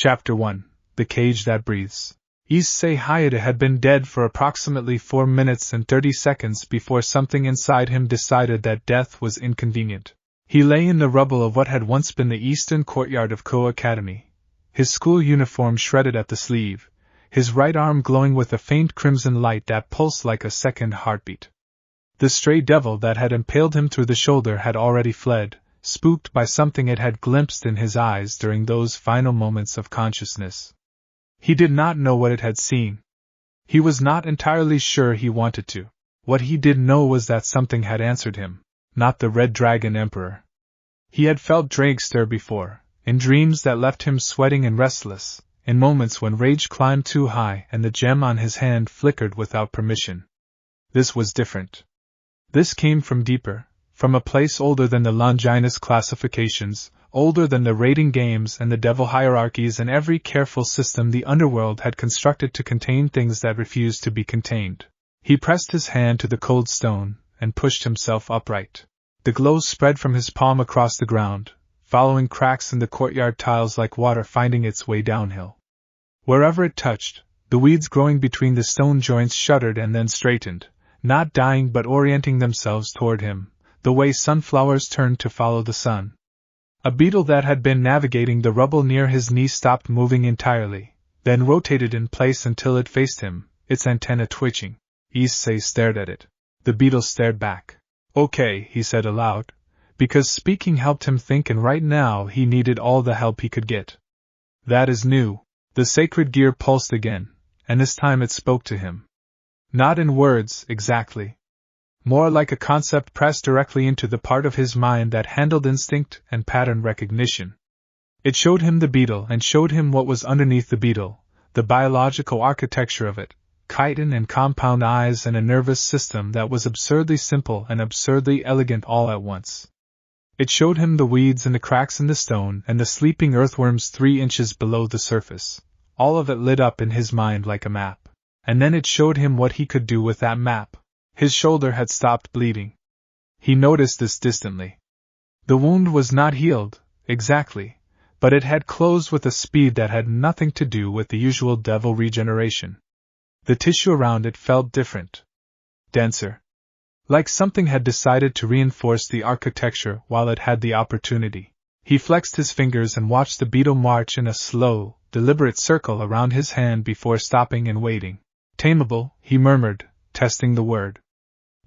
Chapter 1: The Cage That Breathes. Issei Hayate had been dead for approximately 4 minutes and 30 seconds before something inside him decided that death was inconvenient. He lay in the rubble of what had once been the eastern courtyard of Ko Academy, his school uniform shredded at the sleeve, his right arm glowing with a faint crimson light that pulsed like a second heartbeat. The stray devil that had impaled him through the shoulder had already fled, spooked by something it had glimpsed in his eyes during those final moments of consciousness. He did not know what it had seen. He was not entirely sure he wanted to. What he did know was that something had answered him, not the Red Dragon Emperor. He had felt dragster before, in dreams that left him sweating and restless, in moments when rage climbed too high and the gem on his hand flickered without permission. This was different. This came from deeper, from a place older than the Longinus classifications, older than the rating games and the devil hierarchies and every careful system the underworld had constructed to contain things that refused to be contained. He pressed his hand to the cold stone and pushed himself upright. The glow spread from his palm across the ground, following cracks in the courtyard tiles like water finding its way downhill. Wherever it touched, the weeds growing between the stone joints shuddered and then straightened, not dying but orienting themselves toward him, the way sunflowers turn to follow the sun. A beetle that had been navigating the rubble near his knee stopped moving entirely, then rotated in place until it faced him, its antenna twitching. Issei stared at it. The beetle stared back. "Okay," he said aloud, because speaking helped him think and right now he needed all the help he could get. "That is new." The sacred gear pulsed again, and this time it spoke to him. Not in words, exactly. More like a concept pressed directly into the part of his mind that handled instinct and pattern recognition. It showed him the beetle and showed him what was underneath the beetle, the biological architecture of it, chitin and compound eyes and a nervous system that was absurdly simple and absurdly elegant all at once. It showed him the weeds and the cracks in the stone and the sleeping earthworms 3 inches below the surface, all of it lit up in his mind like a map. And then it showed him what he could do with that map. His shoulder had stopped bleeding. He noticed this distantly. The wound was not healed, exactly, but it had closed with a speed that had nothing to do with the usual devil regeneration. The tissue around it felt different. Denser. Like something had decided to reinforce the architecture while it had the opportunity. He flexed his fingers and watched the beetle march in a slow, deliberate circle around his hand before stopping and waiting. "Tameable," he murmured, testing the word.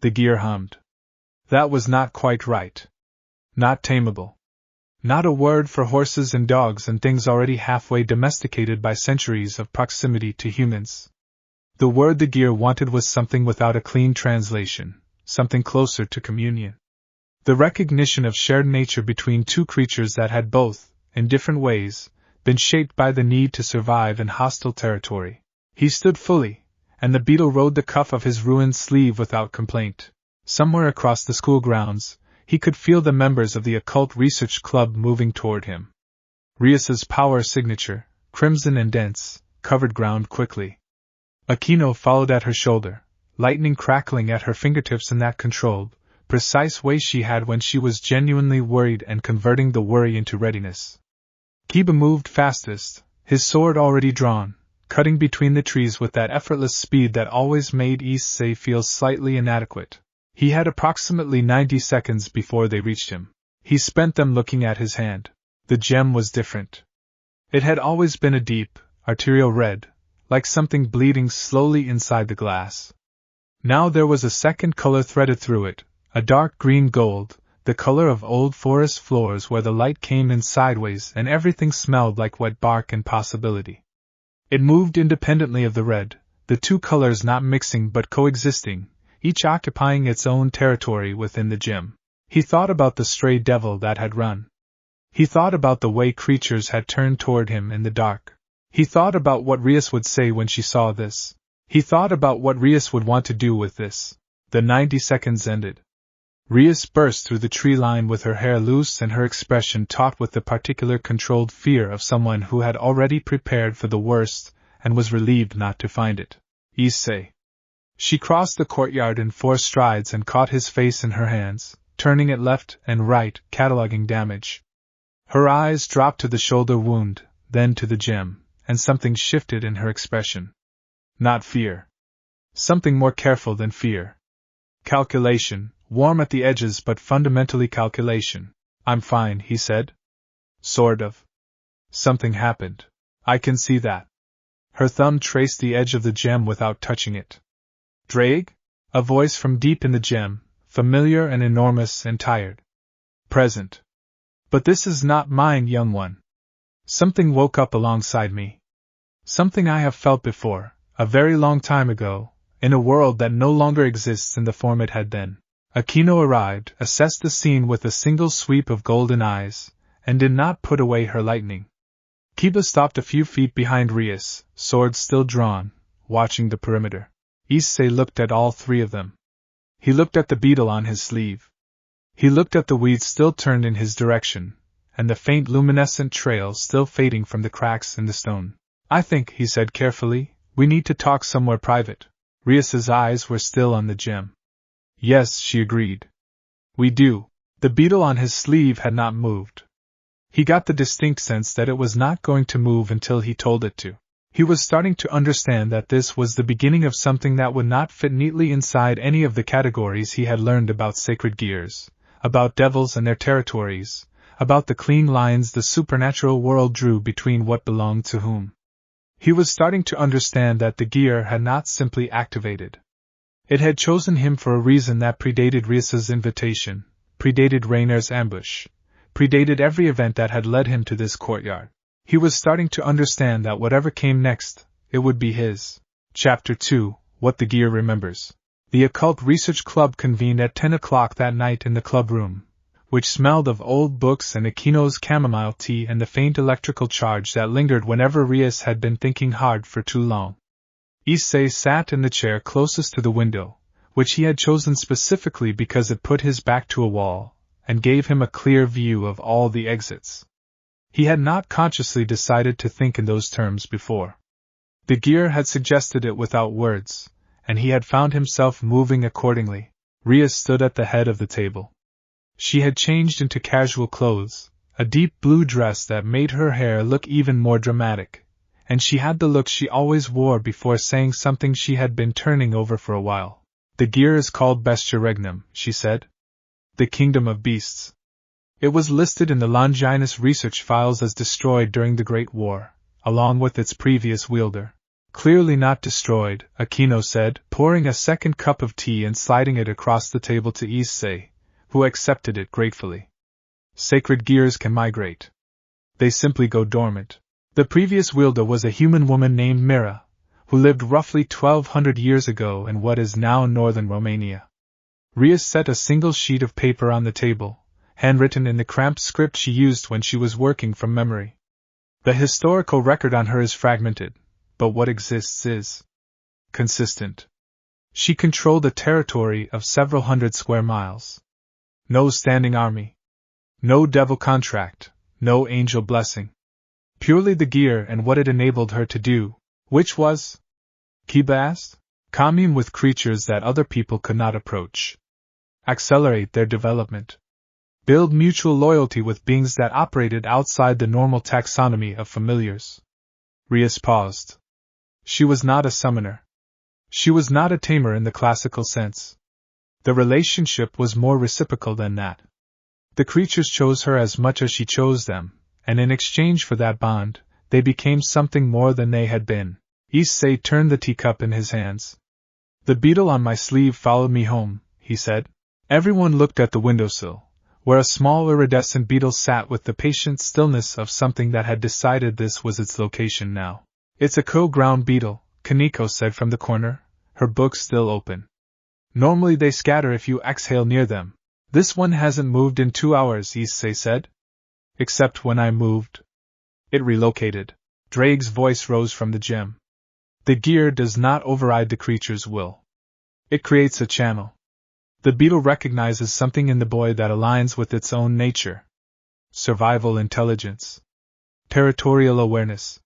The gear hummed. That was not quite right. Not tameable. Not a word for horses and dogs and things already halfway domesticated by centuries of proximity to humans. The word the gear wanted was something without a clean translation, something closer to communion. The recognition of shared nature between two creatures that had both, in different ways, been shaped by the need to survive in hostile territory. He stood fully, and the beetle rode the cuff of his ruined sleeve without complaint. Somewhere across the school grounds, he could feel the members of the Occult Research Club moving toward him. Rias's power signature, crimson and dense, covered ground quickly. Akino followed at her shoulder, lightning crackling at her fingertips in that controlled, precise way she had when she was genuinely worried and converting the worry into readiness. Kiba moved fastest, his sword already drawn, cutting between the trees with that effortless speed that always made Issei feel slightly inadequate. He had approximately 90 seconds before they reached him. He spent them looking at his hand. The gem was different. It had always been a deep, arterial red, like something bleeding slowly inside the glass. Now there was a second color threaded through it, a dark green gold, the color of old forest floors where the light came in sideways and everything smelled like wet bark and possibility. It moved independently of the red, the two colors not mixing but coexisting, each occupying its own territory within the gem. He thought about the stray devil that had run. He thought about the way creatures had turned toward him in the dark. He thought about what Rias would say when she saw this. He thought about what Rias would want to do with this. The 90 seconds ended. Rias burst through the tree line with her hair loose and her expression taut with the particular controlled fear of someone who had already prepared for the worst and was relieved not to find it. Issei. She crossed the courtyard in 4 strides and caught his face in her hands, turning it left and right, cataloging damage. Her eyes dropped to the shoulder wound, then to the gem, and something shifted in her expression. Not fear. Something more careful than fear. Calculation, warm at the edges but fundamentally calculation. I'm fine, he said. Sort of. Something happened. I can see that. Her thumb traced the edge of the gem without touching it. Drake? A voice from deep in the gem, familiar and enormous and tired. Present. But this is not mine, young one. Something woke up alongside me. Something I have felt before, a very long time ago, in a world that no longer exists in the form it had then. Aquino arrived, assessed the scene with a single sweep of golden eyes, and did not put away her lightning. Kiba stopped a few feet behind Rias, sword still drawn, watching the perimeter. Issei looked at all three of them. He looked at the beetle on his sleeve. He looked at the weeds still turned in his direction, and the faint luminescent trail still fading from the cracks in the stone. I think, he said carefully, we need to talk somewhere private. Rias's eyes were still on the gem. Yes, she agreed. We do. The beetle on his sleeve had not moved. He got the distinct sense that it was not going to move until he told it to. He was starting to understand that this was the beginning of something that would not fit neatly inside any of the categories he had learned about sacred gears, about devils and their territories, about the clean lines the supernatural world drew between what belonged to whom. He was starting to understand that the gear had not simply activated. It had chosen him for a reason that predated Rias's invitation, predated Rainer's ambush, predated every event that had led him to this courtyard. He was starting to understand that whatever came next, it would be his. Chapter 2, What the Gear Remembers. The Occult Research Club convened at 10 o'clock that night in the club room, which smelled of old books and Aquino's chamomile tea and the faint electrical charge that lingered whenever Rias had been thinking hard for too long. Issei sat in the chair closest to the window, which he had chosen specifically because it put his back to a wall, and gave him a clear view of all the exits. He had not consciously decided to think in those terms before. The gear had suggested it without words, and he had found himself moving accordingly. Rias stood at the head of the table. She had changed into casual clothes, a deep blue dress that made her hair look even more dramatic, and she had the look she always wore before saying something she had been turning over for a while. The gear is called Bestia Regnum, she said. The Kingdom of Beasts. It was listed in the Longinus research files as destroyed during the Great War, along with its previous wielder. Clearly not destroyed, Aquino said, pouring a second cup of tea and sliding it across the table to Issei, who accepted it gratefully. Sacred gears can migrate. They simply go dormant. The previous wielder was a human woman named Mira, who lived roughly 1200 years ago in what is now northern Romania. Rias set a single sheet of paper on the table, handwritten in the cramped script she used when she was working from memory. The historical record on her is fragmented, but what exists is consistent. She controlled a territory of several hundred square miles. No standing army. No devil contract, no angel blessing. Purely the gear and what it enabled her to do, which was, Kiba asked, commune with creatures that other people could not approach. Accelerate their development. Build mutual loyalty with beings that operated outside the normal taxonomy of familiars. Rias paused. She was not a summoner. She was not a tamer in the classical sense. The relationship was more reciprocal than that. The creatures chose her as much as she chose them, and in exchange for that bond, they became something more than they had been. Issei turned the teacup in his hands. The beetle on my sleeve followed me home, he said. Everyone looked at the windowsill, where a small iridescent beetle sat with the patient stillness of something that had decided this was its location now. It's a co-ground beetle, Kaneko said from the corner, her book still open. Normally they scatter if you exhale near them. This one hasn't moved in 2 hours, Issei said. Except when I moved. It relocated. Drake's voice rose from the gem. The gear does not override the creature's will. It creates a channel. The beetle recognizes something in the boy that aligns with its own nature. Survival intelligence. Territorial awareness.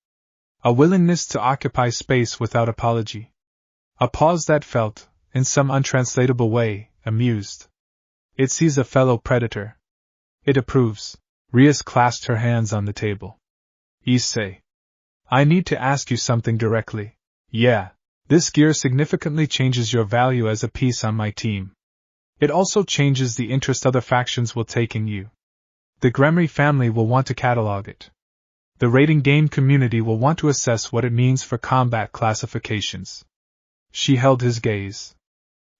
A willingness to occupy space without apology. A pause that felt, in some untranslatable way, amused. It sees a fellow predator. It approves. Rias clasped her hands on the table. Issei. I need to ask you something directly. Yeah. This gear significantly changes your value as a piece on my team. It also changes the interest other factions will take in you. The Gremry family will want to catalog it. The rating game community will want to assess what it means for combat classifications. She held his gaze.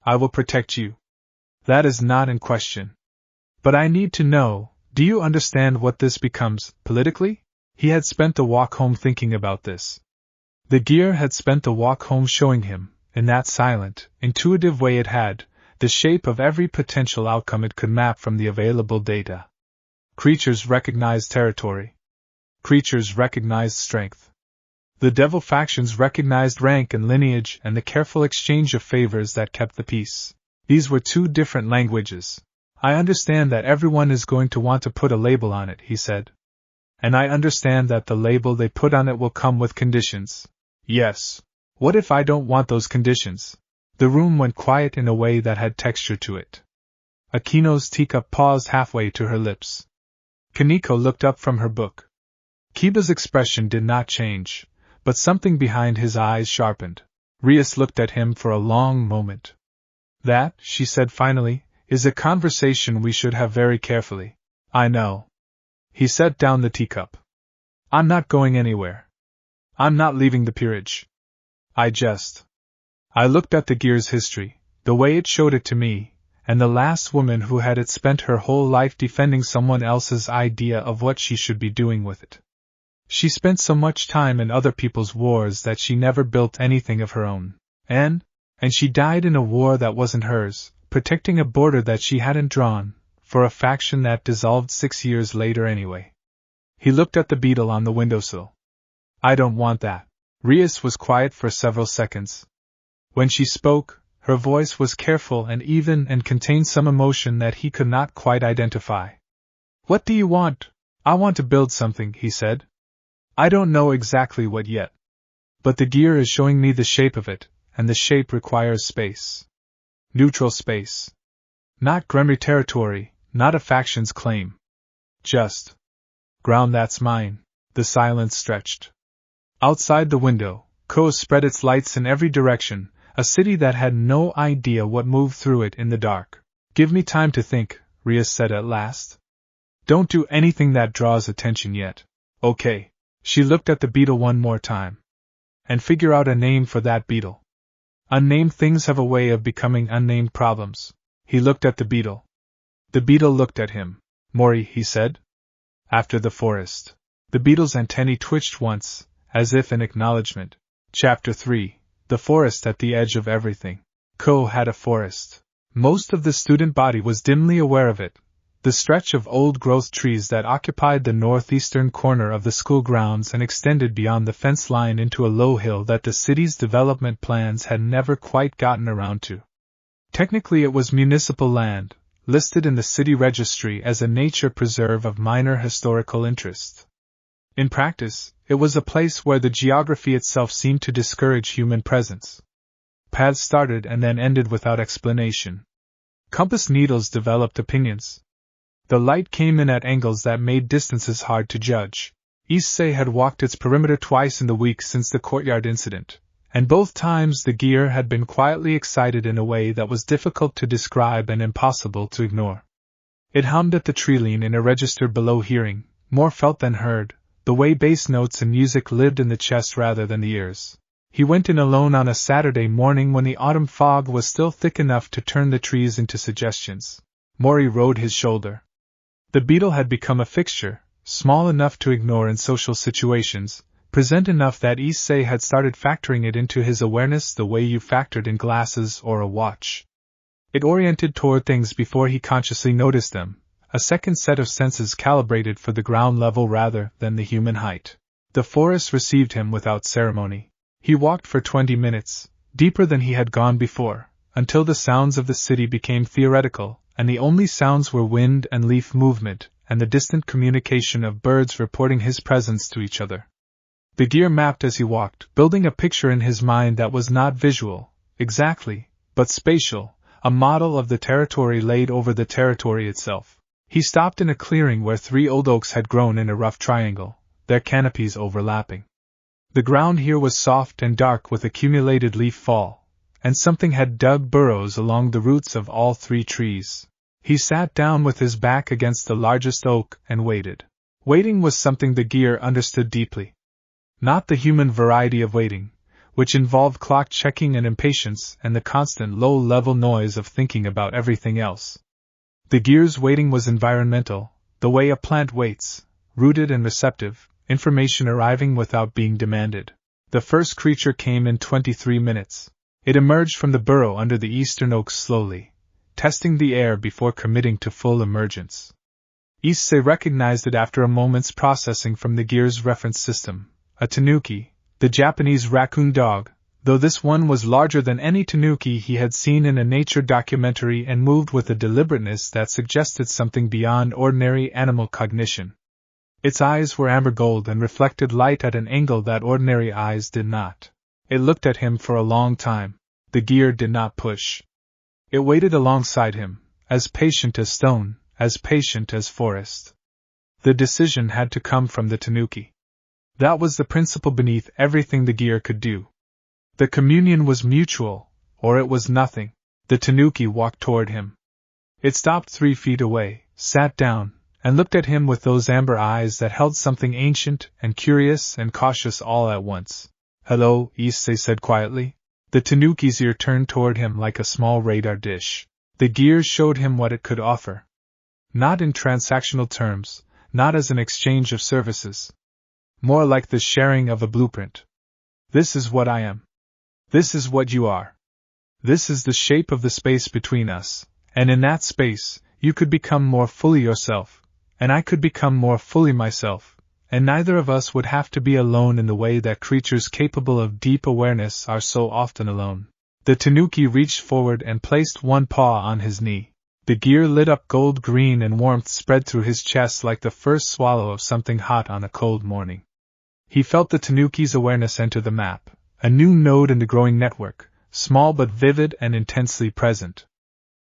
I will protect you. That is not in question. But I need to know, do you understand what this becomes, politically? He had spent the walk home thinking about this. The gear had spent the walk home showing him, in that silent, intuitive way it had, the shape of every potential outcome it could map from the available data. Creatures recognized territory. Creatures recognized strength. The devil factions recognized rank and lineage and the careful exchange of favors that kept the peace. These were two different languages. I understand that everyone is going to want to put a label on it, he said. And I understand that the label they put on it will come with conditions. Yes. What if I don't want those conditions? The room went quiet in a way that had texture to it. Akino's teacup paused halfway to her lips. Kaneko looked up from her book. Kiba's expression did not change, but something behind his eyes sharpened. Rias looked at him for a long moment. That, she said finally, is a conversation we should have very carefully. I know. He set down the teacup. I'm not going anywhere. I'm not leaving the peerage. I looked at the gear's history, the way it showed it to me, and the last woman who had it spent her whole life defending someone else's idea of what she should be doing with it. She spent so much time in other people's wars that she never built anything of her own. And she died in a war that wasn't hers, protecting a border that she hadn't drawn, for a faction that dissolved 6 years later anyway. He looked at the beetle on the windowsill. I don't want that. Rias was quiet for several seconds. When she spoke, her voice was careful and even and contained some emotion that he could not quite identify. What do you want? I want to build something, he said. I don't know exactly what yet. But the gear is showing me the shape of it, and the shape requires space. Neutral space. Not Gremry territory, not a faction's claim. Just ground that's mine. The silence stretched. Outside the window, Ko spread its lights in every direction, a city that had no idea what moved through it in the dark. Give me time to think, Rias said at last. Don't do anything that draws attention yet. Okay. She looked at the beetle one more time. And figure out a name for that beetle. Unnamed things have a way of becoming unnamed problems. He looked at the beetle. The beetle looked at him. Mori, he said. After the forest. The beetle's antennae twitched once, as if in acknowledgement. Chapter 3. The forest at the edge of everything. Ko had a forest. Most of the student body was dimly aware of it. The stretch of old-growth trees that occupied the northeastern corner of the school grounds and extended beyond the fence line into a low hill that the city's development plans had never quite gotten around to. Technically it was municipal land, listed in the city registry as a nature preserve of minor historical interest. In practice, it was a place where the geography itself seemed to discourage human presence. Paths started and then ended without explanation. Compass needles developed opinions. The light came in at angles that made distances hard to judge. Issei had walked its perimeter twice in the week since the courtyard incident, and both times the gear had been quietly excited in a way that was difficult to describe and impossible to ignore. It hummed at the treeline in a register below hearing, more felt than heard, the way bass notes and music lived in the chest rather than the ears. He went in alone on a Saturday morning when the autumn fog was still thick enough to turn the trees into suggestions. Mori rode his shoulder. The beetle had become a fixture, small enough to ignore in social situations, present enough that Issei had started factoring it into his awareness the way you factored in glasses or a watch. It oriented toward things before he consciously noticed them, a second set of senses calibrated for the ground level rather than the human height. The forest received him without ceremony. He walked for 20 minutes, deeper than he had gone before, until the sounds of the city became theoretical, and the only sounds were wind and leaf movement, and the distant communication of birds reporting his presence to each other. The gear mapped as he walked, building a picture in his mind that was not visual, exactly, but spatial, a model of the territory laid over the territory itself. He stopped in a clearing where 3 old oaks had grown in a rough triangle, their canopies overlapping. The ground here was soft and dark with accumulated leaf fall, and something had dug burrows along the roots of all 3 trees. He sat down with his back against the largest oak and waited. Waiting was something the Gear understood deeply. Not the human variety of waiting, which involved clock checking and impatience and the constant low-level noise of thinking about everything else. The Gear's waiting was environmental, the way a plant waits, rooted and receptive, information arriving without being demanded. The first creature came in 23 minutes. It emerged from the burrow under the eastern oak slowly, testing the air before committing to full emergence. Issei recognized it after a moment's processing from the Gear's reference system. A tanuki, the Japanese raccoon dog, though this one was larger than any tanuki he had seen in a nature documentary and moved with a deliberateness that suggested something beyond ordinary animal cognition. Its eyes were amber gold and reflected light at an angle that ordinary eyes did not. It looked at him for a long time. The Gear did not push. It waited alongside him, as patient as stone, as patient as forest. The decision had to come from the tanuki. That was the principle beneath everything the Gear could do. The communion was mutual, or it was nothing. The tanuki walked toward him. It stopped 3 feet away, sat down, and looked at him with those amber eyes that held something ancient and curious and cautious all at once. "Hello," Issei said quietly. The tanuki's ear turned toward him like a small radar dish. The Gear showed him what it could offer. Not in transactional terms, not as an exchange of services. More like the sharing of a blueprint. This is what I am. This is what you are. This is the shape of the space between us, and in that space, you could become more fully yourself, and I could become more fully myself, and neither of us would have to be alone in the way that creatures capable of deep awareness are so often alone. The tanuki reached forward and placed one paw on his knee. The Gear lit up gold green and warmth spread through his chest like the first swallow of something hot on a cold morning. He felt the tanuki's awareness enter the map, a new node in the growing network, small but vivid and intensely present.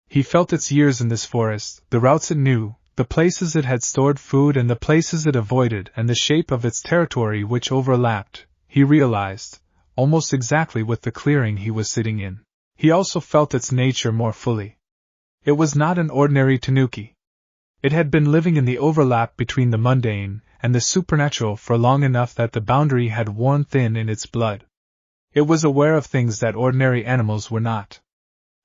He felt its years in this forest, the routes it knew, the places it had stored food and the places it avoided and the shape of its territory which overlapped, he realized, almost exactly with the clearing he was sitting in. He also felt its nature more fully. It was not an ordinary tanuki. It had been living in the overlap between the mundane and the supernatural for long enough that the boundary had worn thin in its blood. It was aware of things that ordinary animals were not.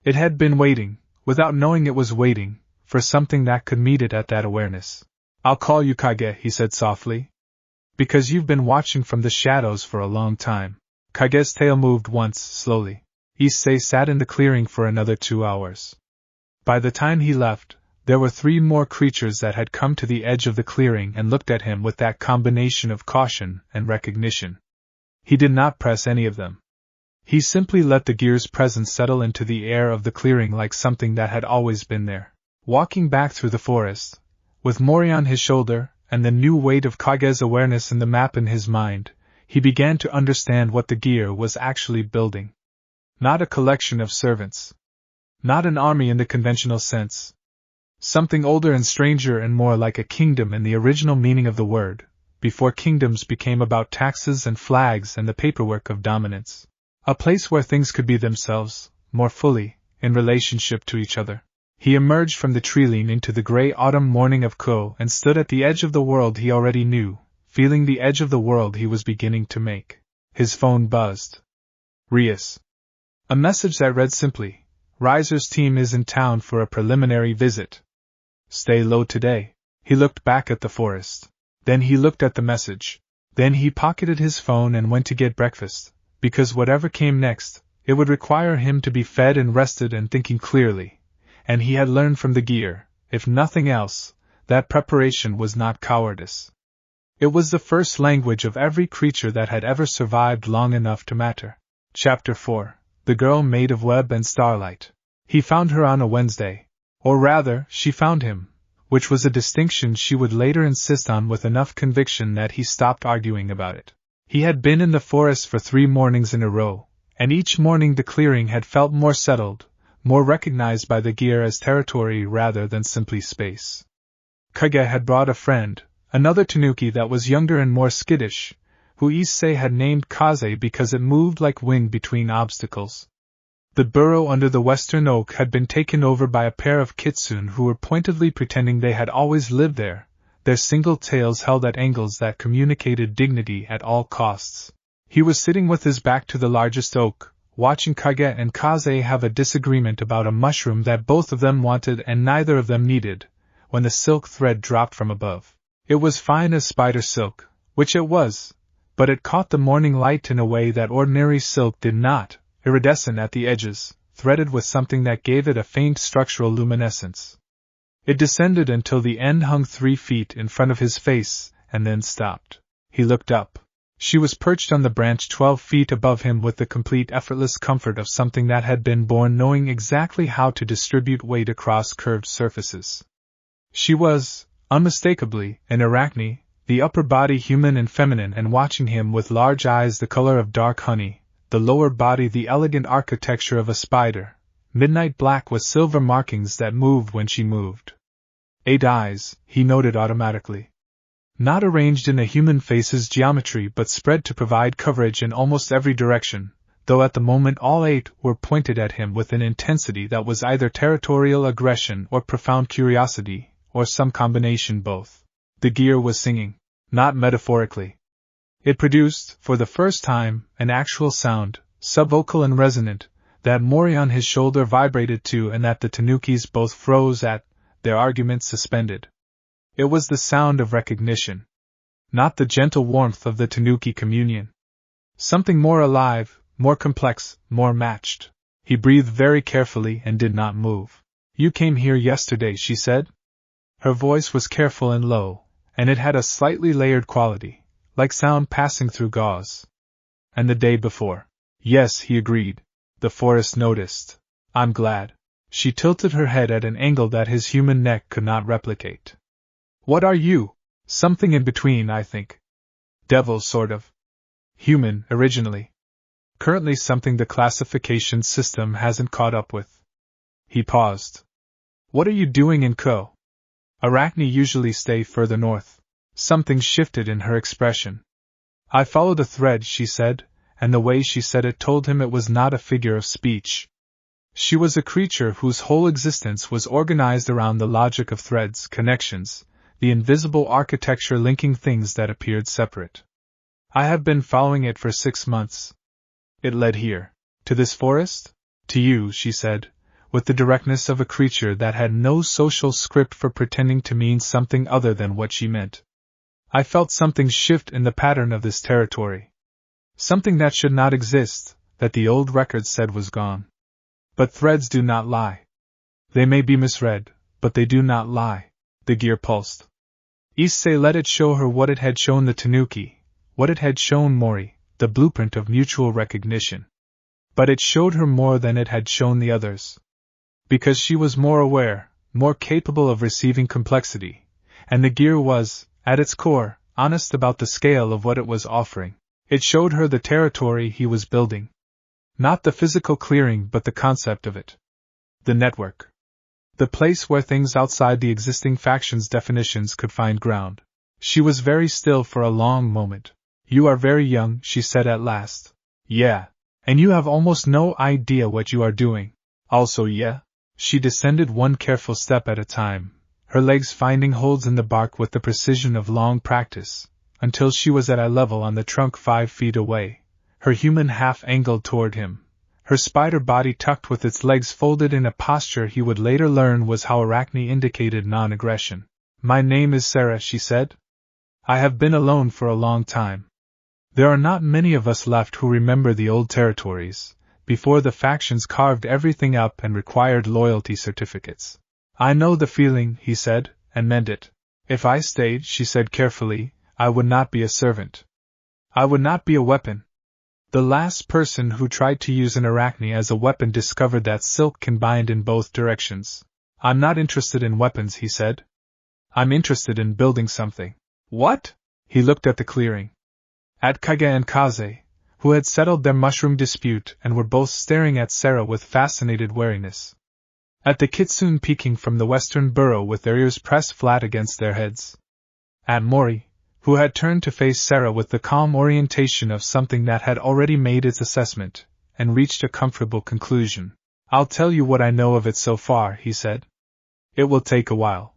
It had been waiting, without knowing it was waiting, for something that could meet it at that awareness. "I'll call you Kage," he said softly. "Because you've been watching from the shadows for a long time." Kage's tail moved once, slowly. Issei sat in the clearing for another 2 hours. By the time he left, there were 3 more creatures that had come to the edge of the clearing and looked at him with that combination of caution and recognition. He did not press any of them. He simply let the Gear's presence settle into the air of the clearing like something that had always been there. Walking back through the forest, with Mori on his shoulder and the new weight of Kage's awareness in the map in his mind, he began to understand what the Gear was actually building. Not a collection of servants. Not an army in the conventional sense. Something older and stranger and more like a kingdom in the original meaning of the word, before kingdoms became about taxes and flags and the paperwork of dominance. A place where things could be themselves, more fully, in relationship to each other. He emerged from the treeline into the gray autumn morning of Ko and stood at the edge of the world he already knew, feeling the edge of the world he was beginning to make. His phone buzzed. Rias. A message that read simply, "Riser's team is in town for a preliminary visit. Stay low today." He looked back at the forest. Then he looked at the message. Then he pocketed his phone and went to get breakfast, because whatever came next, it would require him to be fed and rested and thinking clearly, and he had learned from the Gear, if nothing else, that preparation was not cowardice. It was the first language of every creature that had ever survived long enough to matter. Chapter 4. The Girl Made of Web and Starlight. He found her on a Wednesday. Or rather, she found him, which was a distinction she would later insist on with enough conviction that he stopped arguing about it. He had been in the forest for 3 mornings in a row, and each morning the clearing had felt more settled, more recognized by the Gear as territory rather than simply space. Kage had brought a friend, another tanuki that was younger and more skittish, who Issei had named Kaze because it moved like wind between obstacles. The burrow under the western oak had been taken over by a pair of kitsune who were pointedly pretending they had always lived there, their single tails held at angles that communicated dignity at all costs. He was sitting with his back to the largest oak, watching Kage and Kaze have a disagreement about a mushroom that both of them wanted and neither of them needed, when the silk thread dropped from above. It was fine as spider silk, which it was, but it caught the morning light in a way that ordinary silk did not, iridescent at the edges, threaded with something that gave it a faint structural luminescence. It descended until the end hung 3 feet in front of his face, and then stopped. He looked up. She was perched on the branch 12 feet above him with the complete effortless comfort of something that had been born knowing exactly how to distribute weight across curved surfaces. She was, unmistakably, an arachne, the upper body human and feminine, and watching him with large eyes the color of dark honey, the lower body the elegant architecture of a spider, midnight black with silver markings that moved when she moved. 8 eyes, he noted automatically. Not arranged in a human face's geometry but spread to provide coverage in almost every direction, though at the moment all 8 were pointed at him with an intensity that was either territorial aggression or profound curiosity, or some combination both. The gear was singing, not metaphorically. It produced, for the first time, an actual sound, subvocal and resonant, that Mori on his shoulder vibrated to and that the tanukis both froze at, their arguments suspended. It was the sound of recognition. Not the gentle warmth of the tanuki communion. Something more alive, more complex, more matched. He breathed very carefully and did not move. "You came here yesterday," she said. Her voice was careful and low, and it had a slightly layered quality, like sound passing through gauze. "And the day before?" "Yes," he agreed. "The forest noticed." "I'm glad." She tilted her head at an angle that his human neck could not replicate. "What are you?" "Something in between, I think." "Devil, sort of." "Human, originally. Currently something the classification system hasn't caught up with." He paused. "What are you doing in Ko?" "Arachne usually stay further north." Something shifted in her expression. "I followed a thread," she said, and the way she said it told him it was not a figure of speech. She was a creature whose whole existence was organized around the logic of threads, connections, the invisible architecture linking things that appeared separate. "I have been following it for 6 months. It led here. To this forest?" "To you," she said, with the directness of a creature that had no social script for pretending to mean something other than what she meant. "I felt something shift in the pattern of this territory. Something that should not exist, that the old records said was gone. But threads do not lie. They may be misread, but they do not lie." The gear pulsed. Issei let it show her what it had shown the tanuki, what it had shown Mori, the blueprint of mutual recognition. But it showed her more than it had shown the others. Because she was more aware, more capable of receiving complexity, and the gear was, at its core, honest about the scale of what it was offering. It showed her the territory he was building. Not the physical clearing but the concept of it. The network. The place where things outside the existing faction's definitions could find ground. She was very still for a long moment. "You are very young," she said at last. "Yeah. And you have almost no idea what you are doing." "Also yeah." She descended one careful step at a time, her legs finding holds in the bark with the precision of long practice, until she was at eye level on the trunk 5 feet away, her human half angled toward him, her spider body tucked with its legs folded in a posture he would later learn was how Arachne indicated non-aggression. "My name is Sarah," she said. "I have been alone for a long time. There are not many of us left who remember the old territories, before the factions carved everything up and required loyalty certificates." "I know the feeling," he said, and meant it. "If I stayed," she said carefully, "I would not be a servant. I would not be a weapon." The last person who tried to use an arachne as a weapon discovered that silk can bind in both directions. "I'm not interested in weapons," he said. "I'm interested in building something." "What?" He looked at the clearing. At Kage and Kaze, who had settled their mushroom dispute and were both staring at Sarah with fascinated wariness. At the kitsune peeking from the western burrow with their ears pressed flat against their heads. Aunt Mori, who had turned to face Sarah with the calm orientation of something that had already made its assessment, and reached a comfortable conclusion. I'll tell you what I know of it so far, he said. It will take a while.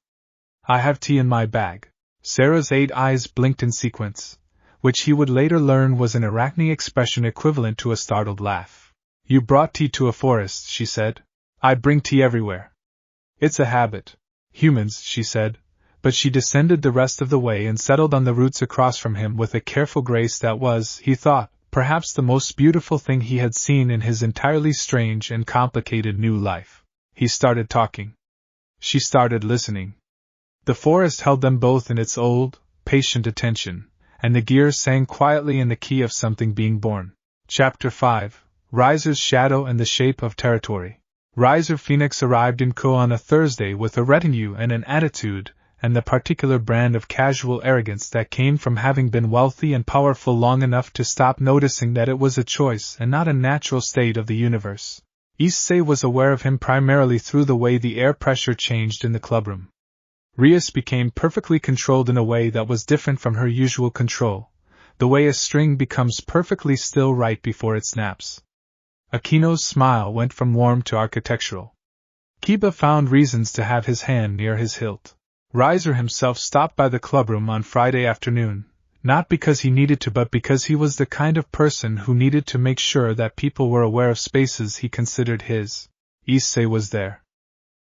I have tea in my bag. Sarah's 8 eyes blinked in sequence, which he would later learn was an Arachne expression equivalent to a startled laugh. You brought tea to a forest, she said. I bring tea everywhere. It's a habit. Humans, she said, but she descended the rest of the way and settled on the roots across from him with a careful grace that was, he thought, perhaps the most beautiful thing he had seen in his entirely strange and complicated new life. He started talking. She started listening. The forest held them both in its old, patient attention, and the gear sang quietly in the key of something being born. Chapter 5, Riser's Shadow and the Shape of Territory. Riser Phoenix arrived in Ko on a Thursday with a retinue and an attitude, and the particular brand of casual arrogance that came from having been wealthy and powerful long enough to stop noticing that it was a choice and not a natural state of the universe. Issei was aware of him primarily through the way the air pressure changed in the clubroom. Rias became perfectly controlled in a way that was different from her usual control, the way a string becomes perfectly still right before it snaps. Akino's smile went from warm to architectural. Kiba found reasons to have his hand near his hilt. Riser himself stopped by the clubroom on Friday afternoon, not because he needed to but because he was the kind of person who needed to make sure that people were aware of spaces he considered his. Issei was there.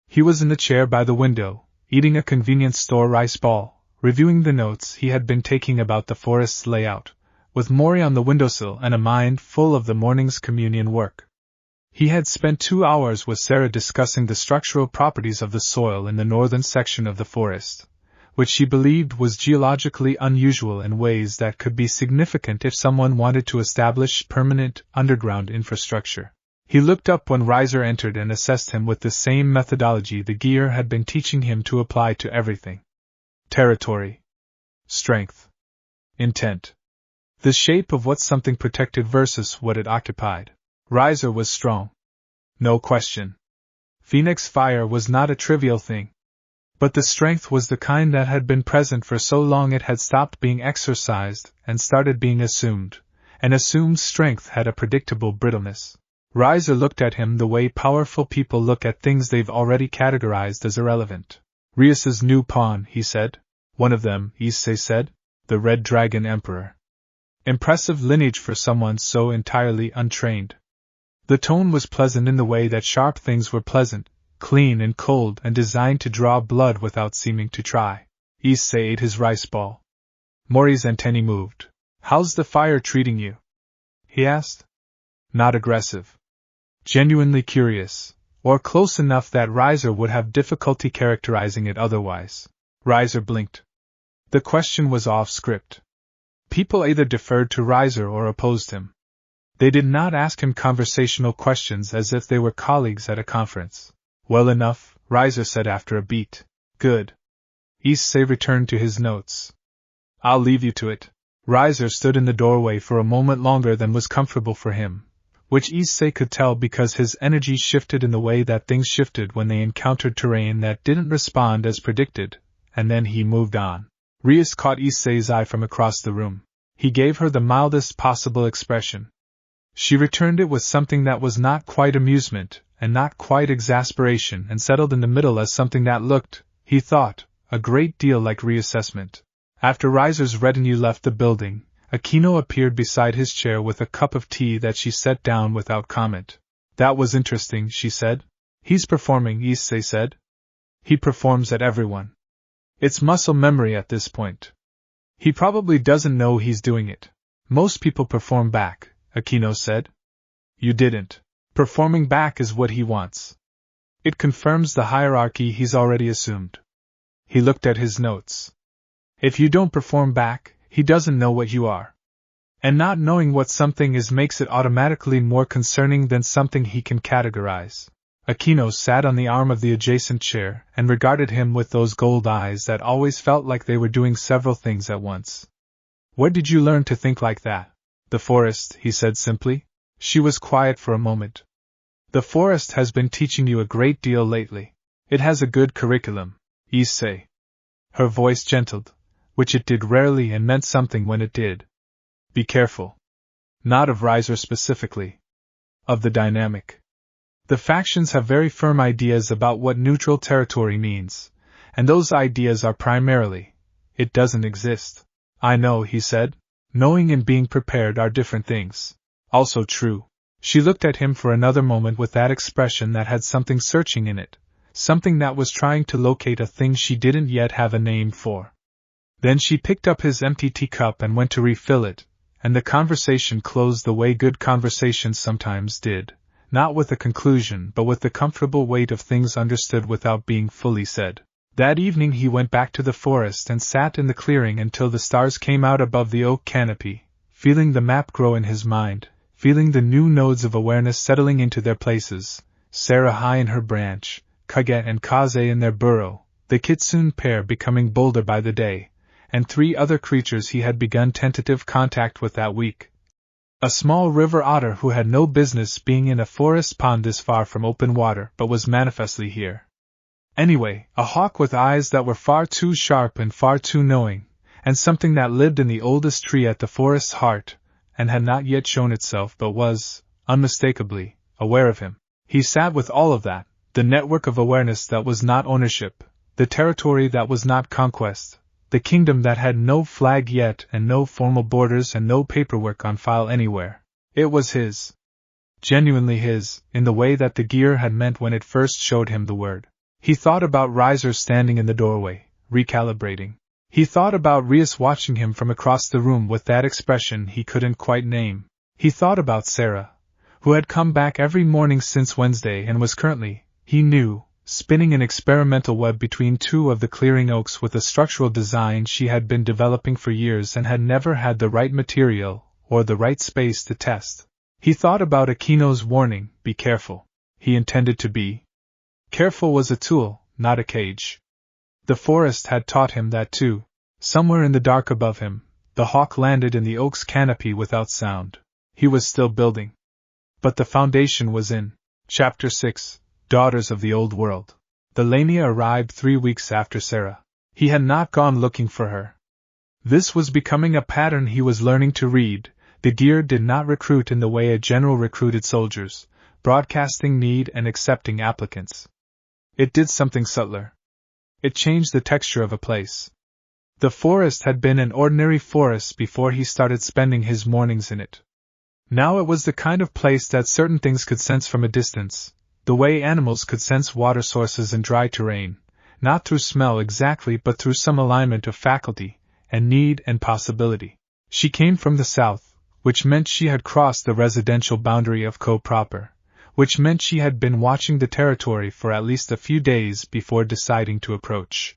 He was in the chair by the window, eating a convenience store rice ball, reviewing the notes he had been taking about the forest's layout, with Mori on the windowsill and a mind full of the morning's communion work. He had spent 2 hours with Sarah discussing the structural properties of the soil in the northern section of the forest, which she believed was geologically unusual in ways that could be significant if someone wanted to establish permanent underground infrastructure. He looked up when Riser entered and assessed him with the same methodology the gear had been teaching him to apply to everything. Territory. Strength. Intent. The shape of what something protected versus what it occupied. Riser was strong. No question. Phoenix fire was not a trivial thing. But the strength was the kind that had been present for so long it had stopped being exercised and started being assumed, and assumed strength had a predictable brittleness. Riser looked at him the way powerful people look at things they've already categorized as irrelevant. Rias's new pawn, he said. One of them, Issei said. The Red Dragon Emperor. Impressive lineage for someone so entirely untrained. The tone was pleasant in the way that sharp things were pleasant, clean and cold and designed to draw blood without seeming to try. Issei ate his rice ball. Mori's antennae moved. How's the fire treating you? He asked. Not aggressive. Genuinely curious, or close enough that Riser would have difficulty characterizing it otherwise. Riser blinked. The question was off script. People either deferred to Riser or opposed him. They did not ask him conversational questions as if they were colleagues at a conference. Well enough, Riser said after a beat. Good. Issei returned to his notes. I'll leave you to it. Riser stood in the doorway for a moment longer than was comfortable for him, which Issei could tell because his energy shifted in the way that things shifted when they encountered terrain that didn't respond as predicted, and then he moved on. Rias caught Issei's eye from across the room. He gave her the mildest possible expression. She returned it with something that was not quite amusement, and not quite exasperation, and settled in the middle as something that looked, he thought, a great deal like reassessment. After Riser's retinue left the building, Akino appeared beside his chair with a cup of tea that she set down without comment. That was interesting, she said. He's performing, Issei said. He performs at everyone. It's muscle memory at this point. He probably doesn't know he's doing it. Most people perform back, Akino said. You didn't. Performing back is what he wants. It confirms the hierarchy he's already assumed. He looked at his notes. If you don't perform back, he doesn't know what you are. And not knowing what something is makes it automatically more concerning than something he can categorize. Akino sat on the arm of the adjacent chair and regarded him with those gold eyes that always felt like they were doing several things at once. Where did you learn to think like that? The forest, he said simply. She was quiet for a moment. The forest has been teaching you a great deal lately. It has a good curriculum, Issei. Her voice gentled, which it did rarely and meant something when it did. Be careful. Not of Riser specifically. Of the dynamic. The factions have very firm ideas about what neutral territory means, and those ideas are primarily, it doesn't exist. I know, he said. Knowing and being prepared are different things. Also true. She looked at him for another moment with that expression that had something searching in it, something that was trying to locate a thing she didn't yet have a name for. Then she picked up his empty teacup and went to refill it, and the conversation closed the way good conversations sometimes did, not with a conclusion but with the comfortable weight of things understood without being fully said. That evening he went back to the forest and sat in the clearing until the stars came out above the oak canopy, feeling the map grow in his mind, feeling the new nodes of awareness settling into their places, Sarah high in her branch, Kage and Kaze in their burrow, the kitsune pair becoming bolder by the day, and 3 other creatures he had begun tentative contact with that week. A small river otter who had no business being in a forest pond this far from open water but was manifestly here. Anyway, a hawk with eyes that were far too sharp and far too knowing, and something that lived in the oldest tree at the forest's heart, and had not yet shown itself but was, unmistakably, aware of him. He sat with all of that, the network of awareness that was not ownership, the territory that was not conquest, the kingdom that had no flag yet and no formal borders and no paperwork on file anywhere. It was his. Genuinely his, in the way that the gear had meant when it first showed him the word. He thought about Riser standing in the doorway, recalibrating. He thought about Rias watching him from across the room with that expression he couldn't quite name. He thought about Sarah, who had come back every morning since Wednesday and was currently, he knew, spinning an experimental web between 2 of the clearing oaks with a structural design she had been developing for years and had never had the right material or the right space to test. He thought about Aquino's warning, be careful. He intended to be. Careful was a tool, not a cage. The forest had taught him that too. Somewhere in the dark above him, the hawk landed in the oak's canopy without sound. He was still building. But the foundation was in. Chapter 6, Daughters of the Old World. The Lamia arrived 3 weeks after Sarah. He had not gone looking for her. This was becoming a pattern he was learning to read. The gear did not recruit in the way a general recruited soldiers, broadcasting need and accepting applicants. It did something subtler. It changed the texture of a place. The forest had been an ordinary forest before he started spending his mornings in it. Now it was the kind of place that certain things could sense from a distance, the way animals could sense water sources in dry terrain, not through smell exactly but through some alignment of faculty, and need and possibility. She came from the south, which meant she had crossed the residential boundary of Ko proper, which meant she had been watching the territory for at least a few days before deciding to approach.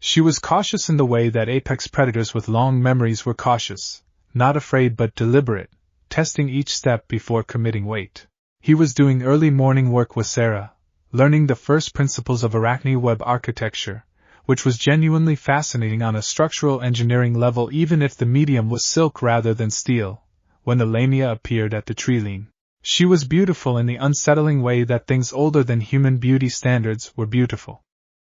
She was cautious in the way that apex predators with long memories were cautious, not afraid but deliberate, testing each step before committing weight. He was doing early morning work with Sarah, learning the first principles of arachne web architecture, which was genuinely fascinating on a structural engineering level even if the medium was silk rather than steel, when the Lamia appeared at the treeline. She was beautiful in the unsettling way that things older than human beauty standards were beautiful.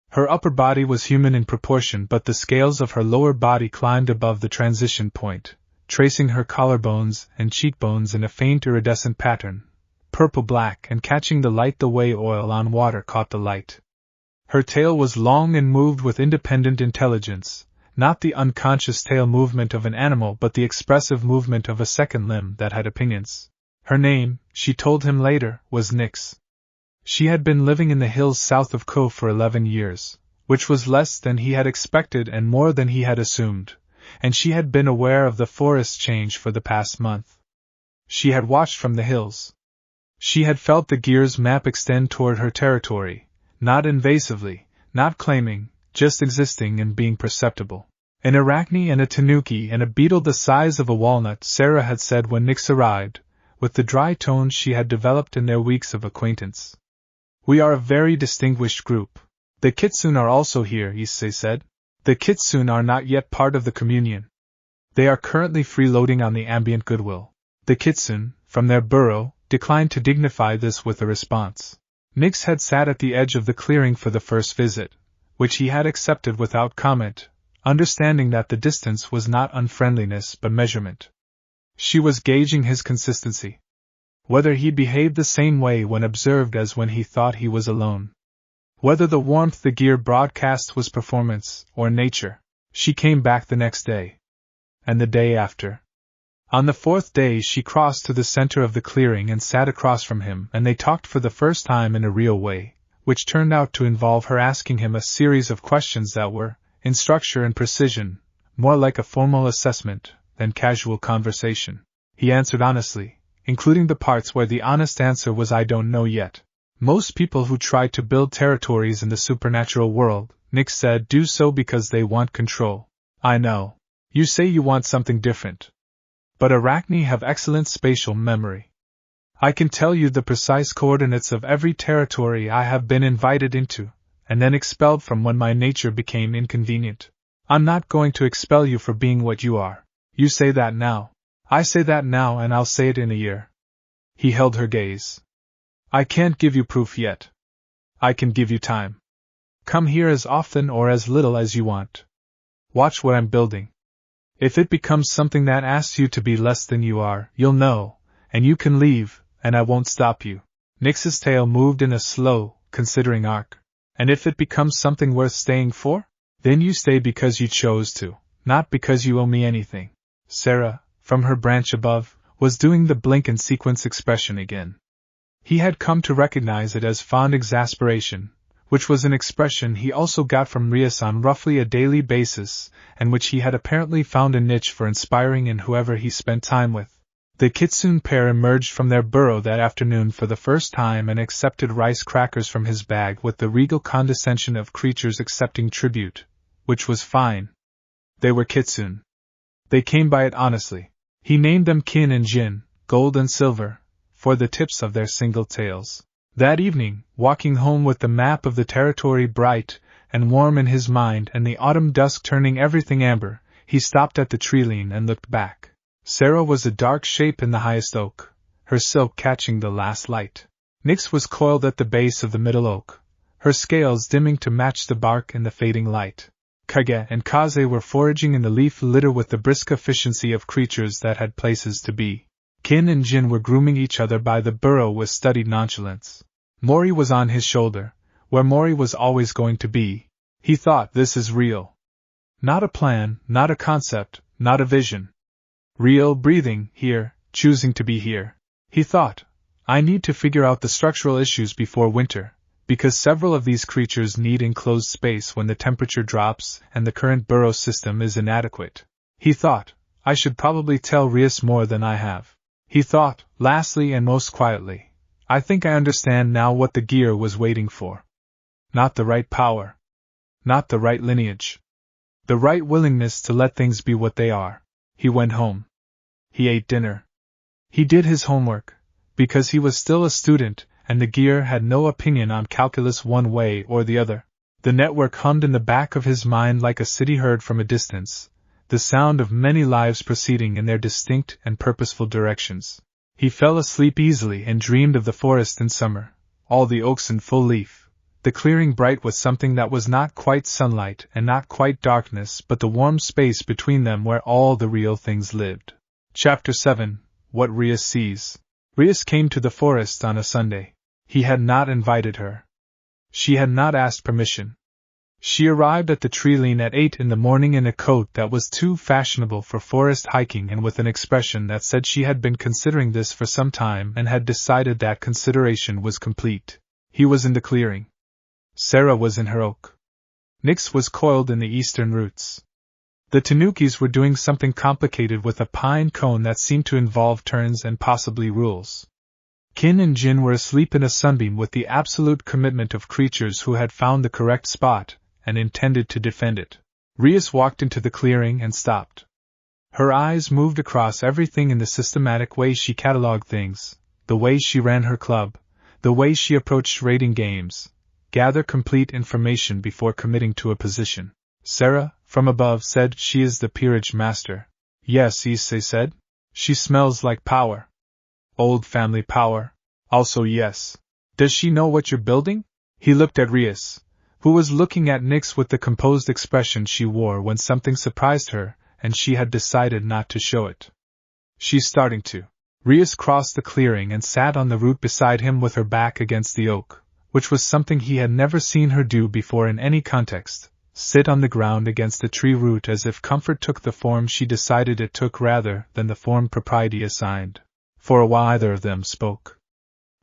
Her upper body was human in proportion, but the scales of her lower body climbed above the transition point, tracing her collarbones and cheekbones in a faint iridescent pattern, purple-black and catching the light the way oil on water caught the light. Her tail was long and moved with independent intelligence, not the unconscious tail movement of an animal but the expressive movement of a second limb that had opinions. Her name, she told him later, was Nyx. She had been living in the hills south of Ko for 11 years, which was less than he had expected and more than he had assumed, and she had been aware of the forest change for the past month. She had watched from the hills. She had felt the gear's map extend toward her territory, not invasively, not claiming, just existing and being perceptible. An arachne and a tanuki and a beetle the size of a walnut, Sarah had said when Nyx arrived, with the dry tones she had developed in their weeks of acquaintance. We are a very distinguished group. The kitsune are also here, Issei said. The kitsune are not yet part of the communion. They are currently freeloading on the ambient goodwill. The kitsune, from their burrow, declined to dignify this with a response. Nyx had sat at the edge of the clearing for the first visit, which he had accepted without comment, understanding that the distance was not unfriendliness but measurement. She was gauging his consistency. Whether he behaved the same way when observed as when he thought he was alone. Whether the warmth the gear broadcast was performance or nature. She came back the next day. And the day after. On the fourth day she crossed to the center of the clearing and sat across from him, and they talked for the first time in a real way, which turned out to involve her asking him a series of questions that were, in structure and precision, more like a formal assessment than casual conversation. He answered honestly, including the parts where the honest answer was "I don't know yet." Most people who try to build territories in the supernatural world, Nick said, do so because they want control. I know. You say you want something different. But Arachne have excellent spatial memory. I can tell you the precise coordinates of every territory I have been invited into, and then expelled from when my nature became inconvenient. I'm not going to expel you for being what you are. You say that now. I say that now, and I'll say it in a year. He held her gaze. I can't give you proof yet. I can give you time. Come here as often or as little as you want. Watch what I'm building. If it becomes something that asks you to be less than you are, you'll know, and you can leave, and I won't stop you. Nyx's tail moved in a slow, considering arc. And if it becomes something worth staying for? Then you stay because you chose to, not because you owe me anything. Sarah, from her branch above, was doing the blink and sequence expression again. He had come to recognize it as fond exasperation, which was an expression he also got from Rias on roughly a daily basis, and which he had apparently found a niche for inspiring in whoever he spent time with. The kitsune pair emerged from their burrow that afternoon for the first time and accepted rice crackers from his bag with the regal condescension of creatures accepting tribute, which was fine. They were kitsune. They came by it honestly. He named them Kin and Jin, gold and silver, for the tips of their single tails. That evening, walking home with the map of the territory bright and warm in his mind and the autumn dusk turning everything amber, he stopped at the tree-line and looked back. Sarah was a dark shape in the highest oak, her silk catching the last light. Nyx was coiled at the base of the middle oak, her scales dimming to match the bark in the fading light. Kage and Kaze were foraging in the leaf litter with the brisk efficiency of creatures that had places to be. Kin and Jin were grooming each other by the burrow with studied nonchalance. Mori was on his shoulder, where Mori was always going to be. He thought, this is real. Not a plan, not a concept, not a vision. Real breathing, here, choosing to be here. He thought, I need to figure out the structural issues before winter, because several of these creatures need enclosed space when the temperature drops and the current burrow system is inadequate. He thought, I should probably tell Rias more than I have. He thought, lastly and most quietly, I think I understand now what the gear was waiting for. Not the right power. Not the right lineage. The right willingness to let things be what they are. He went home. He ate dinner. He did his homework, because he was still a student, and the gear had no opinion on calculus one way or the other. The network hummed in the back of his mind like a city heard from a distance, the sound of many lives proceeding in their distinct and purposeful directions. He fell asleep easily and dreamed of the forest in summer, all the oaks in full leaf, the clearing bright with something that was not quite sunlight and not quite darkness but the warm space between them where all the real things lived. Chapter 7. What Rias Sees. Rias came to the forest on a Sunday. He had not invited her. She had not asked permission. She arrived at the tree-line at 8 in the morning in a coat that was too fashionable for forest hiking and with an expression that said she had been considering this for some time and had decided that consideration was complete. He was in the clearing. Sarah was in her oak. Nyx was coiled in the eastern roots. The Tanukis were doing something complicated with a pine cone that seemed to involve turns and possibly rules. Kin and Jin were asleep in a sunbeam with the absolute commitment of creatures who had found the correct spot and intended to defend it. Rias walked into the clearing and stopped. Her eyes moved across everything in the systematic way she catalogued things, the way she ran her club, the way she approached rating games, gather complete information before committing to a position. Sarah, from above, said, She is the peerage master. Yes, Issei said. She smells like power. Old family power. Also yes. Does she know what you're building? He looked at Rias. who was looking at Nyx with the composed expression she wore when something surprised her, and she had decided not to show it. "She's starting to." Rias crossed the clearing and sat on the root beside him with her back against the oak, which was something he had never seen her do before in any context, sit on the ground against the tree root as if comfort took the form she decided it took rather than the form propriety assigned. For a while either of them spoke.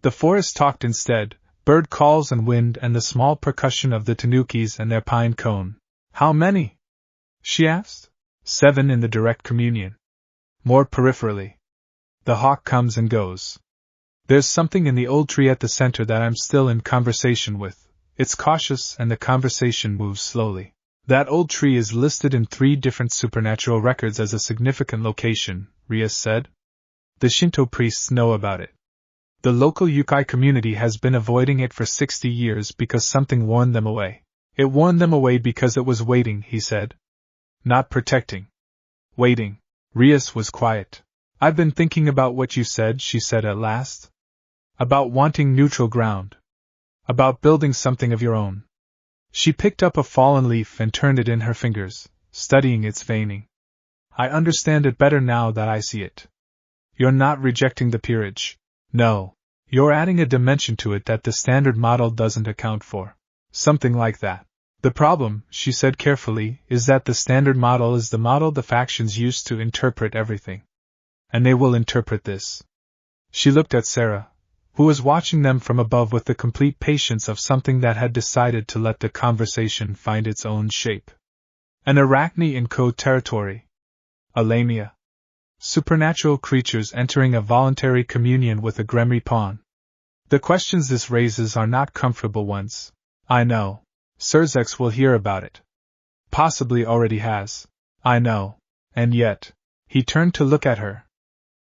The forest talked instead, bird calls and wind and the small percussion of the tanukis and their pine cone. "How many?" she asked. "7 in the direct communion. More peripherally. The hawk comes and goes. There's something in the old tree at the center that I'm still in conversation with. It's cautious and the conversation moves slowly. That old tree is listed in 3 different supernatural records as a significant location," Rias said. "The Shinto priests know about it. The local Yukai community has been avoiding it for 60 years because something warned them away. It warned them away because it was waiting," he said. "Not protecting. Waiting." Rias was quiet. "I've been thinking about what you said," she said at last. "About wanting neutral ground. About building something of your own." She picked up a fallen leaf and turned it in her fingers, studying its veining. "I understand it better now that I see it. You're not rejecting the peerage. No. You're adding a dimension to it that the standard model doesn't account for. Something like that. The problem," she said carefully, "is that the standard model is the model the factions use to interpret everything. And they will interpret this." She looked at Sarah, who was watching them from above with the complete patience of something that had decided to let the conversation find its own shape. "An Arachne in code territory. A Lamia. Supernatural creatures entering a voluntary communion with a Gremry pawn. The questions this raises are not comfortable ones. I know. Surzex will hear about it. Possibly already has. I know. And yet." He turned to look at her.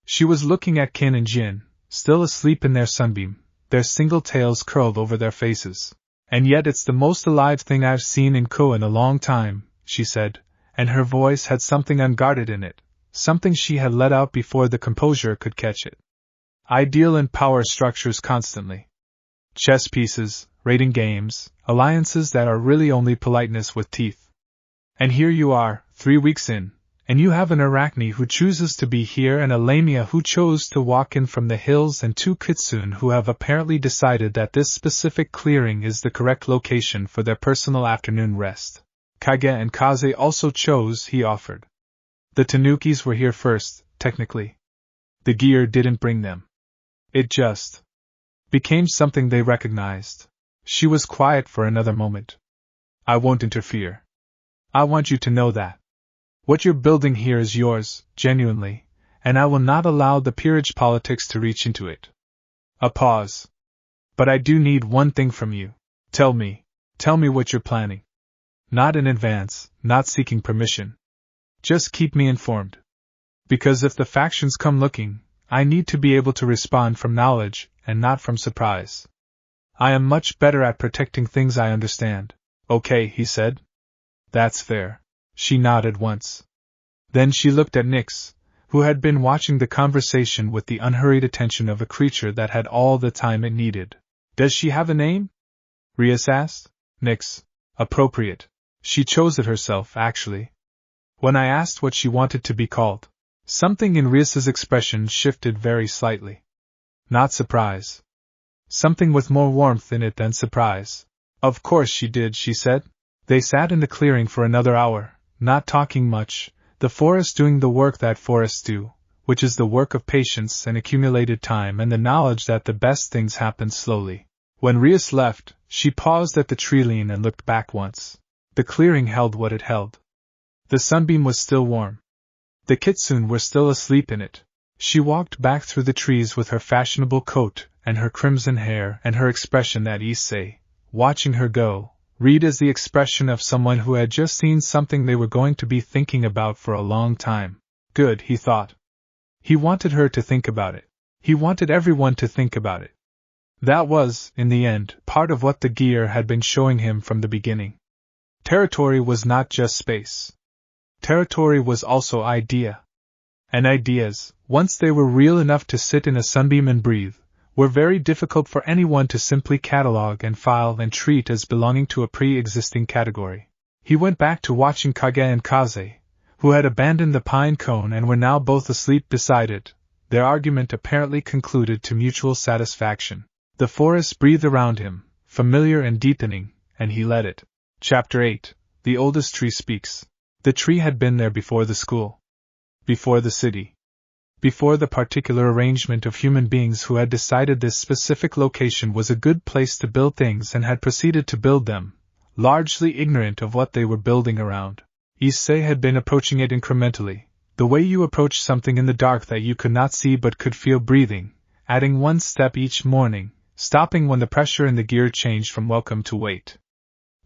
She was looking at Kin and Jin, still asleep in their sunbeam, their single tails curled over their faces. "And yet it's the most alive thing I've seen in Ko in a long time," she said, and her voice had something unguarded in it, something she had let out before the composure could catch it. "Ideal and power structures constantly. Chess pieces, rating games, alliances that are really only politeness with teeth. And here you are, 3 weeks in, and you have an Arachne who chooses to be here and a Lamia who chose to walk in from the hills and 2 Kitsune who have apparently decided that this specific clearing is the correct location for their personal afternoon rest. Kage and Kaze also chose," he offered. "The Tanukis were here first, technically. The gear didn't bring them. It just became something they recognized." She was quiet for another moment. "I won't interfere. I want you to know that. What you're building here is yours, genuinely, and I will not allow the peerage politics to reach into it." A pause. "But I do need one thing from you. Tell me what you're planning. Not in advance, not seeking permission. Just keep me informed. Because if the factions come looking, I need to be able to respond from knowledge, and not from surprise. I am much better at protecting things I understand." "Okay," he said. "That's fair." She nodded once. Then she looked at Nyx, who had been watching the conversation with the unhurried attention of a creature that had all the time it needed. "Does she have a name?" Rias asked. "Nyx. Appropriate. She chose it herself, actually. When I asked what she wanted to be called, something in Rias's expression shifted very slightly. Not surprise. Something with more warmth in it than surprise. "Of course she did," she said. They sat in the clearing for another hour, not talking much, the forest doing the work that forests do, which is the work of patience and accumulated time and the knowledge that the best things happen slowly. When Rias left, she paused at the tree lean and looked back once. The clearing held what it held. The sunbeam was still warm. The Kitsune were still asleep in it. She walked back through the trees with her fashionable coat, and her crimson hair, and her expression that Issei, watching her go, read as the expression of someone who had just seen something they were going to be thinking about for a long time. Good, he thought. He wanted her to think about it. He wanted everyone to think about it. That was, in the end, part of what the gear had been showing him from the beginning. Territory was not just space. Territory was also idea. And ideas, once they were real enough to sit in a sunbeam and breathe, were very difficult for anyone to simply catalog and file and treat as belonging to a pre-existing category. He went back to watching Kage and Kaze, who had abandoned the pine cone and were now both asleep beside it, their argument apparently concluded to mutual satisfaction. The forest breathed around him, familiar and deepening, and he let it. Chapter 8. The Oldest Tree Speaks. The tree had been there before the school. Before the city. Before the particular arrangement of human beings who had decided this specific location was a good place to build things and had proceeded to build them, largely ignorant of what they were building around. Issei had been approaching it incrementally, the way you approach something in the dark that you could not see but could feel breathing, adding one step each morning, stopping when the pressure in the gear changed from welcome to wait.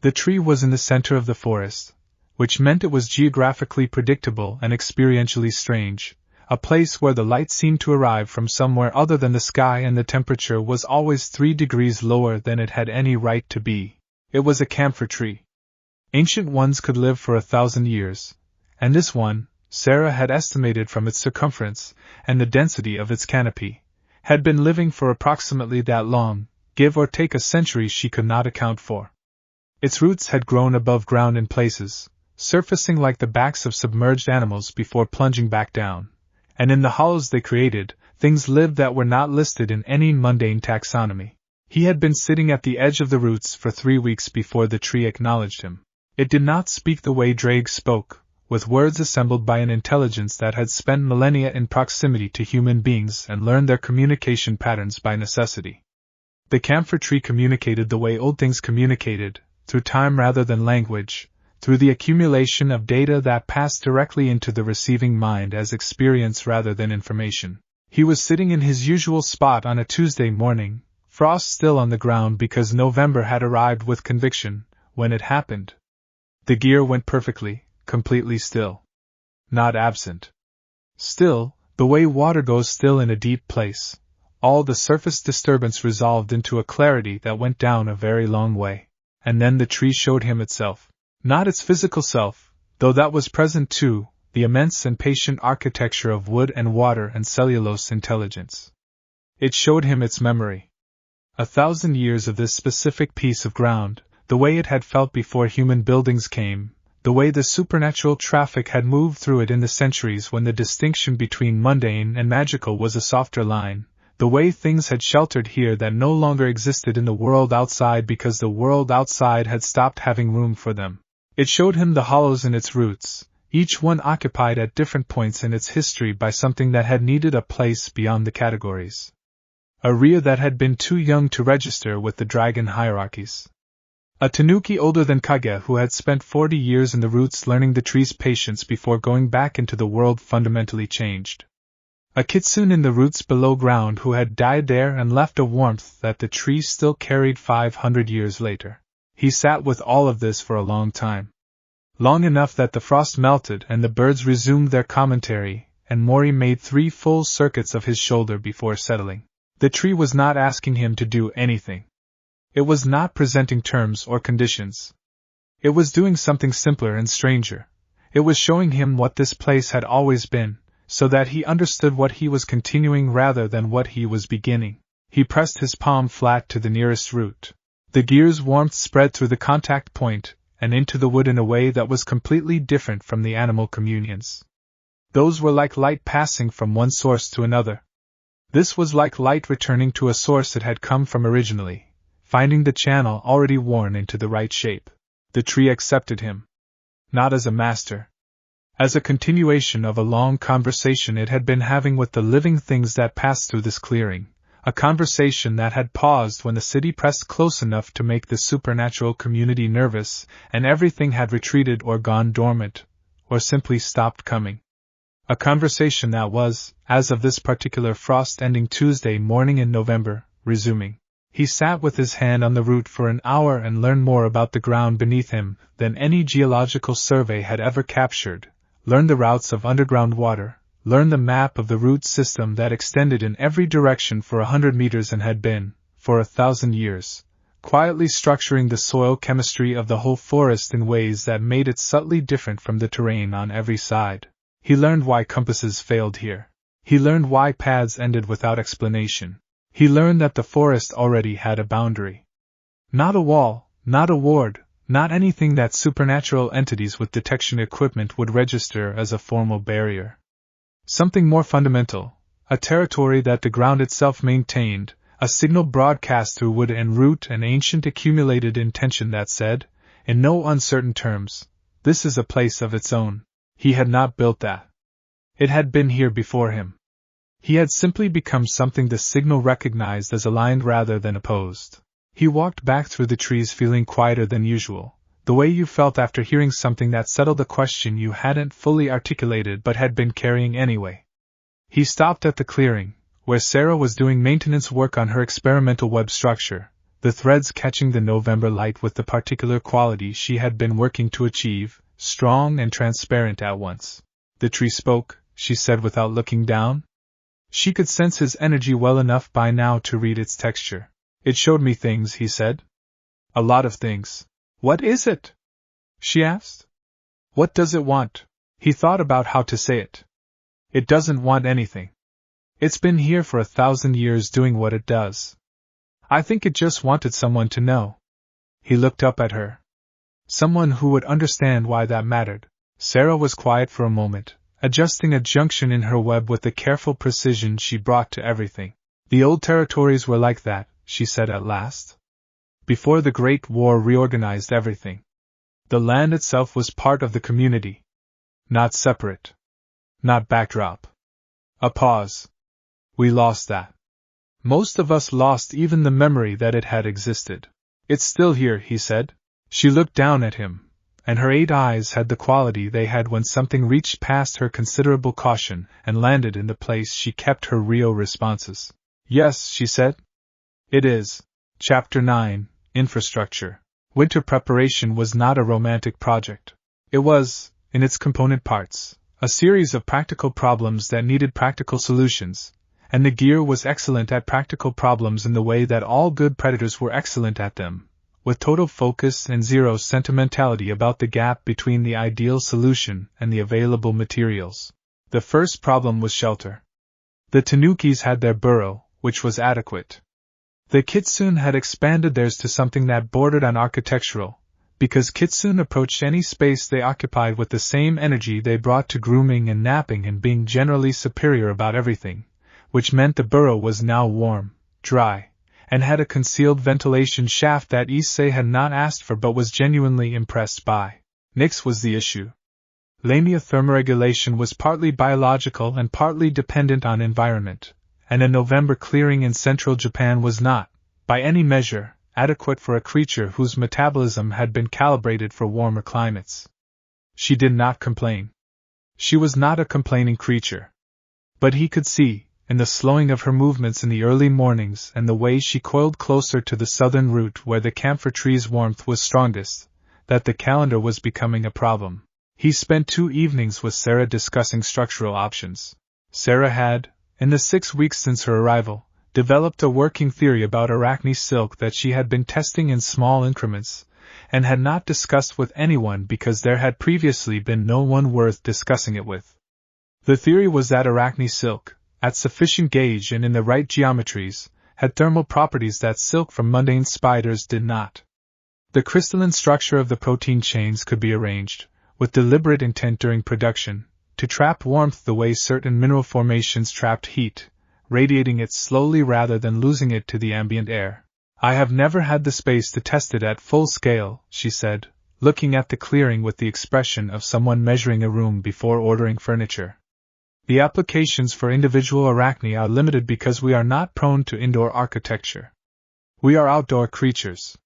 The tree was in the center of the forest, which meant it was geographically predictable and experientially strange, a place where the light seemed to arrive from somewhere other than the sky and the temperature was always 3 degrees lower than it had any right to be. It was a camphor tree. Ancient ones could live for 1,000 years, and this one, Sarah had estimated from its circumference and the density of its canopy, had been living for approximately that long, give or take a century she could not account for. Its roots had grown above ground in places, surfacing like the backs of submerged animals before plunging back down, and in the hollows they created, things lived that were not listed in any mundane taxonomy. He had been sitting at the edge of the roots for 3 weeks before the tree acknowledged him. It did not speak the way Drake spoke, with words assembled by an intelligence that had spent millennia in proximity to human beings and learned their communication patterns by necessity. The camphor tree communicated the way old things communicated, through time rather than language, through the accumulation of data that passed directly into the receiving mind as experience rather than information. He was sitting in his usual spot on a Tuesday morning, frost still on the ground because November had arrived with conviction, when it happened. The gear went perfectly, completely still. Not absent. Still, the way water goes still in a deep place, all the surface disturbance resolved into a clarity that went down a very long way. And then the tree showed him itself. Not its physical self, though that was present too, the immense and patient architecture of wood and water and cellulose intelligence. It showed him its memory. 1,000 years of this specific piece of ground, the way it had felt before human buildings came, the way the supernatural traffic had moved through it in the centuries when the distinction between mundane and magical was a softer line, the way things had sheltered here that no longer existed in the world outside because the world outside had stopped having room for them. It showed him the hollows in its roots, each one occupied at different points in its history by something that had needed a place beyond the categories. A Rhea that had been too young to register with the dragon hierarchies. A Tanuki older than Kage who had spent 40 years in the roots learning the tree's patience before going back into the world fundamentally changed. A Kitsune in the roots below ground who had died there and left a warmth that the tree still carried 500 years later. He sat with all of this for a long time. Long enough that the frost melted and the birds resumed their commentary, and Mori made 3 full circuits of his shoulder before settling. The tree was not asking him to do anything. It was not presenting terms or conditions. It was doing something simpler and stranger. It was showing him what this place had always been, so that he understood what he was continuing rather than what he was beginning. He pressed his palm flat to the nearest root. The gear's warmth spread through the contact point and into the wood in a way that was completely different from the animal communions. Those were like light passing from one source to another. This was like light returning to a source it had come from originally, finding the channel already worn into the right shape. The tree accepted him. Not as a master. As a continuation of a long conversation it had been having with the living things that passed through this clearing, a conversation that had paused when the city pressed close enough to make the supernatural community nervous, and everything had retreated or gone dormant, or simply stopped coming. A conversation that was, as of this particular frost-ending Tuesday morning in November, resuming. He sat with his hand on the root for an hour and learned more about the ground beneath him than any geological survey had ever captured, learned the routes of underground water, learned the map of the root system that extended in every direction for 100 meters and had been, for 1,000 years, quietly structuring the soil chemistry of the whole forest in ways that made it subtly different from the terrain on every side. He learned why compasses failed here. He learned why paths ended without explanation. He learned that the forest already had a boundary. Not a wall, not a ward, not anything that supernatural entities with detection equipment would register as a formal barrier. Something more fundamental, a territory that the ground itself maintained, a signal broadcast through wood and root, an ancient accumulated intention that said, in no uncertain terms, this is a place of its own. He had not built that. It had been here before him. He had simply become something the signal recognized as aligned rather than opposed. He walked back through the trees feeling quieter than usual, the way you felt after hearing something that settled a question you hadn't fully articulated but had been carrying anyway. He stopped at the clearing, where Sarah was doing maintenance work on her experimental web structure, the threads catching the November light with the particular quality she had been working to achieve, strong and transparent at once. The tree spoke, she said without looking down. She could sense his energy well enough by now to read its texture. It showed me things, he said. A lot of things. What is it? She asked. What does it want? He thought about how to say it. It doesn't want anything. It's been here for 1,000 years doing what it does. I think it just wanted someone to know. He looked up at her. Someone who would understand why that mattered. Sarah was quiet for a moment, adjusting a junction in her web with the careful precision she brought to everything. The old territories were like that, she said at last. Before the Great War reorganized everything. The land itself was part of the community. Not separate. Not backdrop. A pause. We lost that. Most of us lost even the memory that it had existed. It's still here, he said. She looked down at him, and her 8 eyes had the quality they had when something reached past her considerable caution and landed in the place she kept her Rio responses. Yes, she said. It is. Chapter 9, Infrastructure. Winter preparation was not a romantic project. It was, in its component parts, a series of practical problems that needed practical solutions, and the gear was excellent at practical problems in the way that all good predators were excellent at them, with total focus and zero sentimentality about the gap between the ideal solution and the available materials. The first problem was shelter. The Tanukis had their burrow, which was adequate. The Kitsune had expanded theirs to something that bordered on architectural, because Kitsune approached any space they occupied with the same energy they brought to grooming and napping and being generally superior about everything, which meant the burrow was now warm, dry, and had a concealed ventilation shaft that Issei had not asked for but was genuinely impressed by. Nyx was the issue. Lamia thermoregulation was partly biological and partly dependent on environment, and a November clearing in central Japan was not, by any measure, adequate for a creature whose metabolism had been calibrated for warmer climates. She did not complain. She was not a complaining creature. But he could see, in the slowing of her movements in the early mornings and the way she coiled closer to the southern root where the camphor tree's warmth was strongest, that the calendar was becoming a problem. He spent 2 evenings with Sarah discussing structural options. Sarah had, in the 6 weeks since her arrival, developed a working theory about arachne silk that she had been testing in small increments, and had not discussed with anyone because there had previously been no one worth discussing it with. The theory was that arachne silk, at sufficient gauge and in the right geometries, had thermal properties that silk from mundane spiders did not. The crystalline structure of the protein chains could be arranged, with deliberate intent during production, to trap warmth the way certain mineral formations trapped heat, radiating it slowly rather than losing it to the ambient air. I have never had the space to test it at full scale, she said, looking at the clearing with the expression of someone measuring a room before ordering furniture. The applications for individual arachne are limited because we are not prone to indoor architecture. We are outdoor creatures.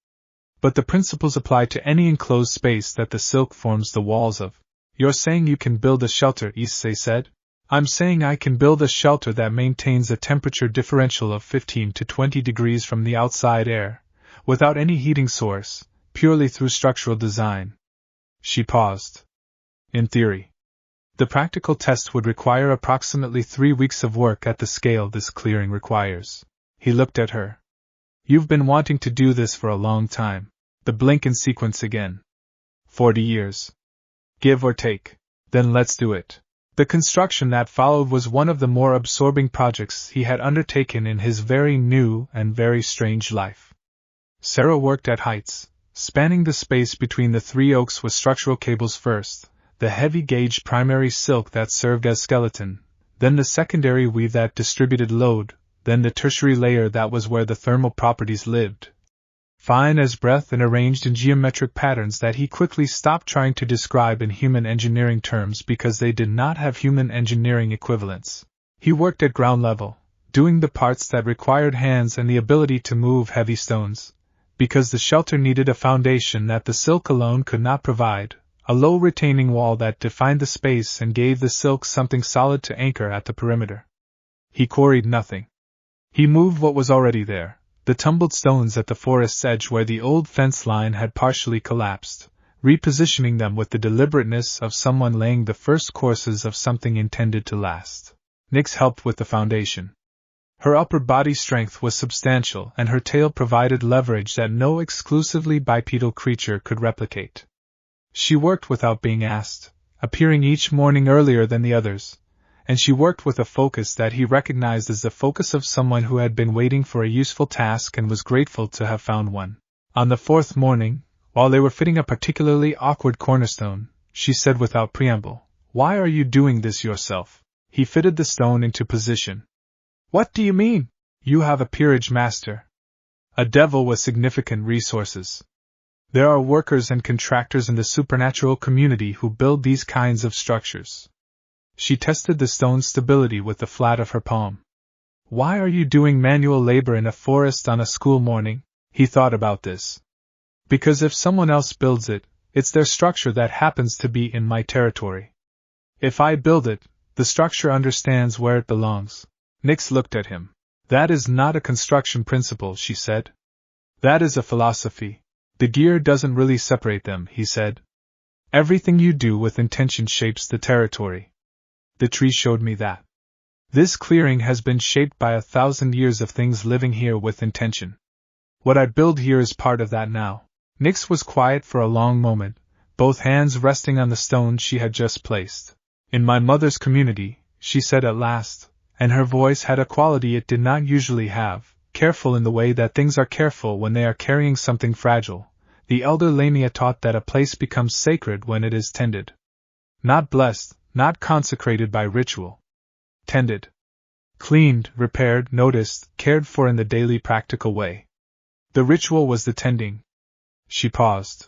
But the principles apply to any enclosed space that the silk forms the walls of. You're saying you can build a shelter, Issei said. I'm saying I can build a shelter that maintains a temperature differential of 15 to 20 degrees from the outside air, without any heating source, purely through structural design. She paused. In theory. The practical test would require approximately 3 weeks of work at the scale this clearing requires. He looked at her. You've been wanting to do this for a long time. The blink in sequence again. 40 years. Give or take. Then let's do it. The construction that followed was one of the more absorbing projects he had undertaken in his very new and very strange life. Sarah worked at heights, spanning the space between the three oaks with structural cables first, the heavy-gauge primary silk that served as skeleton, then the secondary weave that distributed load, then the tertiary layer that was where the thermal properties lived. Fine as breath and arranged in geometric patterns that he quickly stopped trying to describe in human engineering terms because they did not have human engineering equivalents. He worked at ground level, doing the parts that required hands and the ability to move heavy stones, because the shelter needed a foundation that the silk alone could not provide, a low retaining wall that defined the space and gave the silk something solid to anchor at the perimeter. He quarried nothing. He moved what was already there. The tumbled stones at the forest's edge where the old fence line had partially collapsed, repositioning them with the deliberateness of someone laying the first courses of something intended to last. Nyx helped with the foundation. Her upper body strength was substantial and her tail provided leverage that no exclusively bipedal creature could replicate. She worked without being asked, appearing each morning earlier than the others, and she worked with a focus that he recognized as the focus of someone who had been waiting for a useful task and was grateful to have found one. On the fourth morning, while they were fitting a particularly awkward cornerstone, she said without preamble, "Why are you doing this yourself?" He fitted the stone into position. "What do you mean? You have a peerage master. A devil with significant resources. There are workers and contractors in the supernatural community who build these kinds of structures." She tested the stone's stability with the flat of her palm. "Why are you doing manual labor in a forest on a school morning?" He thought about this. "Because if someone else builds it, it's their structure that happens to be in my territory. If I build it, the structure understands where it belongs." Nyx looked at him. "That is not a construction principle," she said. "That is a philosophy. The gear doesn't really separate them," he said. "Everything you do with intention shapes the territory. The tree showed me that. This clearing has been shaped by 1,000 years of things living here with intention. What I build here is part of that now." Nyx was quiet for a long moment, both hands resting on the stone she had just placed. "In my mother's community," she said at last, and her voice had a quality it did not usually have, careful in the way that things are careful when they are carrying something fragile, the elder Lamia taught that a place becomes sacred when it is tended. Not blessed, not consecrated by ritual. Tended. Cleaned, repaired, noticed, cared for in the daily practical way. The ritual was the tending. She paused.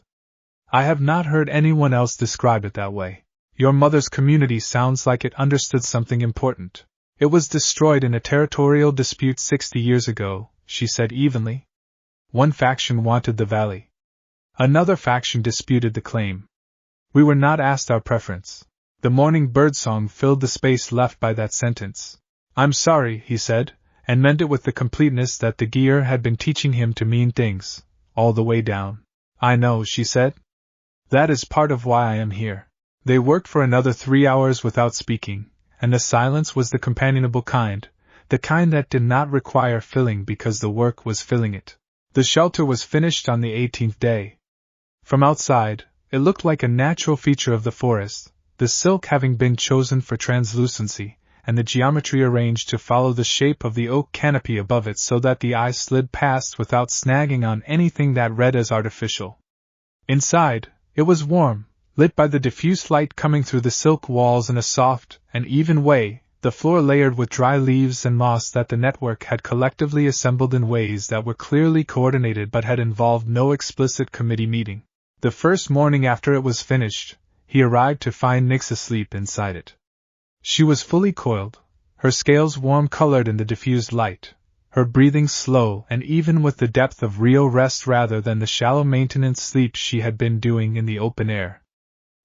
"I have not heard anyone else describe it that way. Your mother's community sounds like it understood something important. It was destroyed in a territorial dispute 60 years ago," she said evenly. "One faction wanted the valley. Another faction disputed the claim. We were not asked our preference." The morning birdsong filled the space left by that sentence. "I'm sorry," he said, and meant it with the completeness that the gear had been teaching him to mean things, all the way down. "I know," she said. "That is part of why I am here." They worked for another 3 hours without speaking, and the silence was the companionable kind, the kind that did not require filling because the work was filling it. The shelter was finished on the 18th day. From outside, it looked like a natural feature of the forest, the silk having been chosen for translucency, and the geometry arranged to follow the shape of the oak canopy above it so that the eye slid past without snagging on anything that read as artificial. Inside, it was warm, lit by the diffuse light coming through the silk walls in a soft and even way, the floor layered with dry leaves and moss that the network had collectively assembled in ways that were clearly coordinated but had involved no explicit committee meeting. The first morning after it was finished, he arrived to find Nyx asleep inside it. She was fully coiled, her scales warm-colored in the diffused light, her breathing slow and even with the depth of real rest rather than the shallow maintenance sleep she had been doing in the open air.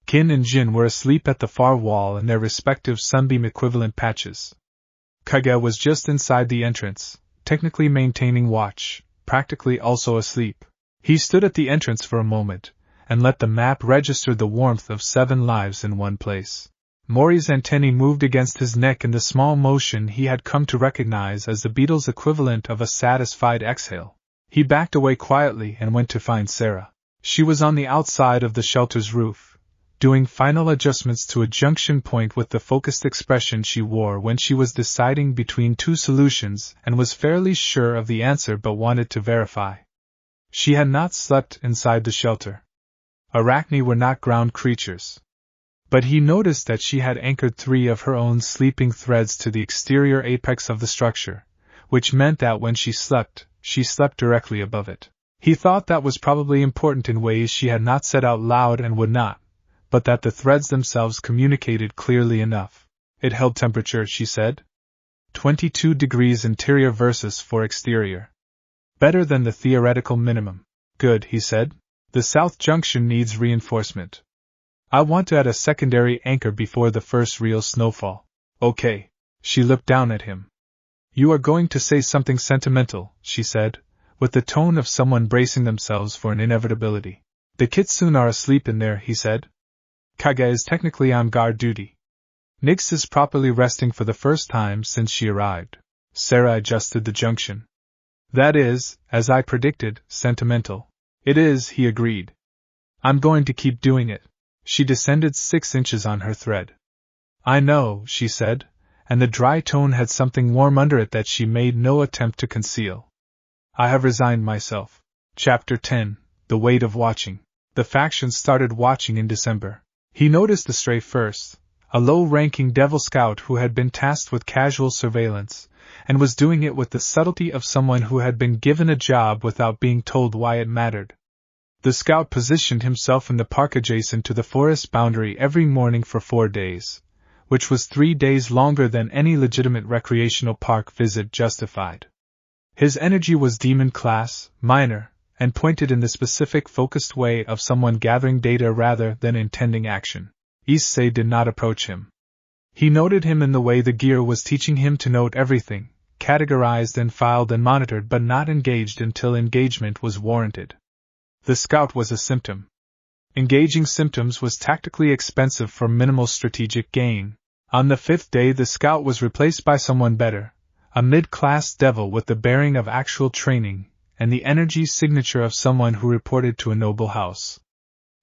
Kin and Jin were asleep at the far wall in their respective sunbeam-equivalent patches. Kage was just inside the entrance, technically maintaining watch, practically also asleep. He stood at the entrance for a moment, and let the map register the warmth of 7 lives in one place. Mori's antennae moved against his neck in the small motion he had come to recognize as the beetle's equivalent of a satisfied exhale. He backed away quietly and went to find Sarah. She was on the outside of the shelter's roof, doing final adjustments to a junction point with the focused expression she wore when she was deciding between two solutions and was fairly sure of the answer but wanted to verify. She had not slept inside the shelter. Arachne were not ground creatures. But he noticed that she had anchored 3 of her own sleeping threads to the exterior apex of the structure, which meant that when she slept directly above it. He thought that was probably important in ways she had not said out loud and would not, but that the threads themselves communicated clearly enough. It held temperature, she said. 22 degrees interior versus 4 exterior. Better than the theoretical minimum. Good, he said. The south junction needs reinforcement. I want to add a secondary anchor before the first real snowfall. Okay. She looked down at him. You are going to say something sentimental, she said, with the tone of someone bracing themselves for an inevitability. The kitsune are asleep in there, he said. Kaga is technically on guard duty. Nyx is properly resting for the first time since she arrived. Sarah adjusted the junction. That is, as I predicted, sentimental. It is, he agreed. I'm going to keep doing it. She descended 6 inches on her thread. I know, she said, and the dry tone had something warm under it that she made no attempt to conceal. I have resigned myself. Chapter 10. The Weight of Watching. The faction started watching in December. He noticed the stray first, a low-ranking Devil Scout who had been tasked with casual surveillance, and was doing it with the subtlety of someone who had been given a job without being told why it mattered. The scout positioned himself in the park adjacent to the forest boundary every morning for 4 days, which was 3 days longer than any legitimate recreational park visit justified. His energy was demon class, minor, and pointed in the specific focused way of someone gathering data rather than intending action. Issei did not approach him. He noted him in the way the gear was teaching him to note everything, categorized and filed and monitored but not engaged until engagement was warranted. The scout was a symptom. Engaging symptoms was tactically expensive for minimal strategic gain. On the 5th day the scout was replaced by someone better, a mid-class devil with the bearing of actual training, and the energy signature of someone who reported to a noble house.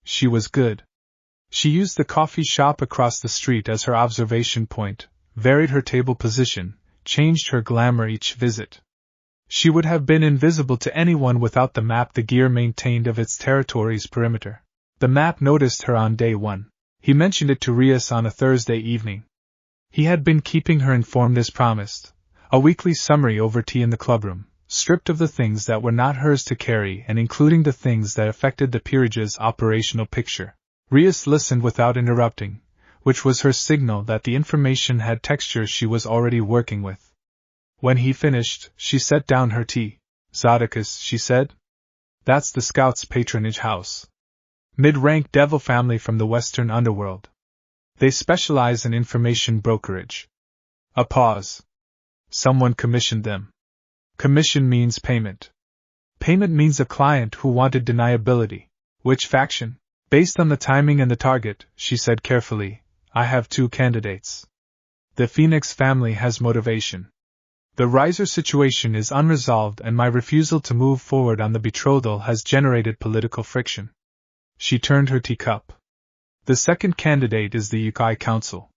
She was good. She used the coffee shop across the street as her observation point, varied her table position, changed her glamour each visit. She would have been invisible to anyone without the map the gear maintained of its territory's perimeter. The map noticed her on day 1. He mentioned it to Rias on a Thursday evening. He had been keeping her informed as promised, a weekly summary over tea in the clubroom, stripped of the things that were not hers to carry and including the things that affected the peerage's operational picture. Rias listened without interrupting, which was her signal that the information had textures she was already working with. When he finished, she set down her tea. Zodicus, she said. That's the scout's patronage house. Mid-rank devil family from the western underworld. They specialize in information brokerage. A pause. Someone commissioned them. Commission means payment. Payment means a client who wanted deniability. Which faction? Based on the timing and the target, she said carefully, I have 2 candidates. The Phoenix family has motivation. The riser situation is unresolved and my refusal to move forward on the betrothal has generated political friction. She turned her teacup. The second candidate is the Yukai Council.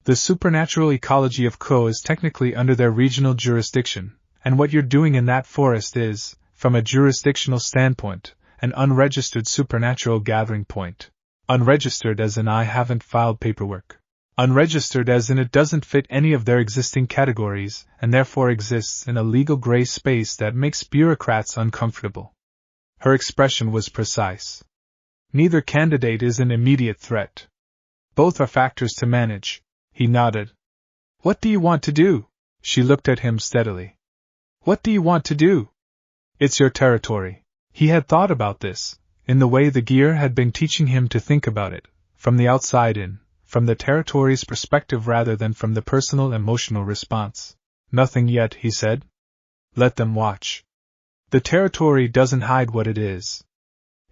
The supernatural ecology of Ko is technically under their regional jurisdiction, and what you're doing in that forest is, from a jurisdictional standpoint, an unregistered supernatural gathering point. Unregistered as in I haven't filed paperwork. Unregistered as in it doesn't fit any of their existing categories and therefore exists in a legal gray space that makes bureaucrats uncomfortable. Her expression was precise. Neither candidate is an immediate threat. Both are factors to manage. He nodded. What do you want to do? She looked at him steadily. What do you want to do? It's your territory. He had thought about this, in the way the gear had been teaching him to think about it, from the outside in, from the territory's perspective rather than from the personal emotional response. Nothing yet, he said. Let them watch. The territory doesn't hide what it is.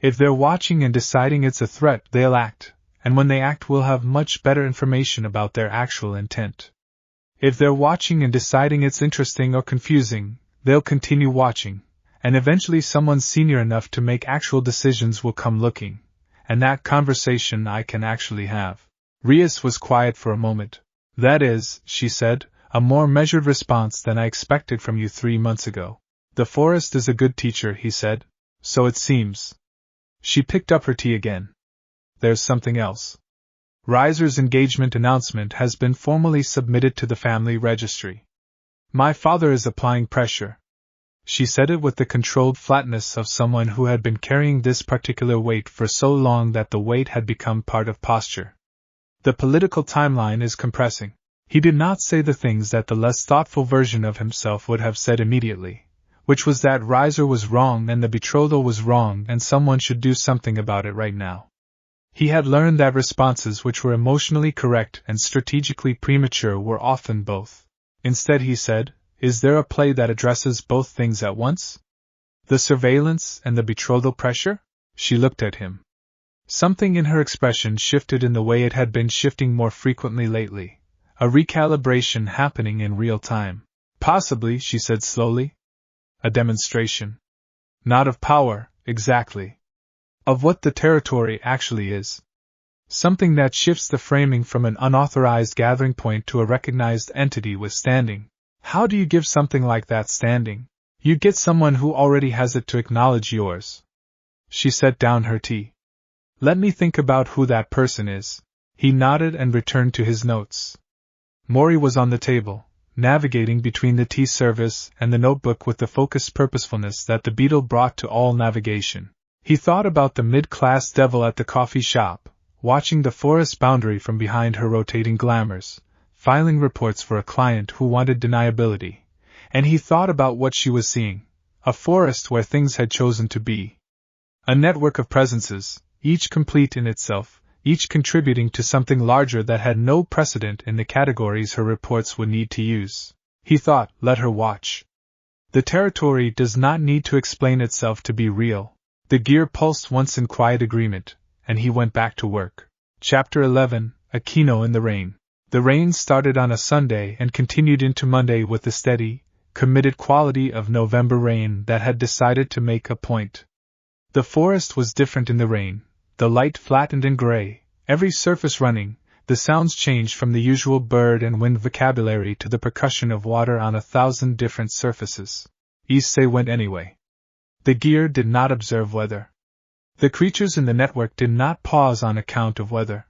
If they're watching and deciding it's a threat, they'll act, and when they act we'll have much better information about their actual intent. If they're watching and deciding it's interesting or confusing, they'll continue watching, and eventually someone senior enough to make actual decisions will come looking, and that conversation I can actually have. Rias was quiet for a moment. That is, she said, a more measured response than I expected from you 3 months ago. The forest is a good teacher, he said. So it seems. She picked up her tea again. There's something else. Riser's engagement announcement has been formally submitted to the family registry. My father is applying pressure. She said it with the controlled flatness of someone who had been carrying this particular weight for so long that the weight had become part of posture. The political timeline is compressing. He did not say the things that the less thoughtful version of himself would have said immediately, which was that Riser was wrong and the betrothal was wrong and someone should do something about it right now. He had learned that responses which were emotionally correct and strategically premature were often both. Instead he said, is there a play that addresses both things at once? The surveillance and the betrothal pressure? She looked at him. Something in her expression shifted in the way it had been shifting more frequently lately, a recalibration happening in real time. Possibly, she said slowly. A demonstration. Not of power, exactly. Of what the territory actually is. Something that shifts the framing from an unauthorized gathering point to a recognized entity with standing. How do you give something like that standing? You get someone who already has it to acknowledge yours. She set down her tea. Let me think about who that person is. He nodded and returned to his notes. Maury was on the table, navigating between the tea service and the notebook with the focused purposefulness that the beetle brought to all navigation. He thought about the mid-class devil at the coffee shop, watching the forest boundary from behind her rotating glamours, filing reports for a client who wanted deniability, and he thought about what she was seeing, a forest where things had chosen to be. A network of presences, each complete in itself, each contributing to something larger that had no precedent in the categories her reports would need to use. He thought, let her watch. The territory does not need to explain itself to be real. The gear pulsed once in quiet agreement, and he went back to work. Chapter 11, A Kino in the Rain. The rain started on a Sunday and continued into Monday with the steady, committed quality of November rain that had decided to make a point. The forest was different in the rain, the light flattened and gray, every surface running, the sounds changed from the usual bird and wind vocabulary to the percussion of water on 1,000 different surfaces. Issei went anyway. The gear did not observe weather. The creatures in the network did not pause on account of weather.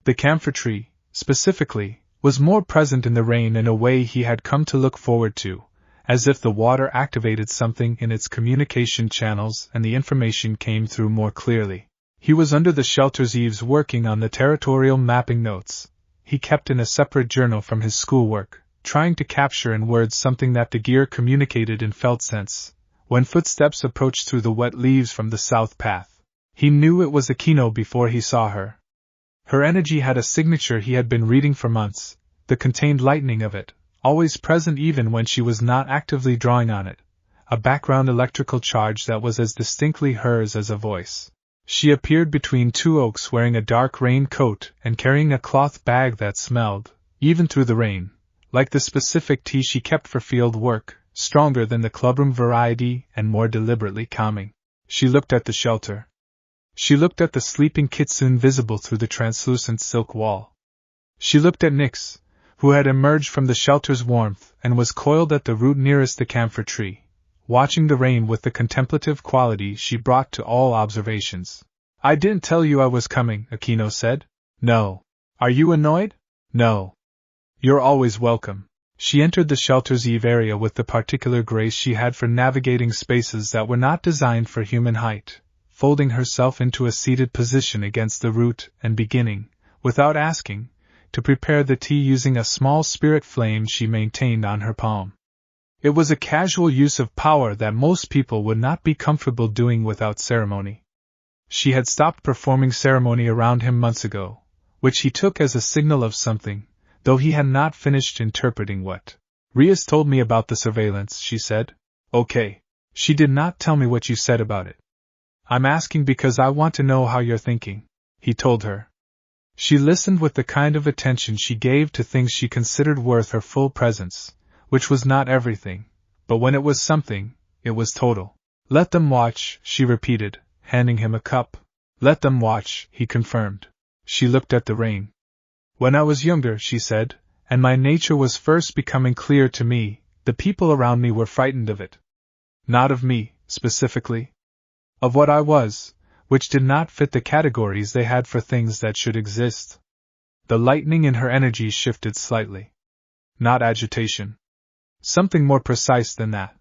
The camphor tree, specifically, was more present in the rain in a way he had come to look forward to, as if the water activated something in its communication channels and the information came through more clearly. He was under the shelter's eaves working on the territorial mapping notes. He kept in a separate journal from his schoolwork, trying to capture in words something that the gear communicated in felt sense. When footsteps approached through the wet leaves from the south path, he knew it was Akino before he saw her. Her energy had a signature he had been reading for months, the contained lightning of it, always present even when she was not actively drawing on it, a background electrical charge that was as distinctly hers as a voice. She appeared between two oaks wearing a dark rain coat and carrying a cloth bag that smelled, even through the rain, like the specific tea she kept for field work, stronger than the clubroom variety and more deliberately calming. She looked at the shelter. She looked at the sleeping kitsune visible through the translucent silk wall. She looked at Nyx, who had emerged from the shelter's warmth and was coiled at the root nearest the camphor tree, watching the rain with the contemplative quality she brought to all observations. I didn't tell you I was coming, Akino said. No. Are you annoyed? No. You're always welcome. She entered the shelter's eave area with the particular grace she had for navigating spaces that were not designed for human height, folding herself into a seated position against the root and beginning, without asking, to prepare the tea using a small spirit flame she maintained on her palm. It was a casual use of power that most people would not be comfortable doing without ceremony. She had stopped performing ceremony around him months ago, which he took as a signal of something, though he had not finished interpreting what. Rias told me about the surveillance, she said. Okay. She did not tell me what you said about it. I'm asking because I want to know how you're thinking, he told her. She listened with the kind of attention she gave to things she considered worth her full presence, which was not everything, but when it was something, it was total. Let them watch, she repeated, handing him a cup. Let them watch, he confirmed. She looked at the rain. When I was younger, she said, and my nature was first becoming clear to me, the people around me were frightened of it. Not of me, specifically. Of what I was, which did not fit the categories they had for things that should exist. The lightning in her energy shifted slightly. Not agitation. Something more precise than that.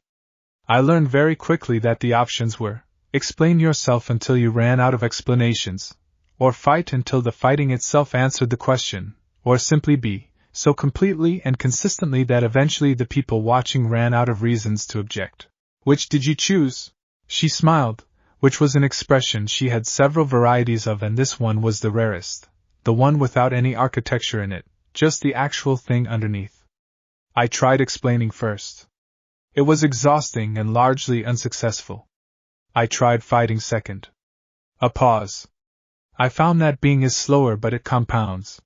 I learned very quickly that the options were, explain yourself until you ran out of explanations, or fight until the fighting itself answered the question, or simply be, so completely and consistently that eventually the people watching ran out of reasons to object. Which did you choose? She smiled, which was an expression she had several varieties of, and this one was the rarest, the one without any architecture in it, just the actual thing underneath. I tried explaining first. It was exhausting and largely unsuccessful. I tried fighting second. A pause. I found that being is slower, but it compounds.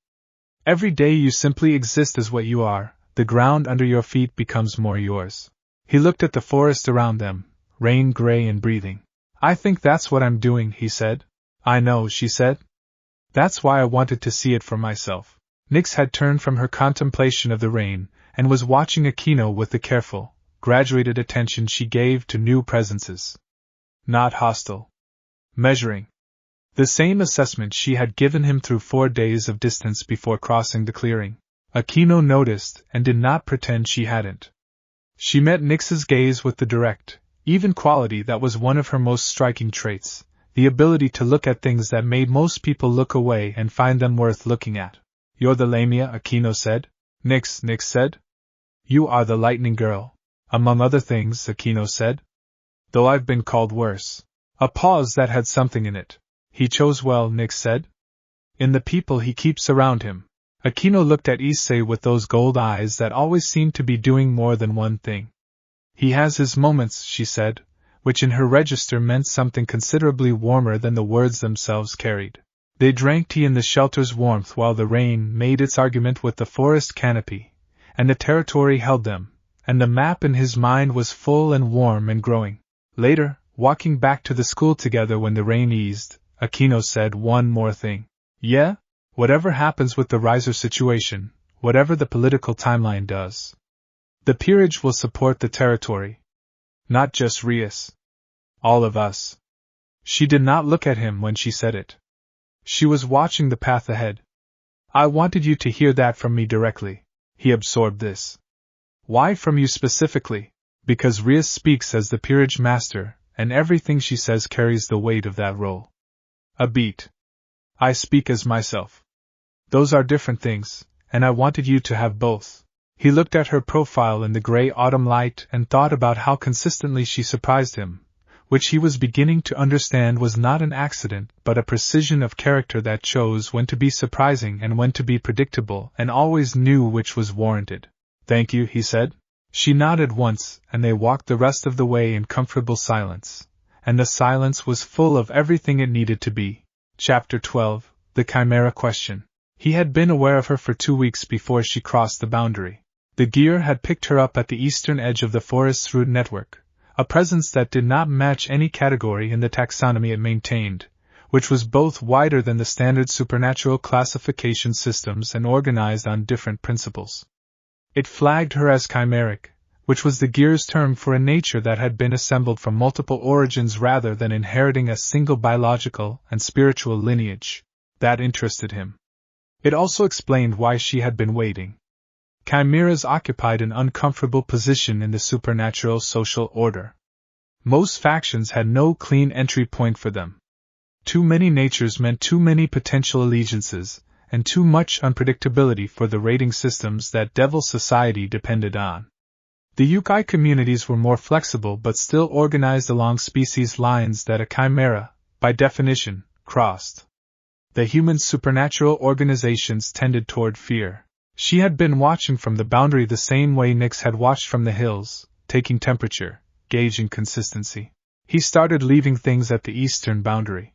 Every day you simply exist as what you are, the ground under your feet becomes more yours. He looked at the forest around them, rain gray and breathing. I think that's what I'm doing, he said. I know, she said. That's why I wanted to see it for myself. Nix had turned from her contemplation of the rain, and was watching Aquino with the careful, graduated attention she gave to new presences. Not hostile. Measuring. The same assessment she had given him through 4 days of distance before crossing the clearing. Aquino noticed and did not pretend she hadn't. She met Nix's gaze with the direct, even quality that was one of her most striking traits, the ability to look at things that made most people look away and find them worth looking at. You're the Lamia, Aquino said. Nix said. You are the lightning girl. Among other things, Aquino said. Though I've been called worse. A pause that had something in it. He chose well, Nix said. In the people he keeps around him. Aquino looked at Issei with those gold eyes that always seemed to be doing more than one thing. He has his moments, she said, which in her register meant something considerably warmer than the words themselves carried. They drank tea in the shelter's warmth while the rain made its argument with the forest canopy, and the territory held them, and the map in his mind was full and warm and growing. Later, walking back to the school together when the rain eased, Aquino said one more thing. Yeah? Whatever happens with the riser situation, whatever the political timeline does, the peerage will support the territory. Not just Rias. All of us. She did not look at him when she said it. She was watching the path ahead. I wanted you to hear that from me directly. He absorbed this. Why from you specifically? Because Rias speaks as the peerage master, and everything she says carries the weight of that role. A beat. I speak as myself. Those are different things, and I wanted you to have both. He looked at her profile in the gray autumn light and thought about how consistently she surprised him, which he was beginning to understand was not an accident but a precision of character that chose when to be surprising and when to be predictable and always knew which was warranted. Thank you, he said. She nodded once, and they walked the rest of the way in comfortable silence, and the silence was full of everything it needed to be. Chapter 12, The Chimera Question. He had been aware of her for 2 weeks before she crossed the boundary. The gear had picked her up at the eastern edge of the forest's root network, a presence that did not match any category in the taxonomy it maintained, which was both wider than the standard supernatural classification systems and organized on different principles. It flagged her as chimeric, which was the gear's term for a nature that had been assembled from multiple origins rather than inheriting a single biological and spiritual lineage. That interested him. It also explained why she had been waiting. Chimeras occupied an uncomfortable position in the supernatural social order. Most factions had no clean entry point for them. Too many natures meant too many potential allegiances, and too much unpredictability for the rating systems that Devil Society depended on. The Yukai communities were more flexible but still organized along species lines that a chimera, by definition, crossed. The human supernatural organizations tended toward fear. She had been watching from the boundary the same way Nix had watched from the hills, taking temperature, gauging consistency. He started leaving things at the eastern boundary.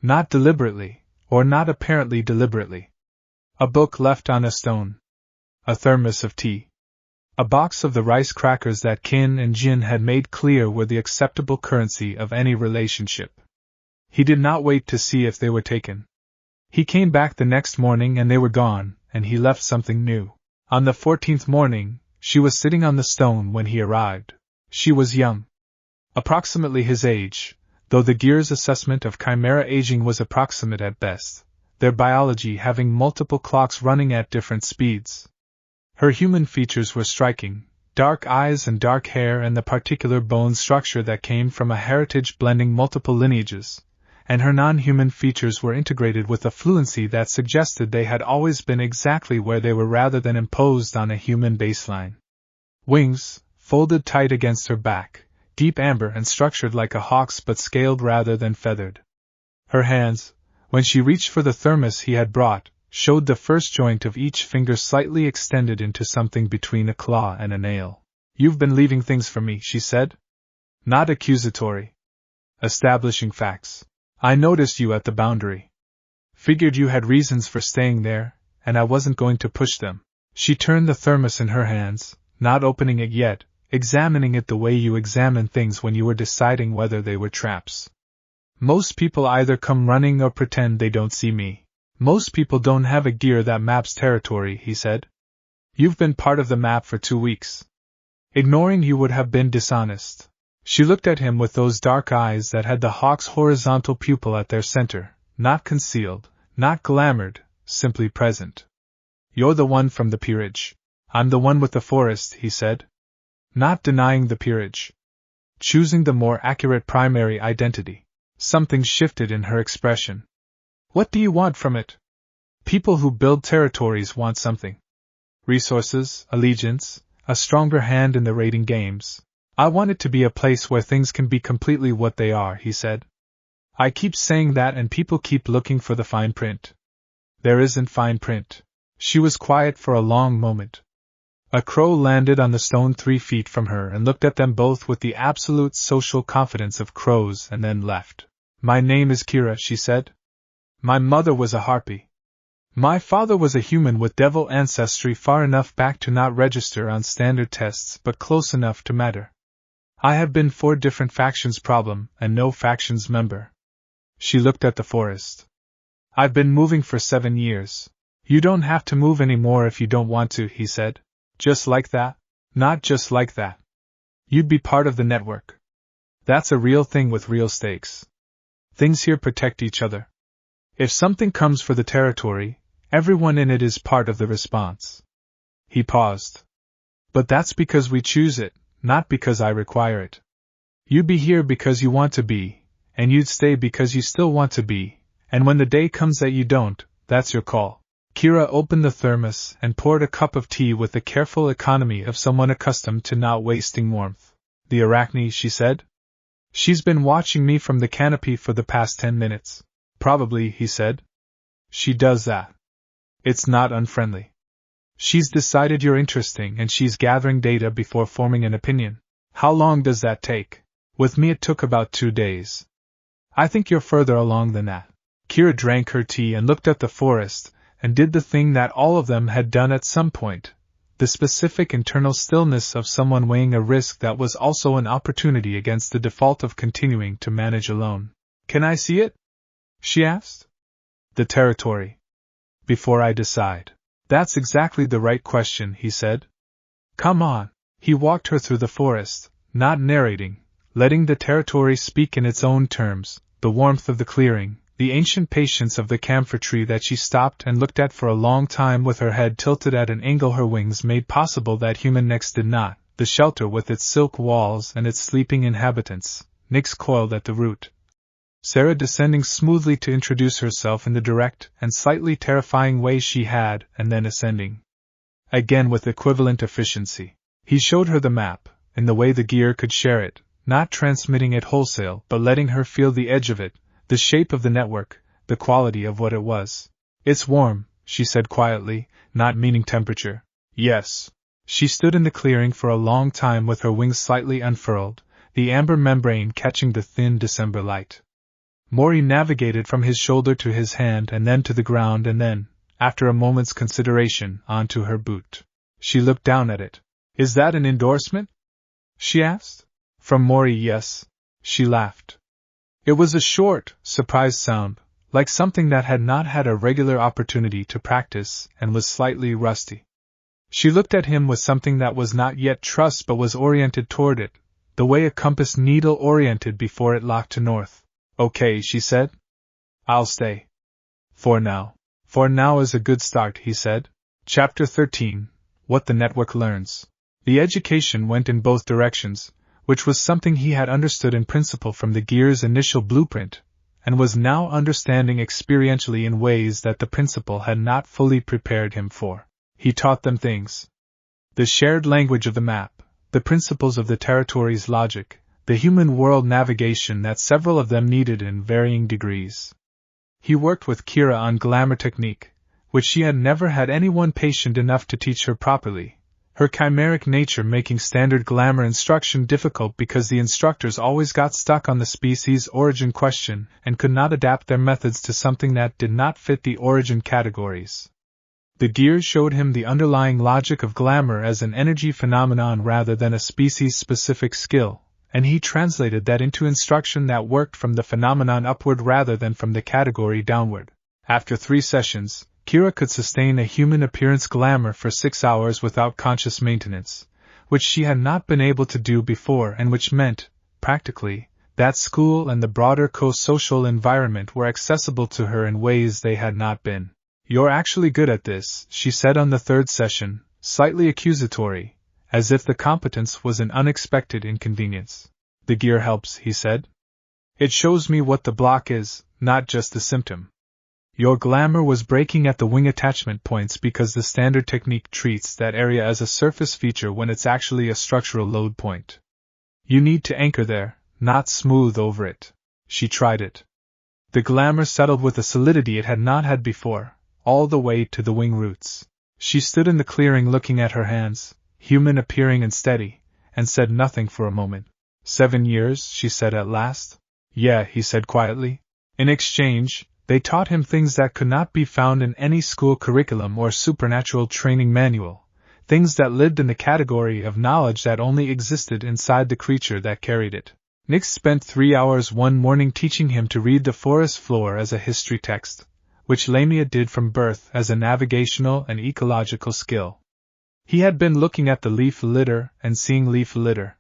Not deliberately, or not apparently deliberately. A book left on a stone. A thermos of tea. A box of the rice crackers that Qin and Jin had made clear were the acceptable currency of any relationship. He did not wait to see if they were taken. He came back the next morning and they were gone, and he left something new. On the 14th morning, she was sitting on the stone when he arrived. She was young. Approximately his age, though the Gear's assessment of chimera aging was approximate at best, their biology having multiple clocks running at different speeds. Her human features were striking, dark eyes and dark hair and the particular bone structure that came from a heritage blending multiple lineages, and her non-human features were integrated with a fluency that suggested they had always been exactly where they were rather than imposed on a human baseline. Wings, folded tight against her back, deep amber and structured like a hawk's but scaled rather than feathered. Her hands, when she reached for the thermos he had brought, showed the first joint of each finger slightly extended into something between a claw and a nail. "You've been leaving things for me," she said. Not accusatory. Establishing facts. "I noticed you at the boundary. Figured you had reasons for staying there, and I wasn't going to push them." She turned the thermos in her hands, not opening it yet, examining it the way you examine things when you were deciding whether they were traps. "Most people either come running or pretend they don't see me. Most people don't have a gear that maps territory," he said. "You've been part of the map for 2 weeks. Ignoring you would have been dishonest." She looked at him with those dark eyes that had the hawk's horizontal pupil at their center, not concealed, not glamoured, simply present. "You're the one from the peerage. I'm the one with the forest," he said. Not denying the peerage. Choosing the more accurate primary identity. Something shifted in her expression. "What do you want from it?" "People who build territories want something. Resources, allegiance, a stronger hand in the raiding games. I want it to be a place where things can be completely what they are," he said. "I keep saying that and people keep looking for the fine print. There isn't fine print." She was quiet for a long moment. A crow landed on the stone 3 feet from her and looked at them both with the absolute social confidence of crows and then left. "My name is Kira," she said. "My mother was a harpy. My father was a human with devil ancestry far enough back to not register on standard tests but close enough to matter. I have been 4 different factions problem and no factions member." She looked at the forest. "I've been moving for 7 years. You don't have to move anymore if you don't want to," he said. "Just like that?" "Not just like that. You'd be part of the network. That's a real thing with real stakes. Things here protect each other. If something comes for the territory, everyone in it is part of the response." He paused. "But that's because we choose it, not because I require it. You'd be here because you want to be, and you'd stay because you still want to be, and when the day comes that you don't, that's your call." Kira opened the thermos and poured a cup of tea with the careful economy of someone accustomed to not wasting warmth. "The Arachne," she said. "She's been watching me from the canopy for the past 10 minutes. "Probably," he said. "She does that. It's not unfriendly. She's decided you're interesting and she's gathering data before forming an opinion." "How long does that take?" "With me it took about 2 days. I think you're further along than that." Kira drank her tea and looked at the forest, and did the thing that all of them had done at some point, the specific internal stillness of someone weighing a risk that was also an opportunity against the default of continuing to manage alone. "Can I see it?" she asked. "The territory. Before I decide." "That's exactly the right question," he said. "Come on." He walked her through the forest, not narrating, letting the territory speak in its own terms, the warmth of the clearing, the ancient patience of the camphor tree that she stopped and looked at for a long time with her head tilted at an angle her wings made possible that human necks did not, the shelter with its silk walls and its sleeping inhabitants, necks coiled at the root. Sarah descending smoothly to introduce herself in the direct and slightly terrifying way she had, and then ascending. Again with equivalent efficiency. He showed her the map, in the way the gear could share it, not transmitting it wholesale but letting her feel the edge of it, the shape of the network, the quality of what it was. "It's warm," she said quietly, not meaning temperature. "Yes." She stood in the clearing for a long time with her wings slightly unfurled, the amber membrane catching the thin December light. Maury navigated from his shoulder to his hand and then to the ground and then, after a moment's consideration, onto her boot. She looked down at it. "Is that an endorsement?" she asked. "From Maury, yes." She laughed. It was a short, surprised sound, like something that had not had a regular opportunity to practice and was slightly rusty. She looked at him with something that was not yet trust but was oriented toward it, the way a compass needle oriented before it locked to north. Okay, she said. I'll stay. For now. For now is a good start, he said. Chapter 13. What the Network Learns. The education went in both directions, which was something he had understood in principle from the gear's initial blueprint, and was now understanding experientially in ways that the principle had not fully prepared him for. He taught them things. The shared language of the map, the principles of the territory's logic, the human world navigation that several of them needed in varying degrees. He worked with Kira on glamour technique, which she had never had anyone patient enough to teach her properly, her chimeric nature making standard glamour instruction difficult because the instructors always got stuck on the species origin question and could not adapt their methods to something that did not fit the origin categories. The gear showed him the underlying logic of glamour as an energy phenomenon rather than a species-specific skill, and he translated that into instruction that worked from the phenomenon upward rather than from the category downward. After 3 sessions, Kira could sustain a human appearance glamour for 6 hours without conscious maintenance, which she had not been able to do before and which meant, practically, that school and the broader co-social environment were accessible to her in ways they had not been. You're actually good at this, she said on the 3rd session, slightly accusatory, as if the competence was an unexpected inconvenience. The gear helps, he said. It shows me what the block is, not just the symptom. Your glamour was breaking at the wing attachment points because the standard technique treats that area as a surface feature when it's actually a structural load point. You need to anchor there, not smooth over it. She tried it. The glamour settled with a solidity it had not had before, all the way to the wing roots. She stood in the clearing looking at her hands, human appearing and steady, and said nothing for a moment. 7 years, she said at last. Yeah, he said quietly. In exchange, they taught him things that could not be found in any school curriculum or supernatural training manual, things that lived in the category of knowledge that only existed inside the creature that carried it. Nix spent 3 hours one morning teaching him to read the forest floor as a history text, which Lamia did from birth as a navigational and ecological skill. He had been looking at the leaf litter and seeing leaf litter.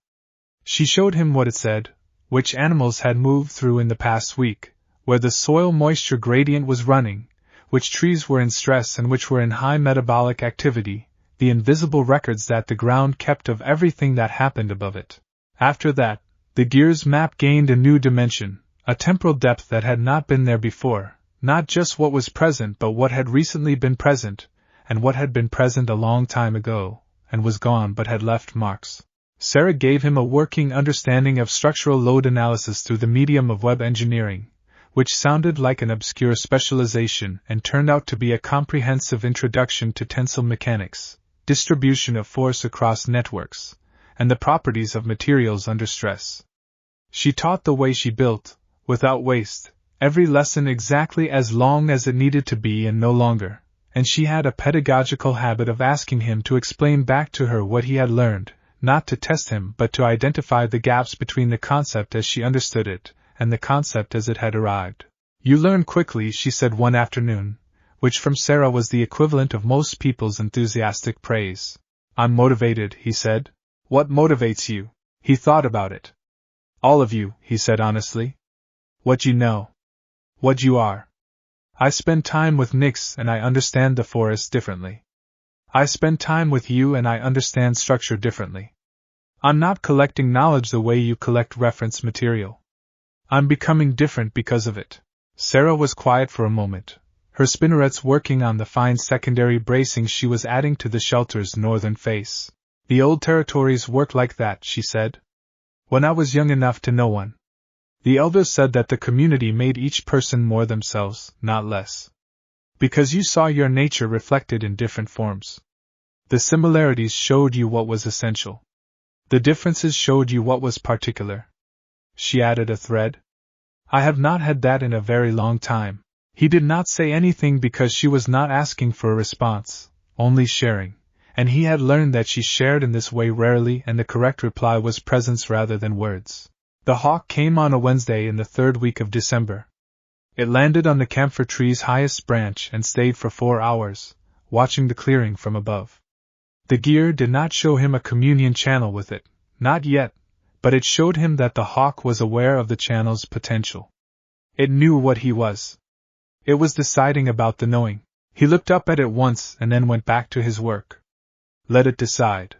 She showed him what it said, which animals had moved through in the past week, where the soil moisture gradient was running, which trees were in stress and which were in high metabolic activity, the invisible records that the ground kept of everything that happened above it. After that, the gear's map gained a new dimension, a temporal depth that had not been there before, not just what was present but what had recently been present, and what had been present a long time ago, and was gone but had left marks. Sarah gave him a working understanding of structural load analysis through the medium of web engineering, which sounded like an obscure specialization and turned out to be a comprehensive introduction to tensile mechanics, distribution of force across networks, and the properties of materials under stress. She taught the way she built, without waste, every lesson exactly as long as it needed to be and no longer, and she had a pedagogical habit of asking him to explain back to her what he had learned, not to test him but to identify the gaps between the concept as she understood it and the concept as it had arrived. You learn quickly, she said one afternoon, which from Sarah was the equivalent of most people's enthusiastic praise. I'm motivated, he said. What motivates you? He thought about it. All of you, he said honestly. What you know. What you are. I spend time with Nix and I understand the forest differently. I spend time with you and I understand structure differently. I'm not collecting knowledge the way you collect reference material. I'm becoming different because of it. Sarah was quiet for a moment, her spinnerets working on the fine secondary bracing she was adding to the shelter's northern face. The old territories worked like that, she said. When I was young enough to know one. The elders said that the community made each person more themselves, not less. Because you saw your nature reflected in different forms. The similarities showed you what was essential. The differences showed you what was particular. She added a thread. I have not had that in a very long time. He did not say anything because she was not asking for a response, only sharing, and he had learned that she shared in this way rarely and the correct reply was presence rather than words. The hawk came on a Wednesday in the third week of December. It landed on the camphor tree's highest branch and stayed for 4 hours, watching the clearing from above. The gear did not show him a communion channel with it, not yet, but it showed him that the hawk was aware of the channel's potential. It knew what he was. It was deciding about the knowing. He looked up at it once and then went back to his work. Let it decide.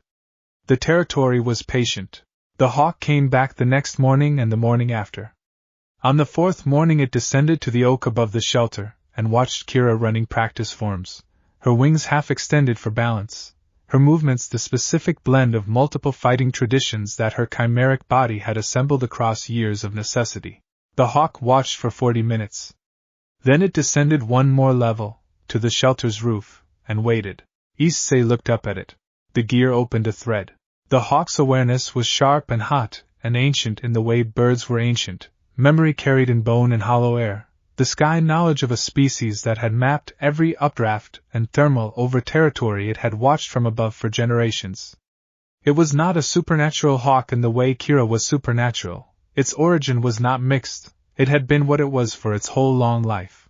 The territory was patient. The hawk came back the next morning and the morning after. On the 4th morning it descended to the oak above the shelter, and watched Kira running practice forms, her wings half extended for balance, her movements the specific blend of multiple fighting traditions that her chimeric body had assembled across years of necessity. The hawk watched for 40 minutes. Then it descended one more level, to the shelter's roof, and waited. Issei looked up at it. The gear opened a thread. The hawk's awareness was sharp and hot, and ancient in the way birds were ancient, memory carried in bone and hollow air, the sky knowledge of a species that had mapped every updraft and thermal over territory it had watched from above for generations. It was not a supernatural hawk in the way Kira was supernatural. Its origin was not mixed, it had been what it was for its whole long life.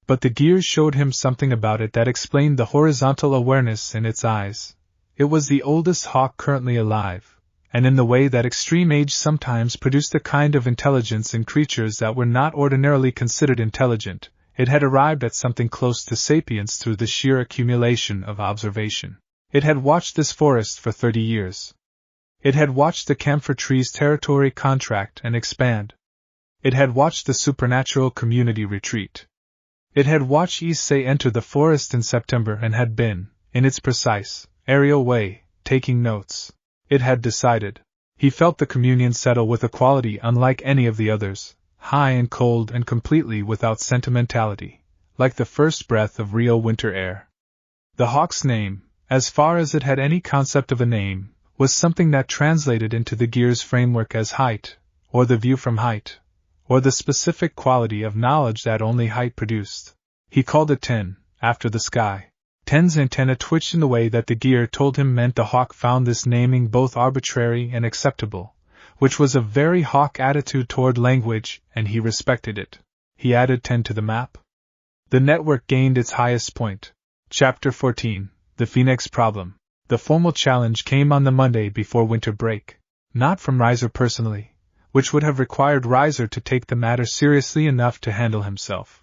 But the gear showed him something about it that explained the horizontal awareness in its eyes. It was the oldest hawk currently alive, and in the way that extreme age sometimes produced a kind of intelligence in creatures that were not ordinarily considered intelligent, it had arrived at something close to sapience through the sheer accumulation of observation. It had watched this forest for 30 years. It had watched the camphor tree's territory contract and expand. It had watched the supernatural community retreat. It had watched Issei enter the forest in September and had been, in its precise, aerial way, taking notes. It had decided. He felt the communion settle with a quality unlike any of the others, high and cold and completely without sentimentality, like the first breath of real winter air. The hawk's name, as far as it had any concept of a name, was something that translated into the gear's framework as height, or the view from height, or the specific quality of knowledge that only height produced. He called it Ten, after the sky. Ten's antenna twitched in the way that the gear told him meant the hawk found this naming both arbitrary and acceptable, which was a very hawk attitude toward language, and he respected it. He added 10 to the map. The network gained its highest point. Chapter 14, The Phoenix Problem. The formal challenge came on the Monday before winter break. Not from Reiser personally, which would have required Reiser to take the matter seriously enough to handle himself.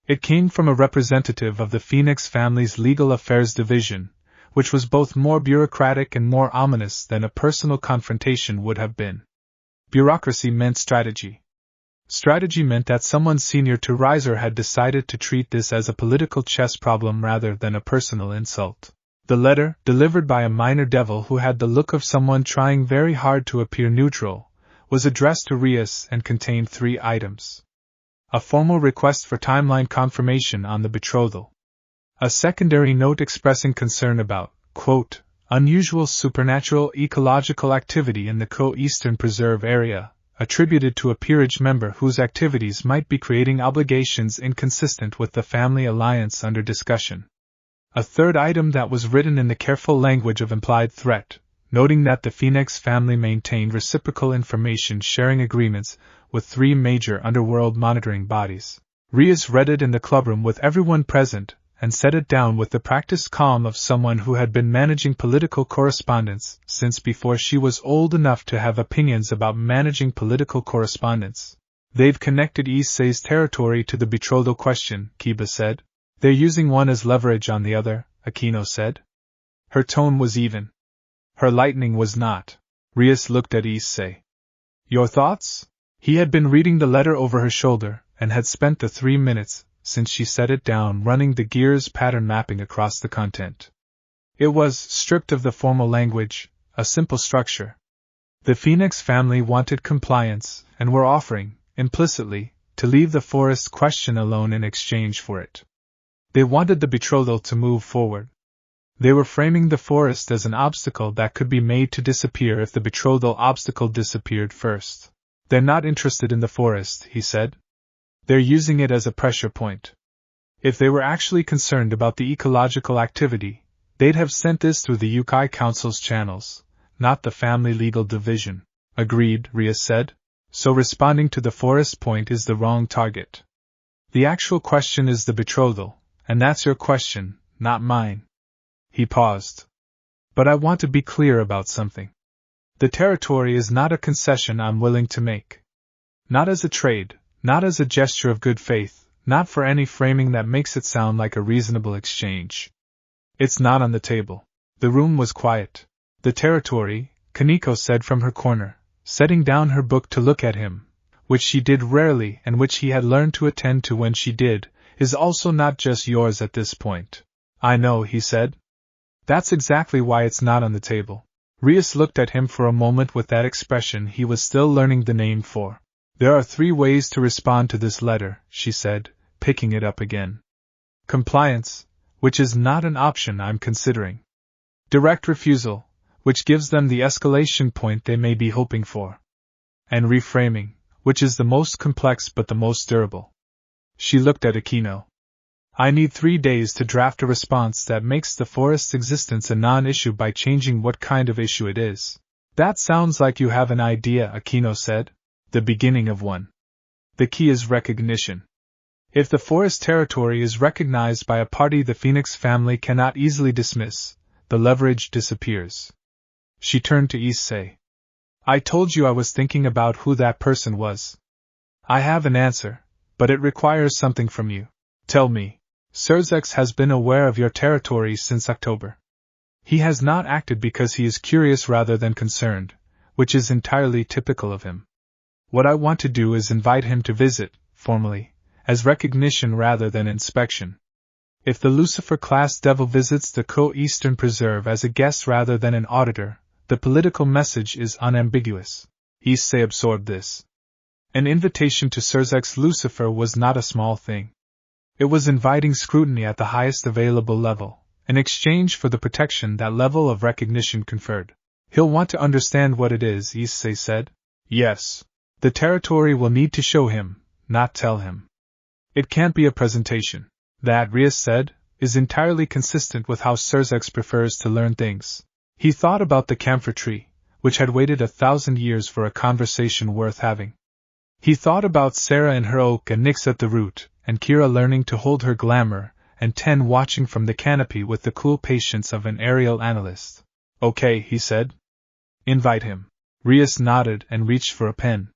It came from a representative of the Phoenix family's legal affairs division, which was both more bureaucratic and more ominous than a personal confrontation would have been. Bureaucracy meant strategy. Strategy meant that someone senior to Reiser had decided to treat this as a political chess problem rather than a personal insult. The letter, delivered by a minor devil who had the look of someone trying very hard to appear neutral, was addressed to Rias and contained 3 items. A formal request for timeline confirmation on the betrothal. A secondary note expressing concern about, quote, unusual supernatural ecological activity in the Co-Eastern Preserve area, attributed to a peerage member whose activities might be creating obligations inconsistent with the family alliance under discussion. A third item that was written in the careful language of implied threat, noting that the Phoenix family maintained reciprocal information sharing agreements with 3 major underworld monitoring bodies. Rias read it in the clubroom with everyone present, and set it down with the practiced calm of someone who had been managing political correspondence since before she was old enough to have opinions about managing political correspondence. They've connected Issei's territory to the betrothal question, Kiba said. They're using one as leverage on the other, Aquino said. Her tone was even. Her lightning was not. Rias looked at Issei. Your thoughts? He had been reading the letter over her shoulder, and had spent the 3 minutes, since she set it down, running the gear's pattern mapping across the content. It was, stripped of the formal language, a simple structure. The Phoenix family wanted compliance, and were offering, implicitly, to leave the forest question alone in exchange for it. They wanted the betrothal to move forward. They were framing the forest as an obstacle that could be made to disappear if the betrothal obstacle disappeared first. They're not interested in the forest, he said. They're using it as a pressure point. If they were actually concerned about the ecological activity, they'd have sent this through the Yukai Council's channels, not the family legal division. Agreed, Rias said. So responding to the forest point is the wrong target. The actual question is the betrothal, and that's your question, not mine. He paused. But I want to be clear about something. The territory is not a concession I'm willing to make. Not as a trade, not as a gesture of good faith, not for any framing that makes it sound like a reasonable exchange. It's not on the table. The room was quiet. The territory, Kaneko said from her corner, setting down her book to look at him, which she did rarely and which he had learned to attend to when she did, is also not just yours at this point. I know, he said. That's exactly why it's not on the table. Rias looked at him for a moment with that expression he was still learning the name for. There are 3 ways to respond to this letter, she said, picking it up again. Compliance, which is not an option I'm considering. Direct refusal, which gives them the escalation point they may be hoping for. And reframing, which is the most complex but the most durable. She looked at Aquino. I need 3 days to draft a response that makes the forest's existence a non-issue by changing what kind of issue it is. That sounds like you have an idea, Aquino said. The beginning of one. The key is recognition. If the forest territory is recognized by a party the Phoenix family cannot easily dismiss, the leverage disappears. She turned to Issei. I told you I was thinking about who that person was. I have an answer, but it requires something from you. Tell me. Surzex has been aware of your territory since October. He has not acted because he is curious rather than concerned, which is entirely typical of him. What I want to do is invite him to visit, formally, as recognition rather than inspection. If the Lucifer-class devil visits the Co-Eastern Preserve as a guest rather than an auditor, the political message is unambiguous. Issei absorbed this. An invitation to Surzex Lucifer was not a small thing. It was inviting scrutiny at the highest available level, in exchange for the protection that level of recognition conferred. He'll want to understand what it is, Issei said. Yes. The territory will need to show him, not tell him. It can't be a presentation. That, Rias said, is entirely consistent with how Surzex prefers to learn things. He thought about the camphor tree, which had waited 1,000 years for a conversation worth having. He thought about Sarah and her oak and Nyx at the root, and Kira learning to hold her glamour, and Ten watching from the canopy with the cool patience of an aerial analyst. Okay, he said. Invite him. Rias nodded and reached for a pen.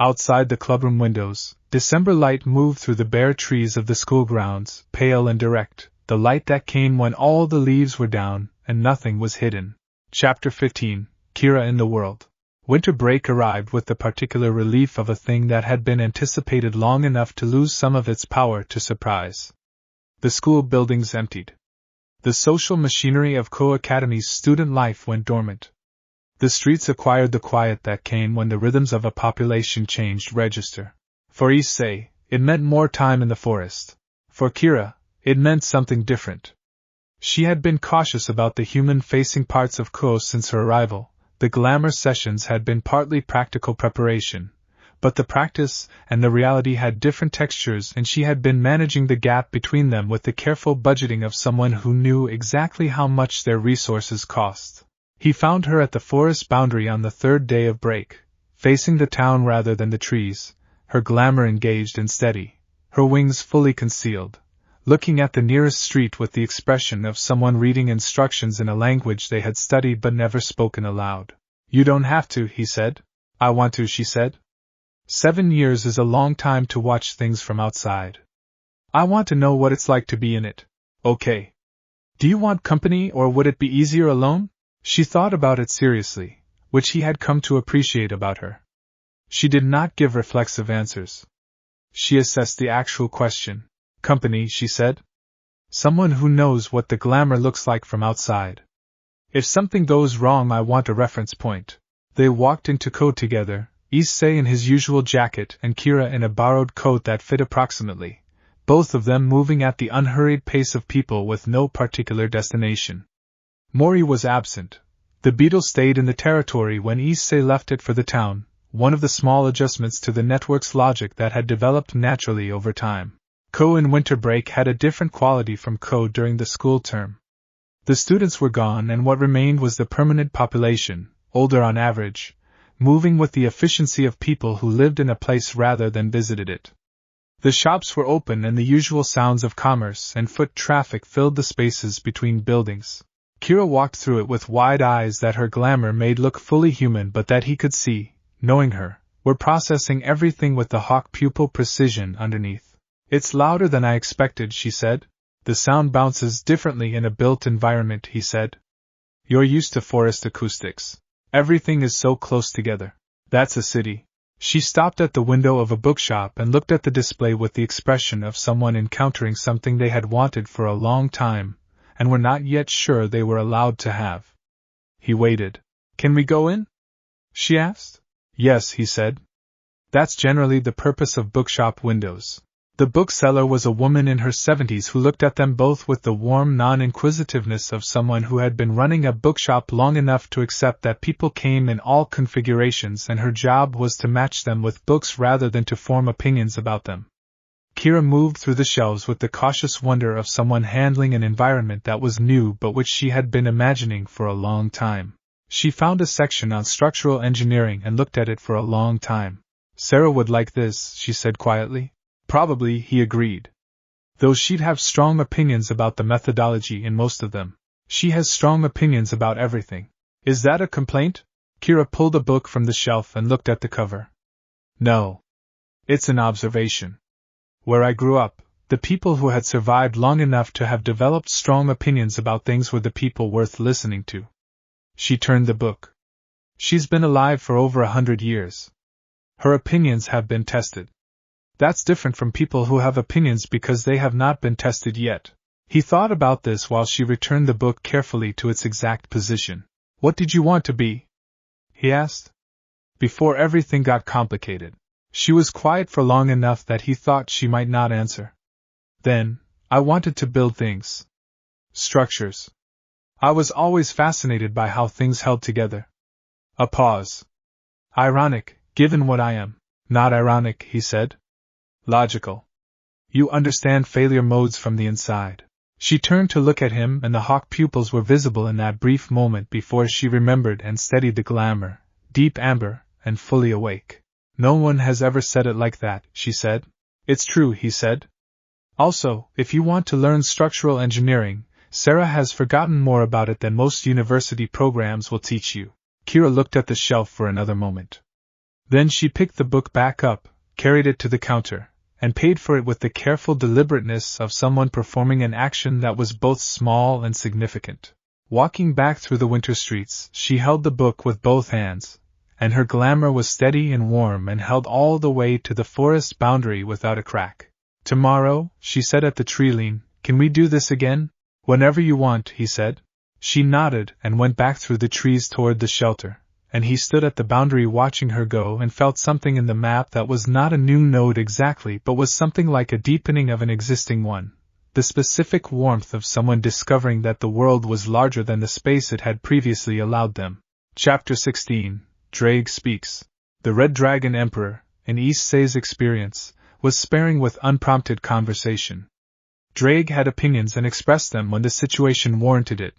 Outside the clubroom windows, December light moved through the bare trees of the school grounds, pale and direct, the light that came when all the leaves were down and nothing was hidden. Chapter 15, Kira in the World. Winter break arrived with the particular relief of a thing that had been anticipated long enough to lose some of its power to surprise. The school buildings emptied. The social machinery of Co Academy's student life went dormant. The streets acquired the quiet that came when the rhythms of a population changed register. For Issei, it meant more time in the forest. For Kira, it meant something different. She had been cautious about the human-facing parts of Ko since her arrival. The glamour sessions had been partly practical preparation, but the practice and the reality had different textures, and she had been managing the gap between them with the careful budgeting of someone who knew exactly how much their resources cost. He found her at the forest boundary on the 3rd day of break, facing the town rather than the trees, her glamour engaged and steady, her wings fully concealed, looking at the nearest street with the expression of someone reading instructions in a language they had studied but never spoken aloud. You don't have to, he said. I want to, she said. 7 years is a long time to watch things from outside. I want to know what it's like to be in it. Okay. Do you want company or would it be easier alone? She thought about it seriously, which he had come to appreciate about her. She did not give reflexive answers. She assessed the actual question. Company, she said. Someone who knows what the glamour looks like from outside. If something goes wrong, I want a reference point. They walked into Co together, Issei in his usual jacket and Kira in a borrowed coat that fit approximately, both of them moving at the unhurried pace of people with no particular destination. Mori was absent. The beetle stayed in the territory when Issei left it for the town, one of the small adjustments to the network's logic that had developed naturally over time. Co in winter break had a different quality from Co during the school term. The students were gone and what remained was the permanent population, older on average, moving with the efficiency of people who lived in a place rather than visited it. The shops were open and the usual sounds of commerce and foot traffic filled the spaces between buildings. Kira walked through it with wide eyes that her glamour made look fully human but that he could see, knowing her, were processing everything with the hawk pupil precision underneath. It's louder than I expected, she said. The sound bounces differently in a built environment, he said. You're used to forest acoustics. Everything is so close together. That's a city. She stopped at the window of a bookshop and looked at the display with the expression of someone encountering something they had wanted for a long time, and were not yet sure they were allowed to have. He waited. Can we go in? She asked. Yes, he said. That's generally the purpose of bookshop windows. The bookseller was a woman in her 70s who looked at them both with the warm non-inquisitiveness of someone who had been running a bookshop long enough to accept that people came in all configurations and her job was to match them with books rather than to form opinions about them. Kira moved through the shelves with the cautious wonder of someone handling an environment that was new but which she had been imagining for a long time. She found a section on structural engineering and looked at it for a long time. Sarah would like this, she said quietly. Probably, he agreed. Though she'd have strong opinions about the methodology in most of them. She has strong opinions about everything. Is that a complaint? Kira pulled a book from the shelf and looked at the cover. No. It's an observation. Where I grew up, the people who had survived long enough to have developed strong opinions about things were the people worth listening to. She turned the book. She's been alive for over 100 years. Her opinions have been tested. That's different from people who have opinions because they have not been tested yet. He thought about this while she returned the book carefully to its exact position. What did you want to be? He asked. Before everything got complicated. She was quiet for long enough that he thought she might not answer. Then, I wanted to build things. Structures. I was always fascinated by how things held together. A pause. Ironic, given what I am. Not ironic, he said. Logical. You understand failure modes from the inside. She turned to look at him and the hawk pupils were visible in that brief moment before she remembered and steadied the glamour, deep amber, and fully awake. No one has ever said it like that, she said. It's true, he said. Also, if you want to learn structural engineering, Sarah has forgotten more about it than most university programs will teach you. Kira looked at the shelf for another moment. Then she picked the book back up, carried it to the counter, and paid for it with the careful deliberateness of someone performing an action that was both small and significant. Walking back through the winter streets, she held the book with both hands, and her glamour was steady and warm and held all the way to the forest boundary without a crack. Tomorrow, she said at the tree-line, can we do this again? Whenever you want, he said. She nodded and went back through the trees toward the shelter, and he stood at the boundary watching her go and felt something in the map that was not a new node exactly but was something like a deepening of an existing one, the specific warmth of someone discovering that the world was larger than the space it had previously allowed them. Chapter 16. Drake Speaks. The Red Dragon Emperor, in Issei's experience, was sparing with unprompted conversation. Drake had opinions and expressed them when the situation warranted it,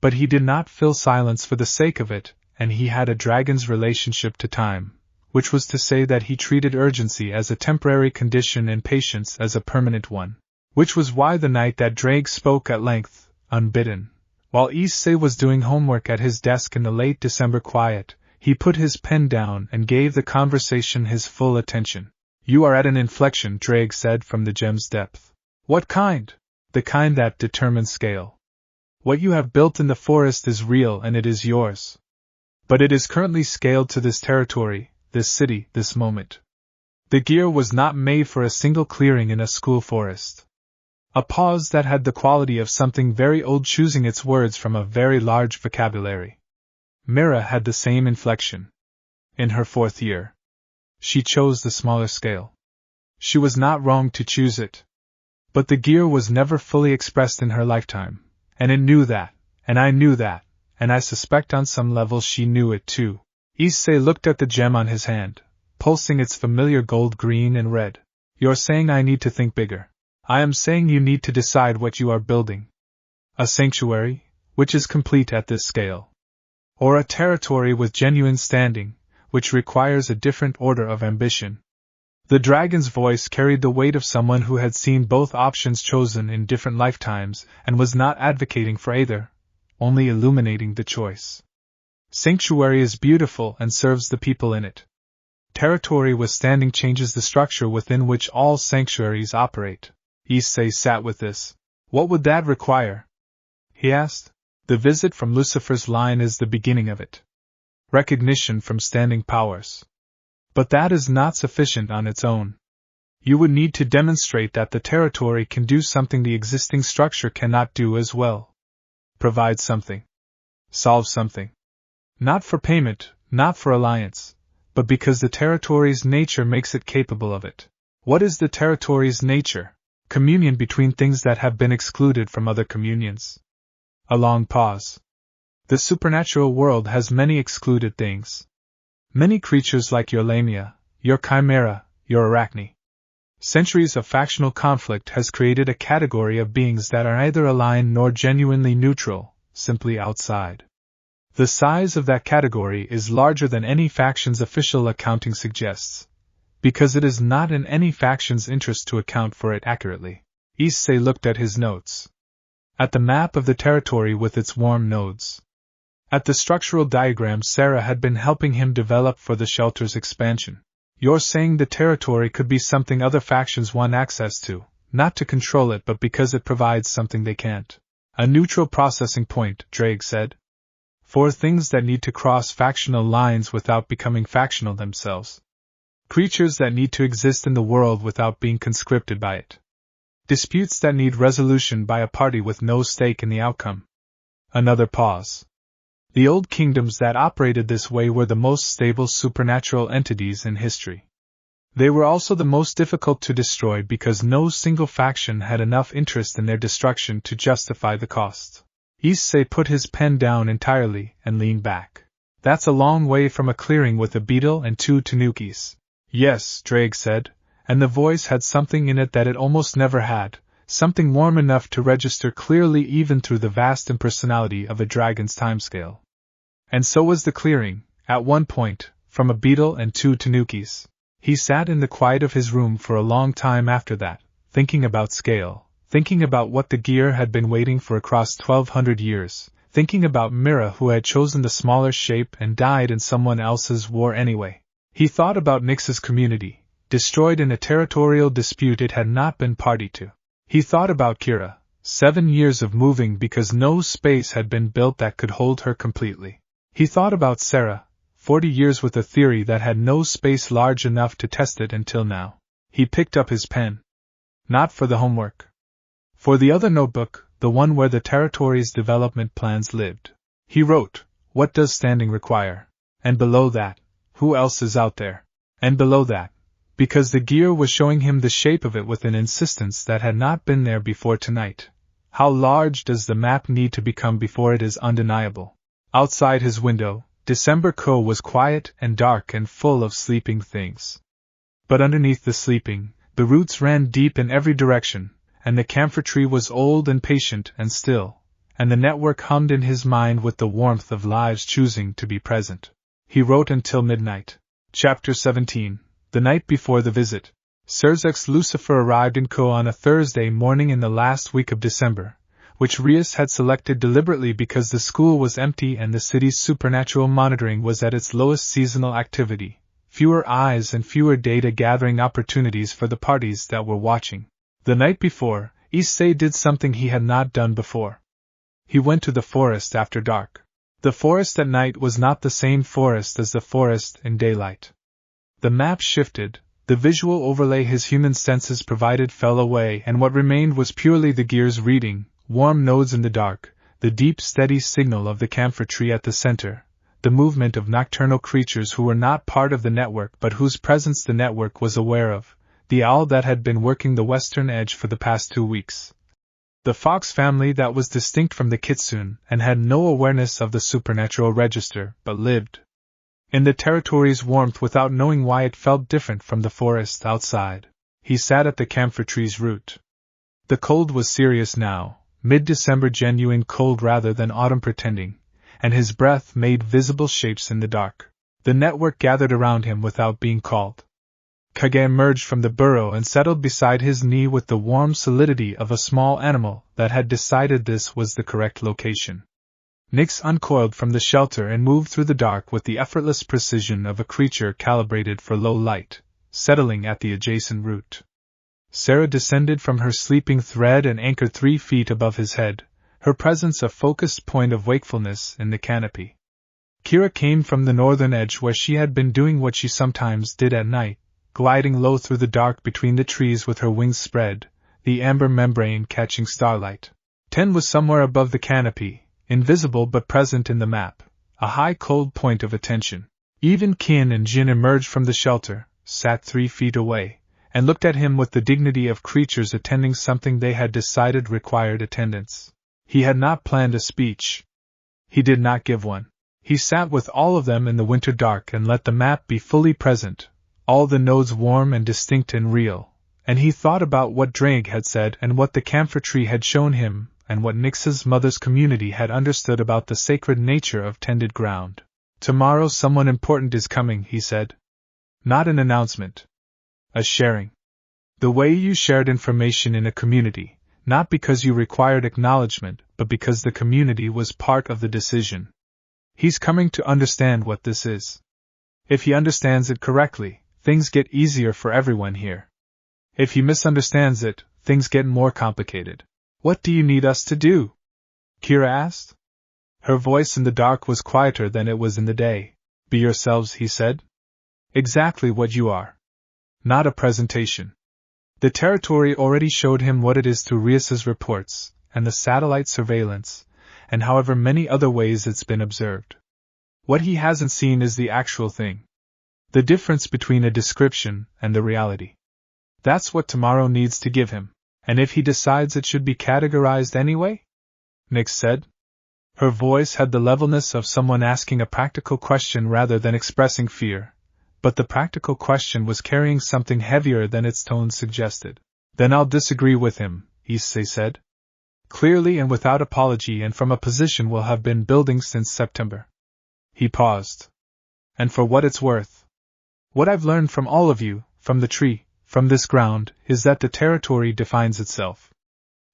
but he did not fill silence for the sake of it, and he had a dragon's relationship to time, which was to say that he treated urgency as a temporary condition and patience as a permanent one, which was why the night that Drake spoke at length, unbidden, while Issei was doing homework at his desk in the late December quiet, he put his pen down and gave the conversation his full attention. You are at an inflection, Drake said from the gem's depth. What kind? The kind that determines scale. What you have built in the forest is real and it is yours. But it is currently scaled to this territory, this city, this moment. The gear was not made for a single clearing in a school forest. A pause that had the quality of something very old choosing its words from a very large vocabulary. Mira had the same inflection. In her 4th year. She chose the smaller scale. She was not wrong to choose it. But the gear was never fully expressed in her lifetime, and it knew that, and I knew that, and I suspect on some level she knew it too. Issei looked at the gem on his hand, pulsing its familiar gold, green, and red. You're saying I need to think bigger. I am saying you need to decide what you are building. A sanctuary, which is complete at this scale. Or a territory with genuine standing, which requires a different order of ambition. The dragon's voice carried the weight of someone who had seen both options chosen in different lifetimes and was not advocating for either, only illuminating the choice. Sanctuary is beautiful and serves the people in it. Territory withstanding changes the structure within which all sanctuaries operate. Issei sat with this. What would that require? He asked. The visit from Lucifer's line is the beginning of it. Recognition from standing powers. But that is not sufficient on its own. You would need to demonstrate that the territory can do something the existing structure cannot do as well. Provide something. Solve something. Not for payment, not for alliance, but because the territory's nature makes it capable of it. What is the territory's nature? Communion between things that have been excluded from other communions. A long pause. The supernatural world has many excluded things. Many creatures like your Lamia, your Chimera, your Arachne. Centuries of factional conflict has created a category of beings that are neither aligned nor genuinely neutral, simply outside. The size of that category is larger than any faction's official accounting suggests, because it is not in any faction's interest to account for it accurately. Issei looked at his notes. At the map of the territory with its warm nodes. At the structural diagram Sarah had been helping him develop for the shelter's expansion. You're saying the territory could be something other factions want access to, not to control it but because it provides something they can't. A neutral processing point, Drake said. For things that need to cross factional lines without becoming factional themselves. Creatures that need to exist in the world without being conscripted by it. Disputes that need resolution by a party with no stake in the outcome. Another pause. The old kingdoms that operated this way were the most stable supernatural entities in history. They were also the most difficult to destroy because no single faction had enough interest in their destruction to justify the cost. Issei put his pen down entirely and leaned back. That's a long way from a clearing with a beetle and 2 tanukis. Yes, Drake said, and the voice had something in it that it almost never had, something warm enough to register clearly even through the vast impersonality of a dragon's timescale. And so was the clearing, at one point, from a beetle and 2 tanukis. He sat in the quiet of his room for a long time after that, thinking about scale, thinking about what the gear had been waiting for across 1200 years, thinking about Mira who had chosen the smaller shape and died in someone else's war anyway. He thought about Nyx's community, destroyed in a territorial dispute it had not been party to. He thought about Kira, 7 years of moving because no space had been built that could hold her completely. He thought about Sarah, 40 years with a theory that had no space large enough to test it until now. He picked up his pen. Not for the homework. For the other notebook, the one where the territory's development plans lived. He wrote, what does standing require? And below that, who else is out there? And below that, because the gear was showing him the shape of it with an insistence that had not been there before tonight. How large does the map need to become before it is undeniable? Outside his window, December Cove was quiet and dark and full of sleeping things. But underneath the sleeping, the roots ran deep in every direction, and the camphor tree was old and patient and still, and the network hummed in his mind with the warmth of lives choosing to be present. He wrote until midnight. Chapter 17. The night before the visit. Surzek's Lucifer arrived in Ko on a Thursday morning in the last week of December, which Rias had selected deliberately because the school was empty and the city's supernatural monitoring was at its lowest seasonal activity, fewer eyes and fewer data gathering opportunities for the parties that were watching. The night before, Issei did something he had not done before. He went to the forest after dark. The forest at night was not the same forest as the forest in daylight. The map shifted, the visual overlay his human senses provided fell away, and what remained was purely the gear's reading, warm nodes in the dark, the deep steady signal of the camphor tree at the center, the movement of nocturnal creatures who were not part of the network but whose presence the network was aware of, the owl that had been working the western edge for the past 2 weeks. The fox family that was distinct from the kitsune and had no awareness of the supernatural register but lived in the territory's warmth without knowing why it felt different from the forest outside. He sat at the camphor tree's root. The cold was serious now, mid-December genuine cold rather than autumn pretending, and his breath made visible shapes in the dark. The network gathered around him without being called. Kage emerged from the burrow and settled beside his knee with the warm solidity of a small animal that had decided this was the correct location. Nyx uncoiled from the shelter and moved through the dark with the effortless precision of a creature calibrated for low light, settling at the adjacent root. Sarah descended from her sleeping thread and anchored 3 feet above his head, her presence a focused point of wakefulness in the canopy. Kira came from the northern edge where she had been doing what she sometimes did at night, gliding low through the dark between the trees with her wings spread, the amber membrane catching starlight. 10 was somewhere above the canopy, invisible but present in the map, a high cold point of attention. Even Kin and Jin emerged from the shelter, sat 3 feet away, and looked at him with the dignity of creatures attending something they had decided required attendance. He had not planned a speech. He did not give one. He sat with all of them in the winter dark and let the map be fully present, all the nodes warm and distinct and real, and he thought about what Drake had said and what the camphor tree had shown him and what Nyx's mother's community had understood about the sacred nature of tended ground. Tomorrow someone important is coming, he said. Not an announcement. A sharing. The way you shared information in a community, not because you required acknowledgement, but because the community was part of the decision. He's coming to understand what this is. If he understands it correctly, things get easier for everyone here. If he misunderstands it, things get more complicated. What do you need us to do? Kira asked. Her voice in the dark was quieter than it was in the day. Be yourselves, he said. Exactly what you are. Not a presentation. The territory already showed him what it is through Rias's reports, and the satellite surveillance, and however many other ways it's been observed. What he hasn't seen is the actual thing. The difference between a description and the reality. That's what tomorrow needs to give him, and if he decides it should be categorized anyway? Nyx said. Her voice had the levelness of someone asking a practical question rather than expressing fear, but the practical question was carrying something heavier than its tone suggested. Then I'll disagree with him, Issei said. Clearly and without apology, and from a position we'll have been building since September. He paused. And for what it's worth. What I've learned from all of you, from the tree, from this ground, is that the territory defines itself.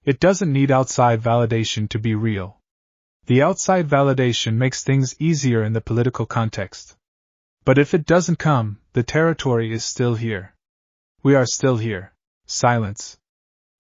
It doesn't need outside validation to be real. The outside validation makes things easier in the political context. But if it doesn't come, the territory is still here. We are still here. Silence.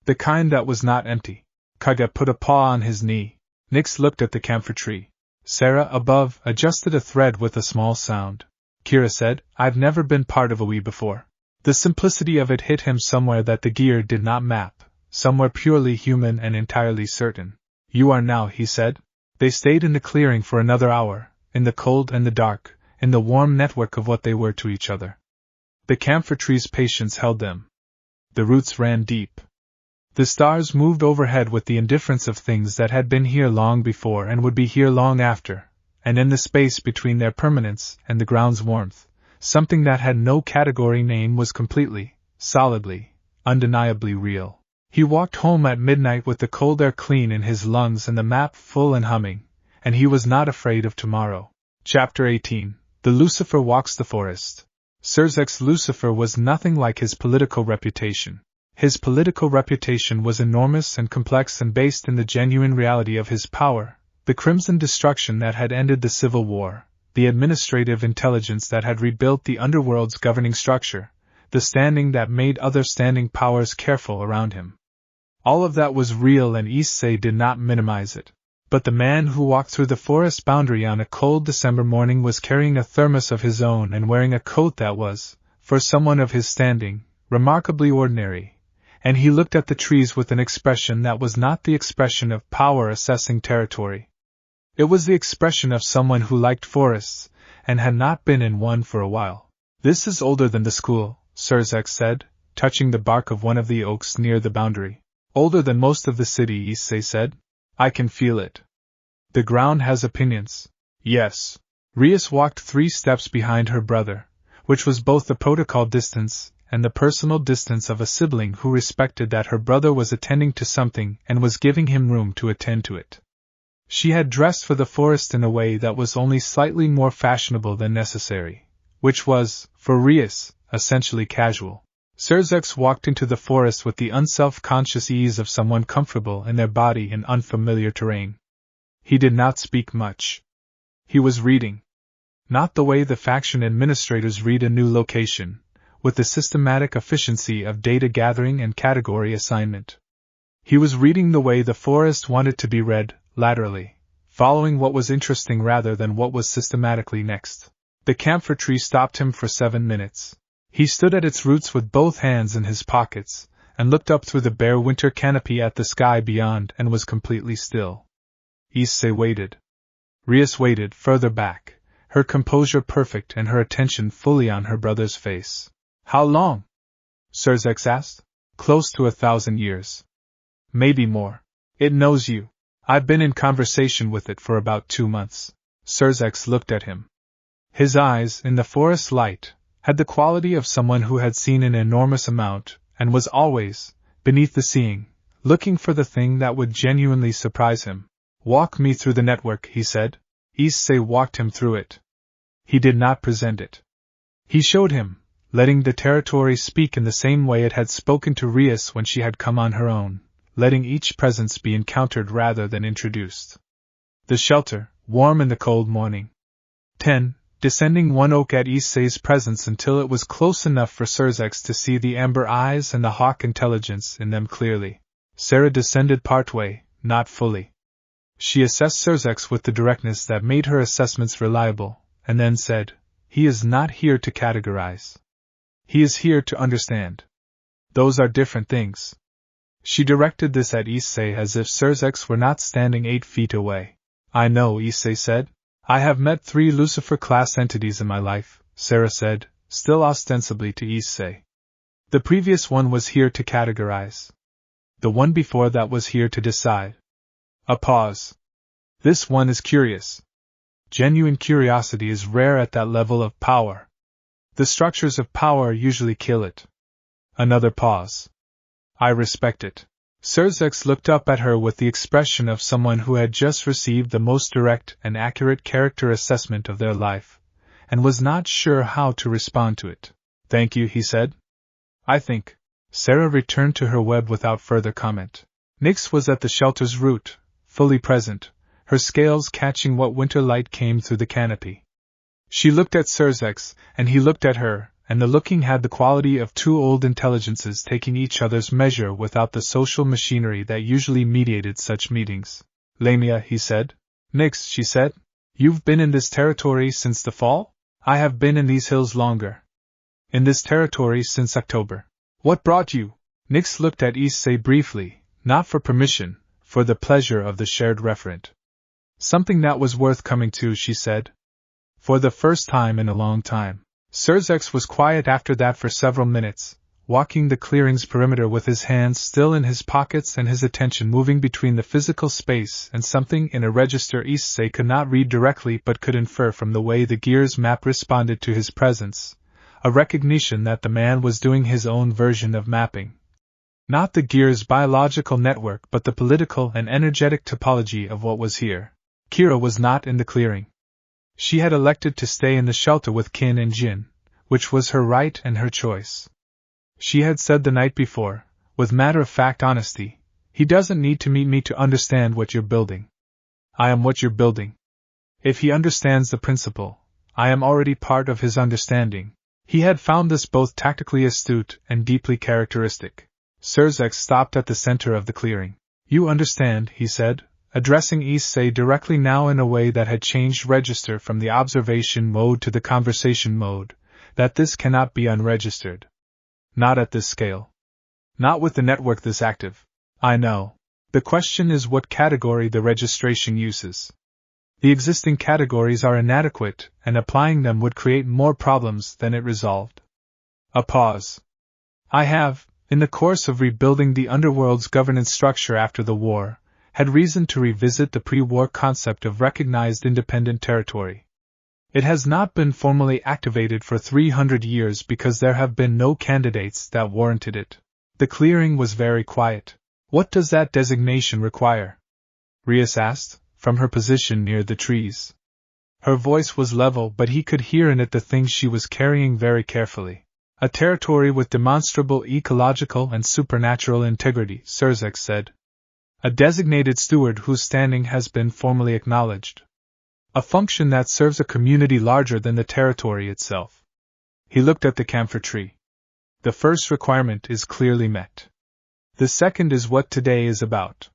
The kind that was not empty. Kage put a paw on his knee. Nyx looked at the camphor tree. Sarah, above, adjusted a thread with a small sound. Kira said, I've never been part of a we before. The simplicity of it hit him somewhere that the gear did not map, somewhere purely human and entirely certain. You are now, he said. They stayed in the clearing for another hour, in the cold and the dark, in the warm network of what they were to each other. The camphor tree's patience held them. The roots ran deep. The stars moved overhead with the indifference of things that had been here long before and would be here long after, and in the space between their permanence and the ground's warmth, something that had no category name was completely, solidly, undeniably real. He walked home at midnight with the cold air clean in his lungs and the map full and humming, and he was not afraid of tomorrow. Chapter 18. The Lucifer Walks the Forest. Surzek's Lucifer was nothing like his political reputation. His political reputation was enormous and complex and based in the genuine reality of his power, the crimson destruction that had ended the Civil War, the administrative intelligence that had rebuilt the underworld's governing structure, the standing that made other standing powers careful around him. All of that was real, and Issei did not minimize it. But the man who walked through the forest boundary on a cold December morning was carrying a thermos of his own and wearing a coat that was, for someone of his standing, remarkably ordinary, and he looked at the trees with an expression that was not the expression of power assessing territory. It was the expression of someone who liked forests, and had not been in one for a while. This is older than the school, Surzek said, touching the bark of one of the oaks near the boundary. Older than most of the city, Issei said. I can feel it. The ground has opinions. Yes. Rias walked 3 steps behind her brother, which was both the protocol distance and the personal distance of a sibling who respected that her brother was attending to something and was giving him room to attend to it. She had dressed for the forest in a way that was only slightly more fashionable than necessary, which was, for Rias, essentially casual. Serzex walked into the forest with the unself-conscious ease of someone comfortable in their body in unfamiliar terrain. He did not speak much. He was reading. Not the way the faction administrators read a new location, with the systematic efficiency of data gathering and category assignment. He was reading the way the forest wanted to be read, laterally, following what was interesting rather than what was systematically next. The camphor tree stopped him for 7 minutes. He stood at its roots with both hands in his pockets, and looked up through the bare winter canopy at the sky beyond and was completely still. Issei waited. Rias waited further back, her composure perfect and her attention fully on her brother's face. How long? Serzex asked. Close to 1,000 years. Maybe more. It knows you. I've been in conversation with it for about 2 months. Serzex looked at him. His eyes, in the forest light, had the quality of someone who had seen an enormous amount, and was always, beneath the seeing, looking for the thing that would genuinely surprise him. Walk me through the network, he said. Issei walked him through it. He did not present it. He showed him, letting the territory speak in the same way it had spoken to Rias when she had come on her own, letting each presence be encountered rather than introduced. The shelter, warm in the cold morning. 10. Descending one oak at Issei's presence until it was close enough for Serzex to see the amber eyes and the hawk intelligence in them clearly. Sarah descended partway, not fully. She assessed Serzex with the directness that made her assessments reliable, and then said, "He is not here to categorize. He is here to understand. Those are different things." She directed this at Issei as if Serzex were not standing 8 feet away. "I know," Issei said. "I have met 3 Lucifer-class entities in my life," Sarah said, still ostensibly to Issei. "The previous one was here to categorize. The one before that was here to decide." A pause. "This one is curious. Genuine curiosity is rare at that level of power. The structures of power usually kill it." Another pause. "I respect it." Serzex looked up at her with the expression of someone who had just received the most direct and accurate character assessment of their life, and was not sure how to respond to it. "Thank you," he said. "I think." Sarah returned to her web without further comment. Nyx was at the shelter's root, fully present, her scales catching what winter light came through the canopy. She looked at Serzex, and he looked at her, and the looking had the quality of 2 old intelligences taking each other's measure without the social machinery that usually mediated such meetings. "Lamia," he said. "Nyx," she said. "You've been in this territory since the fall?" "I have been in these hills longer. In this territory since October." "What brought you?" Nyx looked at Issei briefly, not for permission, for the pleasure of the shared referent. "Something that was worth coming to," she said. "For the first time in a long time." Serzex was quiet after that for several minutes, walking the clearing's perimeter with his hands still in his pockets and his attention moving between the physical space and something in a register Issei could not read directly but could infer from the way the gears map responded to his presence, a recognition that the man was doing his own version of mapping. Not the gear's biological network but the political and energetic topology of what was here. Kira was not in the clearing. She had elected to stay in the shelter with Qin and Jin, which was her right and her choice. She had said the night before, with matter-of-fact honesty, "He doesn't need to meet me to understand what you're building. I am what you're building. If he understands the principle, I am already part of his understanding." He had found this both tactically astute and deeply characteristic. Serzex stopped at the center of the clearing. "You understand," he said, addressing Issei directly now in a way that had changed register from the observation mode to the conversation mode, "that this cannot be unregistered. Not at this scale. Not with the network this active." "I know. The question is what category the registration uses. The existing categories are inadequate, and applying them would create more problems than it resolved." A pause. "I have, in the course of rebuilding the underworld's governance structure after the war, had reason to revisit the pre-war concept of recognized independent territory. It has not been formally activated for 300 years because there have been no candidates that warranted it." The clearing was very quiet. "What does that designation require?" Rias asked, from her position near the trees. Her voice was level, but he could hear in it the things she was carrying very carefully. A territory with demonstrable ecological and supernatural integrity, Sirzek said. A designated steward whose standing has been formally acknowledged. A function that serves a community larger than the territory itself. He looked at the camphor tree. The first requirement is clearly met. The second is what today is about.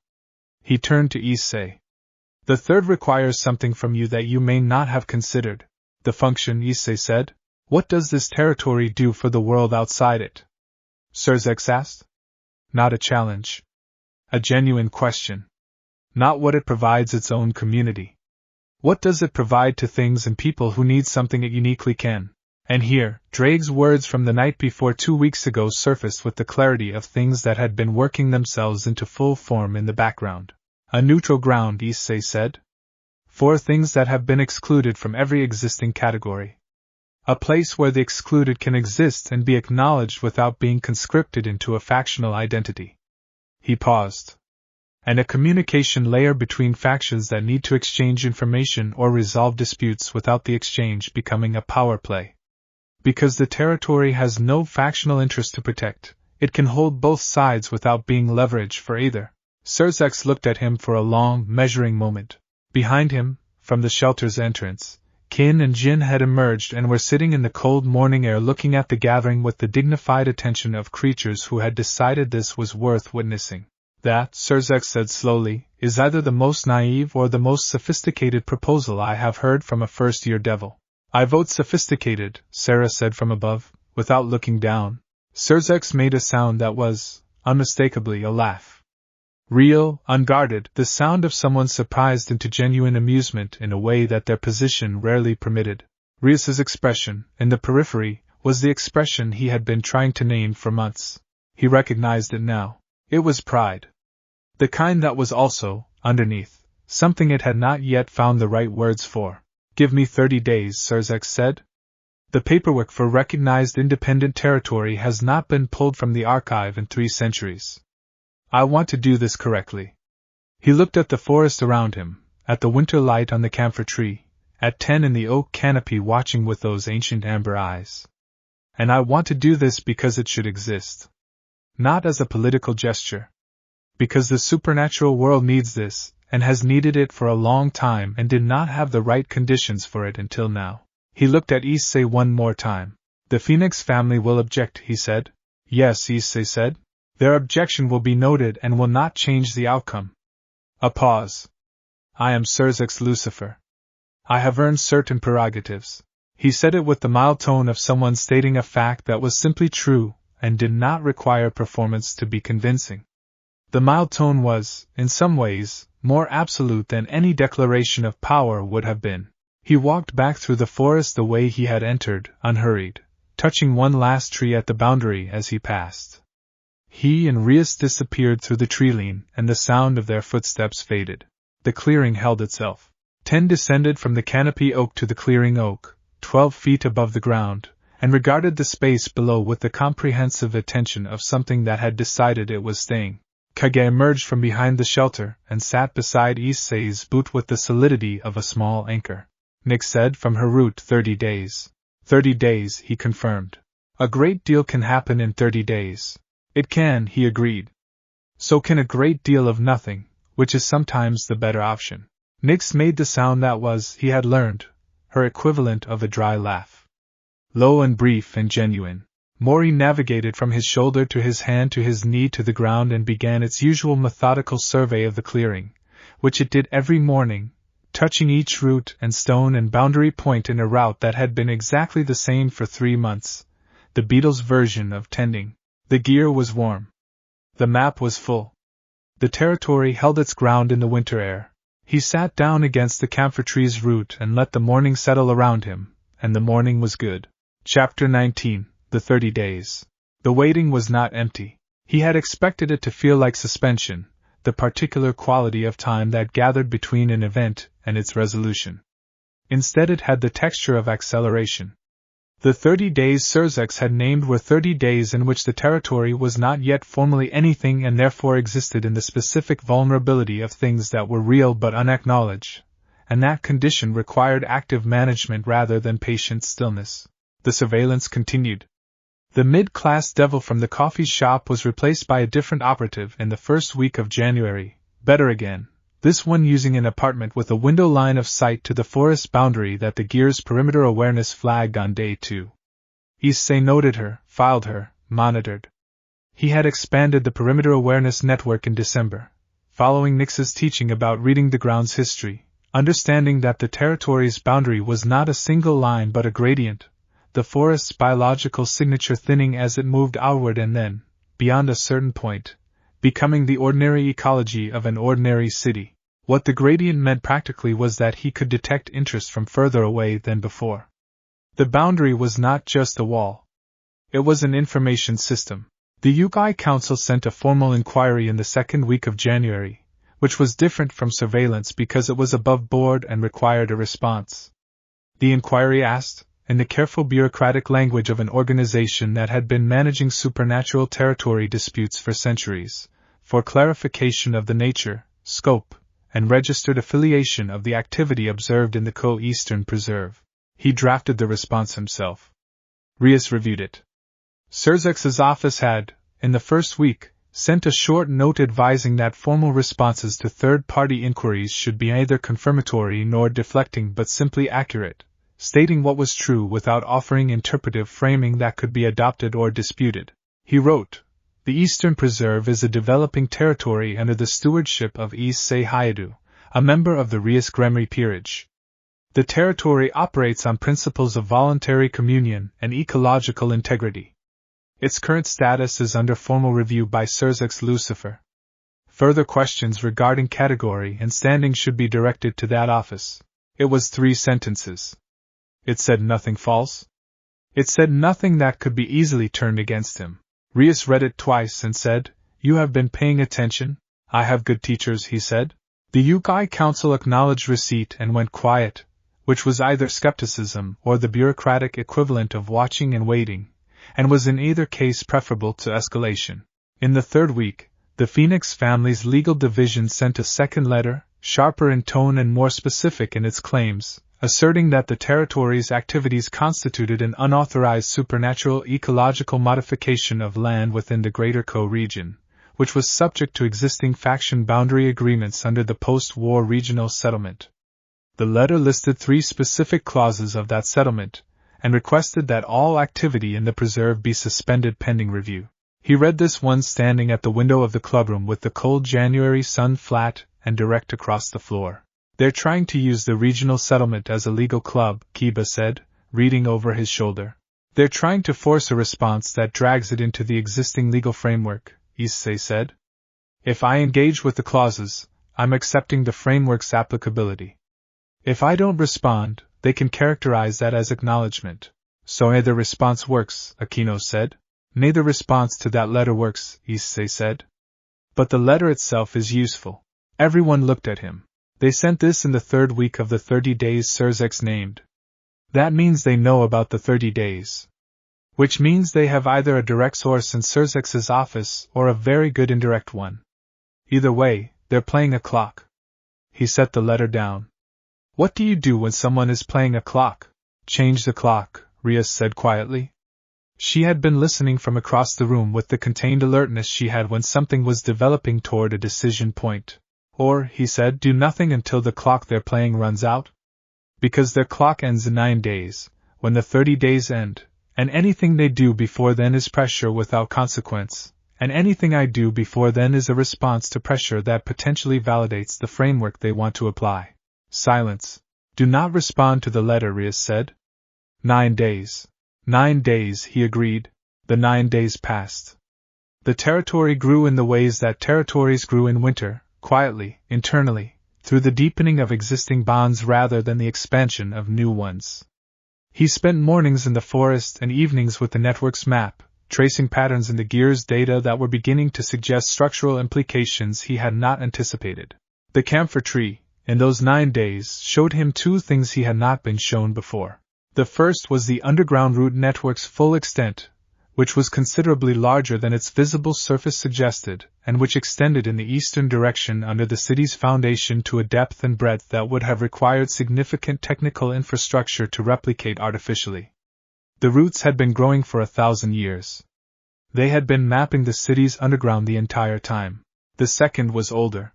He turned to Issei. The third requires something from you that you may not have considered. The function, Issei said. What does this territory do for the world outside it? Sirzek asked. Not a challenge. A genuine question. Not what it provides its own community. What does it provide to things and people who need something it uniquely can? And here, Drake's words from the night before 2 weeks ago surfaced with the clarity of things that had been working themselves into full form in the background. A neutral ground, Issei said. 4 things that have been excluded from every existing category. A place where the excluded can exist and be acknowledged without being conscripted into a factional identity. He paused. And a communication layer between factions that need to exchange information or resolve disputes without the exchange becoming a power play. Because the territory has no factional interest to protect, it can hold both sides without being leveraged for either. Sirzek looked at him for a long, measuring moment. Behind him, from the shelter's entrance, Qin and Jin had emerged and were sitting in the cold morning air looking at the gathering with the dignified attention of creatures who had decided this was worth witnessing. That, Sirzek said slowly, is either the most naive or the most sophisticated proposal I have heard from a first-year devil. I vote sophisticated, Sarah said from above, without looking down. Sirzek made a sound that was, unmistakably, a laugh. Real, unguarded, the sound of someone surprised into genuine amusement in a way that their position rarely permitted. Rias's expression, in the periphery, was the expression he had been trying to name for months. He recognized it now. It was pride. The kind that was also, underneath, something it had not yet found the right words for. Give me 30 days, Sirzek said. The paperwork for recognized independent territory has not been pulled from the archive in 3 centuries. I want to do this correctly. He looked at the forest around him, at the winter light on the camphor tree, at 10 in the oak canopy watching with those ancient amber eyes. And I want to do this because it should exist. Not as a political gesture. Because the supernatural world needs this, and has needed it for a long time and did not have the right conditions for it until now. He looked at Issei one more time. The Phoenix family will object, he said. Yes, Issei said. Their objection will be noted and will not change the outcome. A pause. I am Sirzek's Lucifer. I have earned certain prerogatives. He said it with the mild tone of someone stating a fact that was simply true and did not require performance to be convincing. The mild tone was, in some ways, more absolute than any declaration of power would have been. He walked back through the forest the way he had entered, unhurried, touching one last tree at the boundary as he passed. He and Rias disappeared through the tree-line, and the sound of their footsteps faded. The clearing held itself. 10 descended from the canopy oak to the clearing oak, 12 feet above the ground, and regarded the space below with the comprehensive attention of something that had decided it was staying. Kage emerged from behind the shelter and sat beside Issei's boot with the solidity of a small anchor. Nick said from her root 30 days. 30 days, he confirmed. A great deal can happen in 30 days. It can, he agreed. So can a great deal of nothing, which is sometimes the better option. Nix made the sound that was, he had learned, her equivalent of a dry laugh. Low and brief and genuine. Mori navigated from his shoulder to his hand to his knee to the ground and began its usual methodical survey of the clearing, which it did every morning, touching each root and stone and boundary point in a route that had been exactly the same for 3 months, the beetle's version of tending. The gear was warm. The map was full. The territory held its ground in the winter air. He sat down against the camphor tree's root and let the morning settle around him, and the morning was good. Chapter 19, The 30 Days. The waiting was not empty. He had expected it to feel like suspension, the particular quality of time that gathered between an event and its resolution. Instead it had the texture of acceleration. The 30 days Surzex had named were 30 days in which the territory was not yet formally anything and therefore existed in the specific vulnerability of things that were real but unacknowledged, and that condition required active management rather than patient stillness. The surveillance continued. The mid-class devil from the coffee shop was replaced by a different operative in the first week of January, better again, this one using an apartment with a window line of sight to the forest boundary that the gear's perimeter awareness flagged on day 2. Issei noted her, filed her, monitored. He had expanded the perimeter awareness network in December, following Nix's teaching about reading the ground's history, understanding that the territory's boundary was not a single line but a gradient, the forest's biological signature thinning as it moved outward and then, beyond a certain point, becoming the ordinary ecology of an ordinary city. What the gradient meant practically was that he could detect interest from further away than before. The boundary was not just a wall. It was an information system. The Issei Council sent a formal inquiry in the second week of January, which was different from surveillance because it was above board and required a response. The inquiry asked, in the careful bureaucratic language of an organization that had been managing supernatural territory disputes for centuries, for clarification of the nature, scope, and registered affiliation of the activity observed in the Co-Eastern Preserve. He drafted the response himself. Rias reviewed it. Surzex's office had, in the first week, sent a short note advising that formal responses to third-party inquiries should be neither confirmatory nor deflecting but simply accurate, stating what was true without offering interpretive framing that could be adopted or disputed. He wrote, "The Eastern Preserve is a developing territory under the stewardship of Issei Hayadu, a member of the Rias Gremry peerage. The territory operates on principles of voluntary communion and ecological integrity. Its current status is under formal review by Surzex Lucifer. Further questions regarding category and standing should be directed to that office." It was 3 sentences. It said nothing false. It said nothing that could be easily turned against him. Rias read it twice and said, "You have been paying attention? I have good teachers," he said. The Issei Council acknowledged receipt and went quiet, which was either skepticism or the bureaucratic equivalent of watching and waiting, and was in either case preferable to escalation. In the third week, the Phoenix family's legal division sent a second letter, sharper in tone and more specific in its claims, asserting that the territory's activities constituted an unauthorized supernatural ecological modification of land within the Greater Co region, which was subject to existing faction boundary agreements under the post-war regional settlement. The letter listed 3 specific clauses of that settlement, and requested that all activity in the preserve be suspended pending review. He read this one standing at the window of the clubroom with the cold January sun flat and direct across the floor. "They're trying to use the regional settlement as a legal club," Kiba said, reading over his shoulder. "They're trying to force a response that drags it into the existing legal framework," Issei said. "If I engage with the clauses, I'm accepting the framework's applicability. If I don't respond, they can characterize that as acknowledgement." "So neither response works," Aquino said. "Neither response to that letter works," Issei said. "But the letter itself is useful." Everyone looked at him. "They sent this in the third week of the 30 days Surzex named. That means they know about the 30 days. Which means they have either a direct source in Surzex's office or a very good indirect one. Either way, they're playing a clock." He set the letter down. "What do you do when someone is playing a clock?" "Change the clock," Rias said quietly. She had been listening from across the room with the contained alertness she had when something was developing toward a decision point. "Or," he said, "do nothing until the clock they're playing runs out? Because their clock ends in 9 days, when the 30 days end, and anything they do before then is pressure without consequence, and anything I do before then is a response to pressure that potentially validates the framework they want to apply." Silence. "Do not respond to the letter," Rias said. 9 days. 9 days, he agreed. The 9 days passed. The territory grew in the ways that territories grew in winter, quietly, internally, through the deepening of existing bonds rather than the expansion of new ones. He spent mornings in the forest and evenings with the network's map, tracing patterns in the gear's data that were beginning to suggest structural implications he had not anticipated. The camphor tree, in those 9 days, showed him 2 things he had not been shown before. The first was the underground route network's full extent, which was considerably larger than its visible surface suggested, and which extended in the eastern direction under the city's foundation to a depth and breadth that would have required significant technical infrastructure to replicate artificially. The routes had been growing for 1,000 years. They had been mapping the city's underground the entire time. The second was older.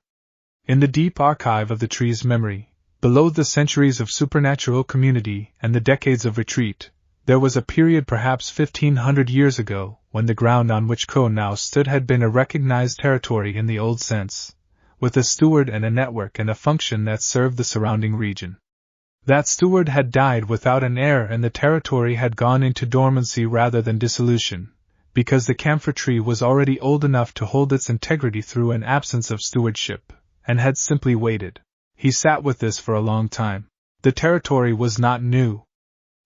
In the deep archive of the tree's memory, below the centuries of supernatural community and the decades of retreat, there was a period perhaps 1,500 years ago when the ground on which Ko now stood had been a recognized territory in the old sense, with a steward and a network and a function that served the surrounding region. That steward had died without an heir and the territory had gone into dormancy rather than dissolution, because the camphor tree was already old enough to hold its integrity through an absence of stewardship, and had simply waited. He sat with this for a long time. The territory was not new.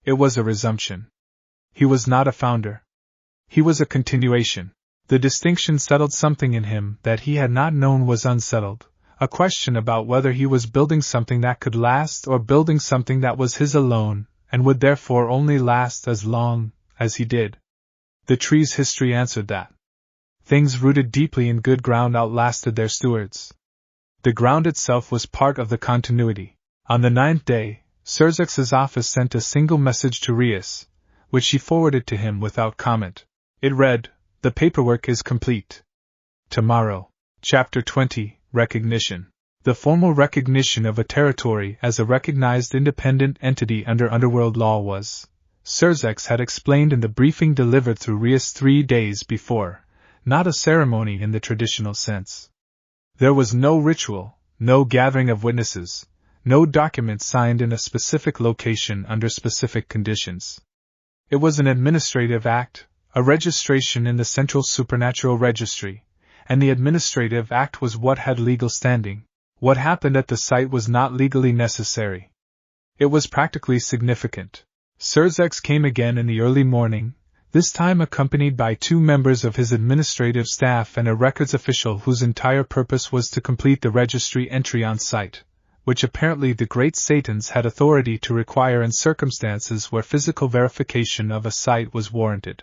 It was a resumption. He was not a founder. He was a continuation. The distinction settled something in him that he had not known was unsettled, a question about whether he was building something that could last or building something that was his alone, and would therefore only last as long as he did. The tree's history answered that. Things rooted deeply in good ground outlasted their stewards. The ground itself was part of the continuity. On the 9th day, Surzex's office sent a single message to Rias, which she forwarded to him without comment. It read, "The paperwork is complete. Tomorrow." Chapter 20, Recognition. The formal recognition of a territory as a recognized independent entity under underworld law was, Surzex had explained in the briefing delivered through Rias 3 days before, not a ceremony in the traditional sense. There was no ritual, no gathering of witnesses, no document signed in a specific location under specific conditions. It was an administrative act, a registration in the Central Supernatural Registry, and the administrative act was what had legal standing. What happened at the site was not legally necessary. It was practically significant. Surzex came again in the early morning, this time accompanied by 2 members of his administrative staff and a records official whose entire purpose was to complete the registry entry on site, which apparently the great Satans had authority to require in circumstances where physical verification of a site was warranted.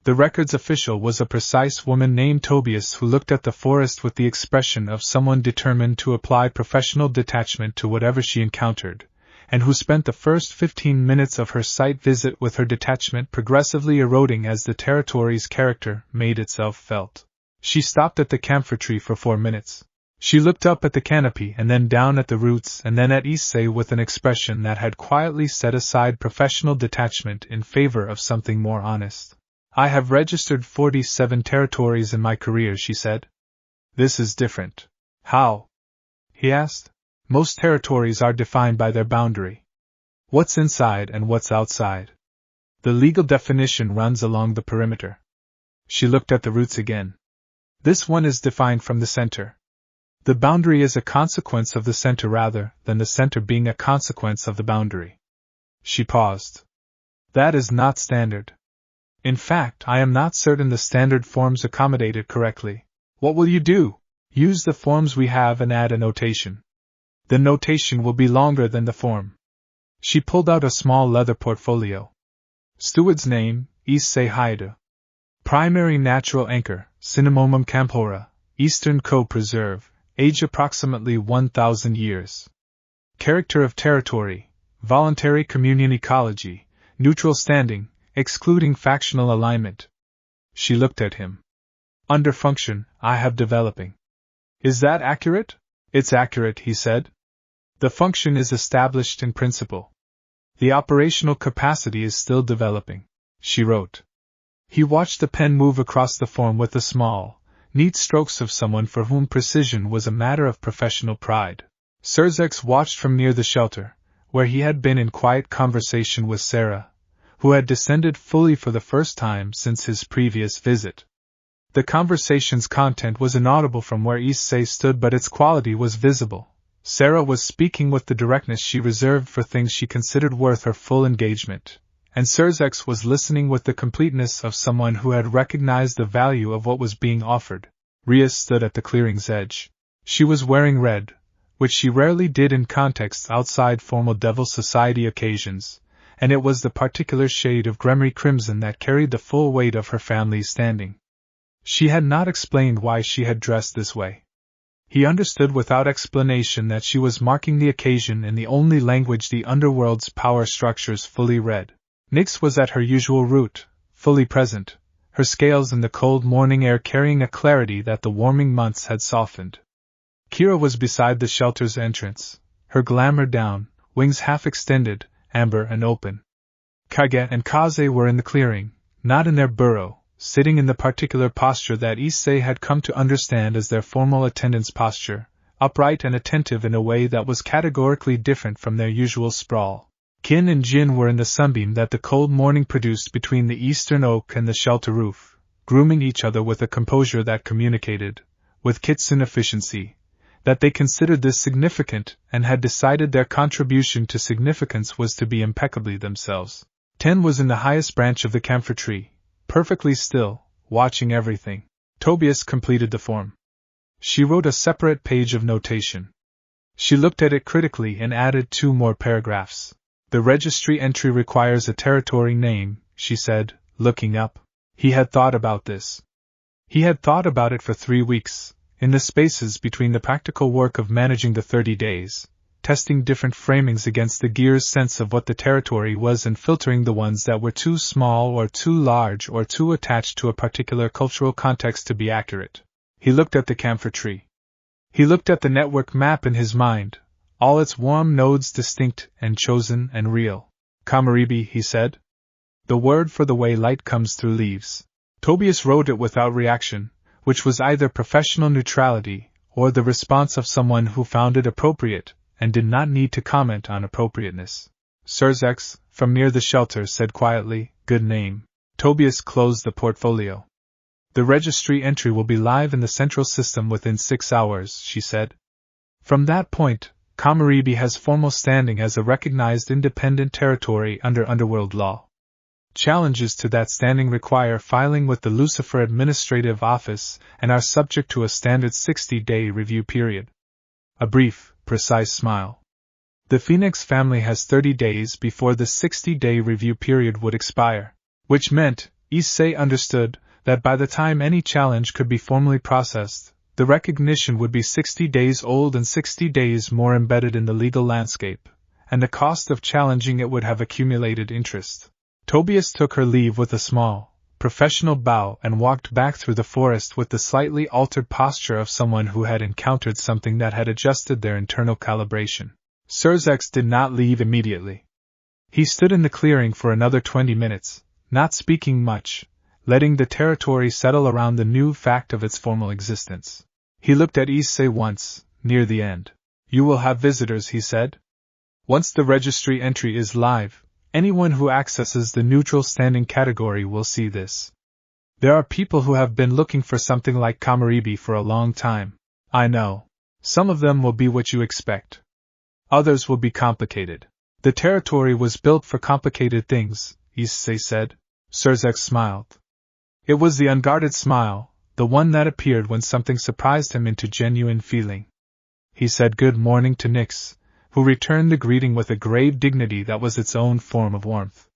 The records official was a precise woman named Tobias who looked at the forest with the expression of someone determined to apply professional detachment to whatever she encountered, and who spent the first 15 minutes of her site visit with her detachment progressively eroding as the territory's character made itself felt. She stopped at the camphor tree for 4 minutes. She looked up at the canopy and then down at the roots and then at Issei with an expression that had quietly set aside professional detachment in favor of something more honest. "I have registered 47 territories in my career," she said. "This is different." "How?" he asked. "Most territories are defined by their boundary. What's inside and what's outside. The legal definition runs along the perimeter." She looked at the roots again. "This one is defined from the center. The boundary is a consequence of the center rather than the center being a consequence of the boundary." She paused. "That is not standard. In fact, I am not certain the standard forms accommodate it correctly. What will you do? Use the forms we have and add a notation. The notation will be longer than the form." She pulled out a small leather portfolio. Steward's name, Issei Haida. Primary natural anchor, Cinnamomum camphora, Eastern Co-Preserve, age approximately 1,000 years. Character of territory, voluntary communion ecology, neutral standing, excluding factional alignment. She looked at him. "Under function, I have developing." "Is that accurate?" "It's accurate," he said. "The function is established in principle. The operational capacity is still developing," she wrote. He watched the pen move across the form with the small, neat strokes of someone for whom precision was a matter of professional pride. Surzex watched from near the shelter, where he had been in quiet conversation with Sarah, who had descended fully for the first time since his previous visit. The conversation's content was inaudible from where Issei stood, but its quality was visible. Sarah was speaking with the directness she reserved for things she considered worth her full engagement, and Surzex was listening with the completeness of someone who had recognized the value of what was being offered. Rias stood at the clearing's edge. She was wearing red, which she rarely did in contexts outside formal Devil Society occasions, and it was the particular shade of Gremory crimson that carried the full weight of her family's standing. She had not explained why she had dressed this way. He understood without explanation that she was marking the occasion in the only language the underworld's power structures fully read. Nyx was at her usual route, fully present, her scales in the cold morning air carrying a clarity that the warming months had softened. Kira was beside the shelter's entrance, her glamour down, wings half extended, amber and open. Kage and Kaze were in the clearing, not in their burrow, sitting in the particular posture that Issei had come to understand as their formal attendance posture, upright and attentive in a way that was categorically different from their usual sprawl. Kin and Jin were in the sunbeam that the cold morning produced between the eastern oak and the shelter roof, grooming each other with a composure that communicated, with Kitsune efficiency, that they considered this significant and had decided their contribution to significance was to be impeccably themselves. Ten was in the highest branch of the camphor tree, perfectly still, watching everything. Tobias completed the form. She wrote a separate page of notation. She looked at it critically and added 2 more paragraphs. The registry entry requires a territory name, she said, looking up. He had thought about this. He had thought about it for 3 weeks, in the spaces between the practical work of managing the 30 days, testing different framings against the gear's sense of what the territory was and filtering the ones that were too small or too large or too attached to a particular cultural context to be accurate. He looked at the camphor tree. He looked at the network map in his mind, all its warm nodes distinct and chosen and real. Kamaribi, he said. The word for the way light comes through leaves. Tobias wrote it without reaction, which was either professional neutrality or the response of someone who found it appropriate and did not need to comment on appropriateness. Surzex, from near the shelter, said quietly, "Good name." Tobias closed the portfolio. The registry entry will be live in the central system within 6 hours, she said. From that point, Kamaribi has formal standing as a recognized independent territory under underworld law. Challenges to that standing require filing with the Lucifer Administrative Office and are subject to a standard 60-day review period. A brief, precise smile. The Phoenix family has 30 days before the 60-day review period would expire, which meant, Issei understood, that by the time any challenge could be formally processed, the recognition would be 60 days old and 60 days more embedded in the legal landscape, and the cost of challenging it would have accumulated interest. Tobias took her leave with a small, professional bow and walked back through the forest with the slightly altered posture of someone who had encountered something that had adjusted their internal calibration. Surzex did not leave immediately. He stood in the clearing for another 20 minutes, not speaking much, letting the territory settle around the new fact of its formal existence. He looked at Issei once, near the end. "You will have visitors," he said. "Once the registry entry is live, anyone who accesses the neutral standing category will see this. There are people who have been looking for something like Kamaribi for a long time. I know. Some of them will be what you expect. Others will be complicated. The territory was built for complicated things," Issei said. Surzex smiled. It was the unguarded smile, the one that appeared when something surprised him into genuine feeling. He said good morning to Nyx, who returned the greeting with a grave dignity that was its own form of warmth.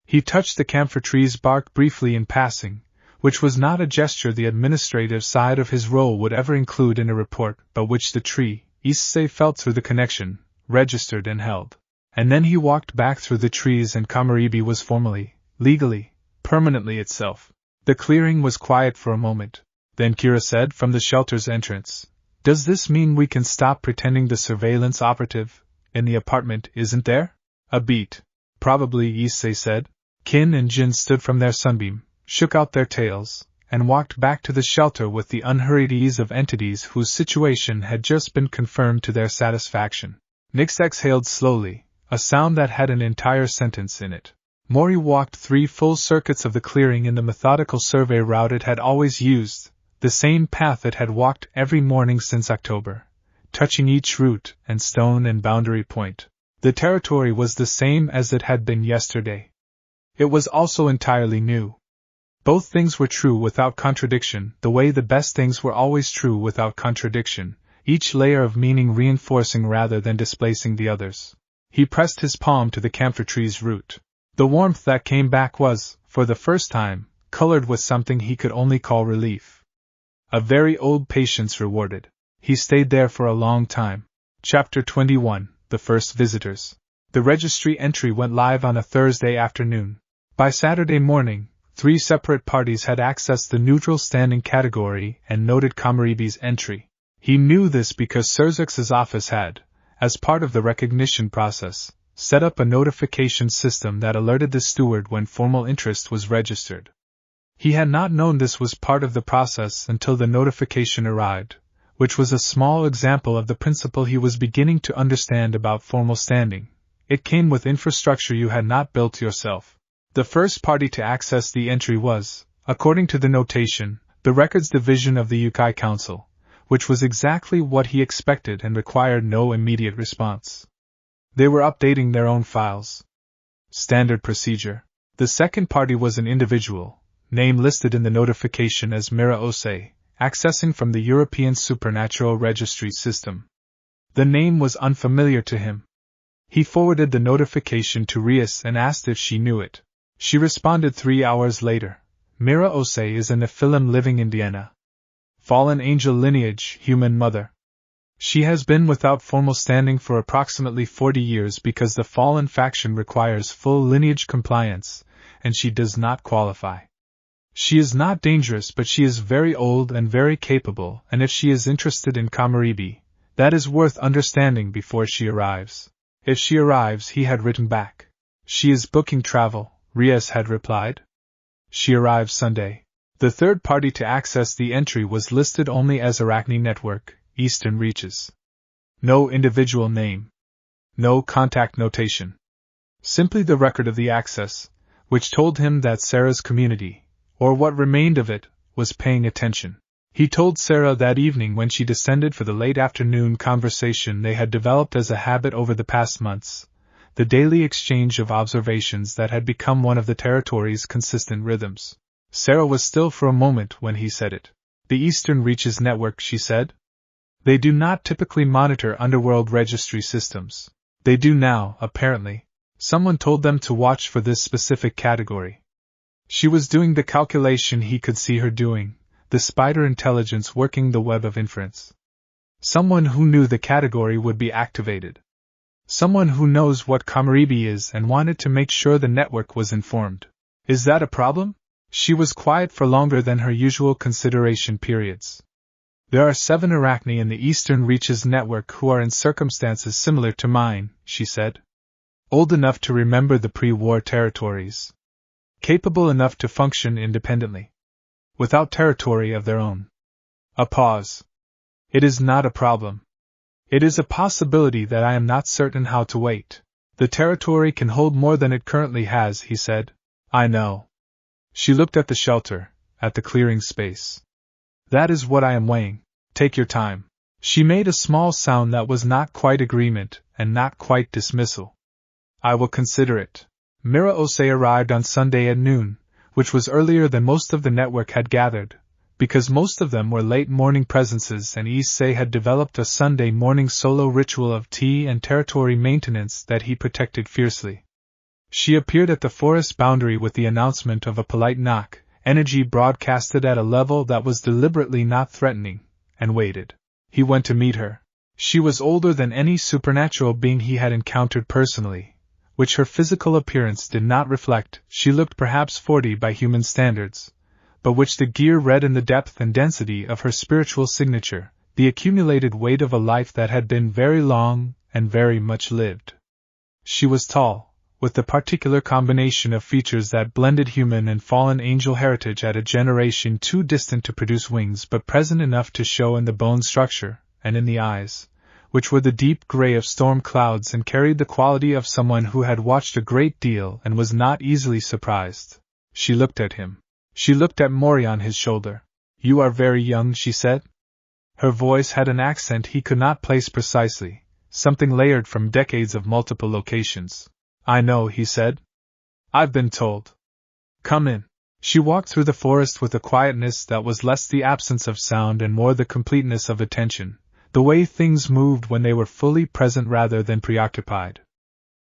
He touched the camphor tree's bark briefly in passing, which was not a gesture the administrative side of his role would ever include in a report, but which the tree, Issei felt through the connection, registered and held. And then he walked back through the trees and Kamaribi was formally, legally, permanently itself. The clearing was quiet for a moment. Then Kira said from the shelter's entrance, "Does this mean we can stop pretending the surveillance operative in the apartment isn't there?" "A beat. Probably," Issei said. Kin and Jin stood from their sunbeam, shook out their tails, and walked back to the shelter with the unhurried ease of entities whose situation had just been confirmed to their satisfaction. Nyx exhaled slowly, a sound that had an entire sentence in it. Mori walked 3 full circuits of the clearing in the methodical survey route it had always used, the same path it had walked every morning since October, touching each root and stone and boundary point. The territory was the same as it had been yesterday. It was also entirely new. Both things were true without contradiction, the way the best things were always true without contradiction, each layer of meaning reinforcing rather than displacing the others. He pressed his palm to the camphor tree's root. The warmth that came back was, for the first time, colored with something he could only call relief. A very old patience rewarded. He stayed there for a long time. Chapter 21, The First Visitors. The registry entry went live on a Thursday afternoon. By Saturday morning, 3 separate parties had accessed the neutral standing category and noted Kamaribi's entry. He knew this because Serzuk's office had, as part of the recognition process, set up a notification system that alerted the steward when formal interest was registered. He had not known this was part of the process until the notification arrived, which was a small example of the principle he was beginning to understand about formal standing. It came with infrastructure you had not built yourself. The first party to access the entry was, according to the notation, the Records Division of the Yukai Council, which was exactly what he expected and required no immediate response. They were updating their own files. Standard procedure. The second party was an individual, name listed in the notification as Mira Issei, accessing from the European Supernatural Registry System. The name was unfamiliar to him. He forwarded the notification to Rias and asked if she knew it. She responded 3 hours later. Mira Issei is a Nephilim living in Vienna. Fallen angel lineage, human mother. She has been without formal standing for approximately 40 years because the fallen faction requires full lineage compliance, and she does not qualify. She is not dangerous, but she is very old and very capable, and if she is interested in Kamaribi, that is worth understanding before she arrives. If she arrives, he had written back. She is booking travel, Rias had replied. She arrives Sunday. The third party to access the entry was listed only as Arachne Network, Eastern Reaches. No individual name. No contact notation. Simply the record of the access, which told him that Sarah's community, or what remained of it, was paying attention. He told Sarah that evening when she descended for the late afternoon conversation they had developed as a habit over the past months, the daily exchange of observations that had become one of the territory's consistent rhythms. Sarah was still for a moment when he said it. The Eastern Reaches Network, she said. They do not typically monitor underworld registry systems. They do now, apparently. Someone told them to watch for this specific category. She was doing the calculation he could see her doing, the spider intelligence working the web of inference. Someone who knew the category would be activated. Someone who knows what Kamaribi is and wanted to make sure the network was informed. Is that a problem? She was quiet for longer than her usual consideration periods. There are 7 Arachne in the Eastern Reaches Network who are in circumstances similar to mine, she said. Old enough to remember the pre-war territories. Capable enough to function independently. Without territory of their own. A pause. It is not a problem. It is a possibility that I am not certain how to wait. The territory can hold more than it currently has, he said. I know. She looked at the shelter, at the clearing space. That is what I am weighing. Take your time. She made a small sound that was not quite agreement, and not quite dismissal. I will consider it. Mira Issei arrived on Sunday at noon, which was earlier than most of the network had gathered, because most of them were late morning presences and Issei had developed a Sunday morning solo ritual of tea and territory maintenance that he protected fiercely. She appeared at the forest boundary with the announcement of a polite knock, energy broadcasted at a level that was deliberately not threatening, and waited. He went to meet her. She was older than any supernatural being he had encountered personally, which her physical appearance did not reflect. She looked perhaps 40 by human standards, but which the gear read in the depth and density of her spiritual signature, the accumulated weight of a life that had been very long and very much lived. She was tall, with the particular combination of features that blended human and fallen angel heritage at a generation too distant to produce wings but present enough to show in the bone structure, and in the eyes, which were the deep gray of storm clouds and carried the quality of someone who had watched a great deal and was not easily surprised. She looked at him. She looked at Mori on his shoulder. You are very young, she said. Her voice had an accent he could not place precisely, something layered from decades of multiple locations. I know, he said. I've been told. Come in. She walked through the forest with a quietness that was less the absence of sound and more the completeness of attention, the way things moved when they were fully present rather than preoccupied.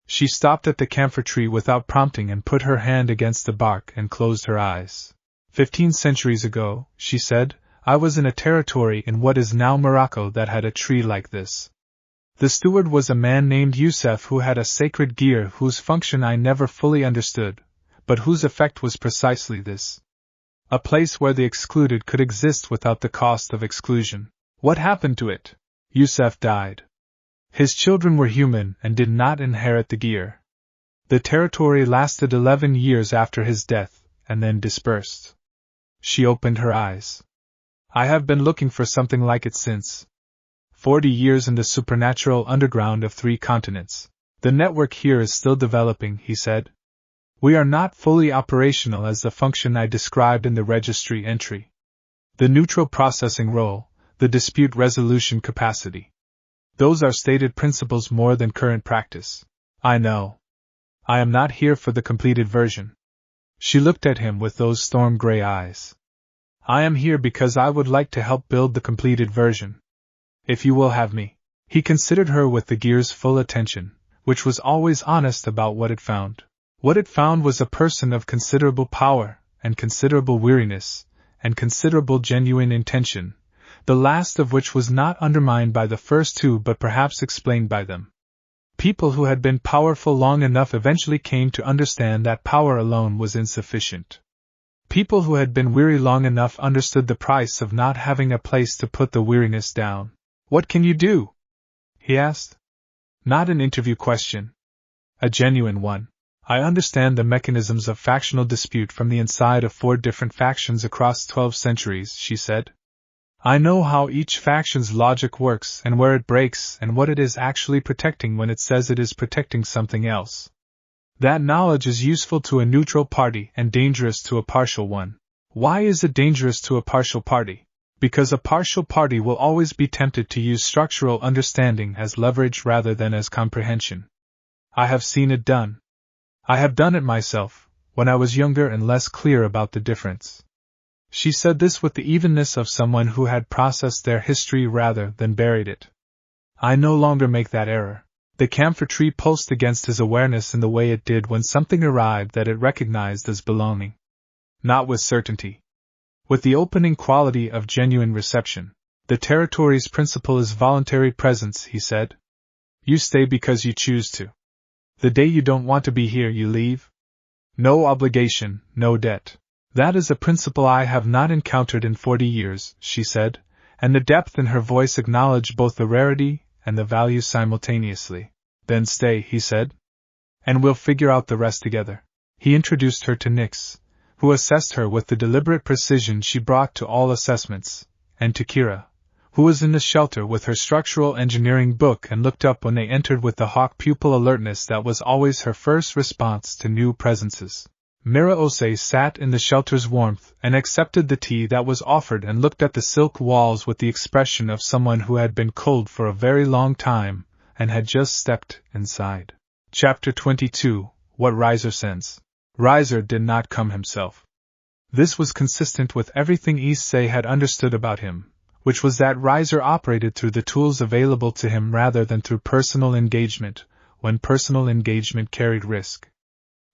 She stopped at the camphor tree without prompting and put her hand against the bark and closed her eyes. 15 centuries ago, she said, I was in a territory in what is now Morocco that had a tree like this. The steward was a man named Yusef who had a sacred gear whose function I never fully understood, but whose effect was precisely this. A place where the excluded could exist without the cost of exclusion. What happened to it? Yusef died. His children were human and did not inherit the gear. The territory lasted 11 years after his death, and then dispersed. She opened her eyes. I have been looking for something like it since. 40 years in the supernatural underground of 3 continents. The network here is still developing, he said. We are not fully operational as the function I described in the registry entry. The neutral processing role, the dispute resolution capacity. Those are stated principles more than current practice. I know. I am not here for the completed version. She looked at him with those storm-gray eyes. I am here because I would like to help build the completed version. If you will have me. He considered her with the gear's full attention, which was always honest about what it found. What it found was a person of considerable power, and considerable weariness, and considerable genuine intention, the last of which was not undermined by the first 2 but perhaps explained by them. People who had been powerful long enough eventually came to understand that power alone was insufficient. People who had been weary long enough understood the price of not having a place to put the weariness down. What can you do? He asked. Not an interview question. A genuine one. I understand the mechanisms of factional dispute from the inside of 4 different factions across 12 centuries, she said. I know how each faction's logic works and where it breaks and what it is actually protecting when it says it is protecting something else. That knowledge is useful to a neutral party and dangerous to a partial one. Why is it dangerous to a partial party? Because a partial party will always be tempted to use structural understanding as leverage rather than as comprehension. I have seen it done. I have done it myself, when I was younger and less clear about the difference. She said this with the evenness of someone who had processed their history rather than buried it. I no longer make that error. The camphor tree pulsed against his awareness in the way it did when something arrived that it recognized as belonging. Not with certainty. With the opening quality of genuine reception. The territory's principle is voluntary presence, he said. You stay because you choose to. The day you don't want to be here, you leave. No obligation, no debt. That is a principle I have not encountered in 40 years, she said, and the depth in her voice acknowledged both the rarity and the value simultaneously. Then stay, he said. And we'll figure out the rest together. He introduced her to Nix, who assessed her with the deliberate precision she brought to all assessments, and to Kira, who was in the shelter with her structural engineering book and looked up when they entered with the hawk pupil alertness that was always her first response to new presences. Mira Issei sat in the shelter's warmth and accepted the tea that was offered and looked at the silk walls with the expression of someone who had been cold for a very long time and had just stepped inside. Chapter 22, What Riser Sends. Riser did not come himself. This was consistent with everything Issei had understood about him, which was that Riser operated through the tools available to him rather than through personal engagement, when personal engagement carried risk.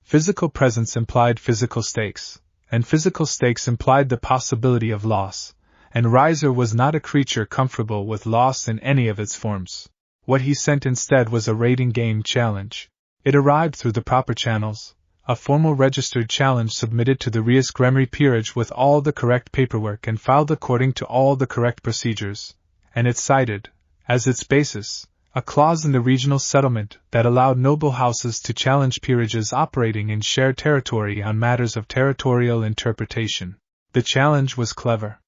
Physical presence implied physical stakes, and physical stakes implied the possibility of loss, and Riser was not a creature comfortable with loss in any of its forms. What he sent instead was a rating game challenge. It arrived through the proper channels, a formal registered challenge submitted to the Rias Gremory peerage with all the correct paperwork and filed according to all the correct procedures, and it cited, as its basis, a clause in the regional settlement that allowed noble houses to challenge peerages operating in shared territory on matters of territorial interpretation. The challenge was clever.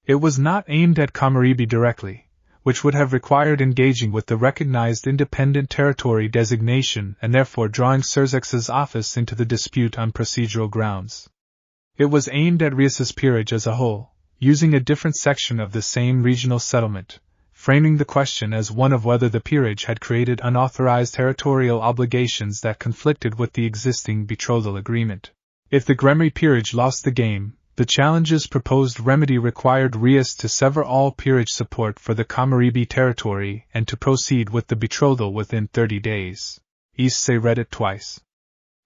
It was not aimed at Kamaribi directly, which would have required engaging with the recognized independent territory designation and therefore drawing Surzex's office into the dispute on procedural grounds. It was aimed at Rias's peerage as a whole, using a different section of the same regional settlement, framing the question as one of whether the peerage had created unauthorized territorial obligations that conflicted with the existing betrothal agreement. If the Gremory peerage lost the game, the challenge's proposed remedy required Rias to sever all peerage support for the Kamaribi territory and to proceed with the betrothal within 30 days. Issei read it twice.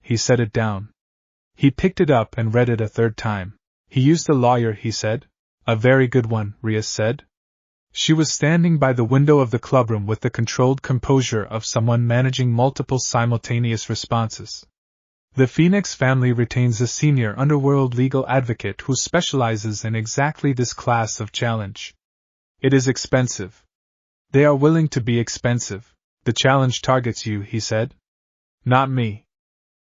He set it down. He picked it up and read it a third time. He used a lawyer, he said. A very good one, Rias said. She was standing by the window of the clubroom with the controlled composure of someone managing multiple simultaneous responses. The Phoenix family retains a senior underworld legal advocate who specializes in exactly this class of challenge. It is expensive. They are willing to be expensive. The challenge targets you, he said. Not me.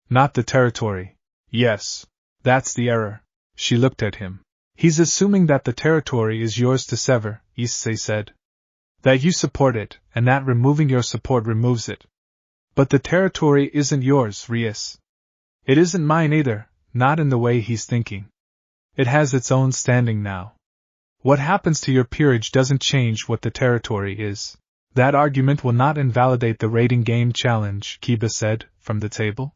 Not the territory. Yes. That's the error. She looked at him. He's assuming that the territory is yours to sever, Issei said. That you support it, and that removing your support removes it. But the territory isn't yours, Rias. It isn't mine either, not in the way he's thinking. It has its own standing now. What happens to your peerage doesn't change what the territory is. That argument will not invalidate the rating game challenge, Kiba said, from the table.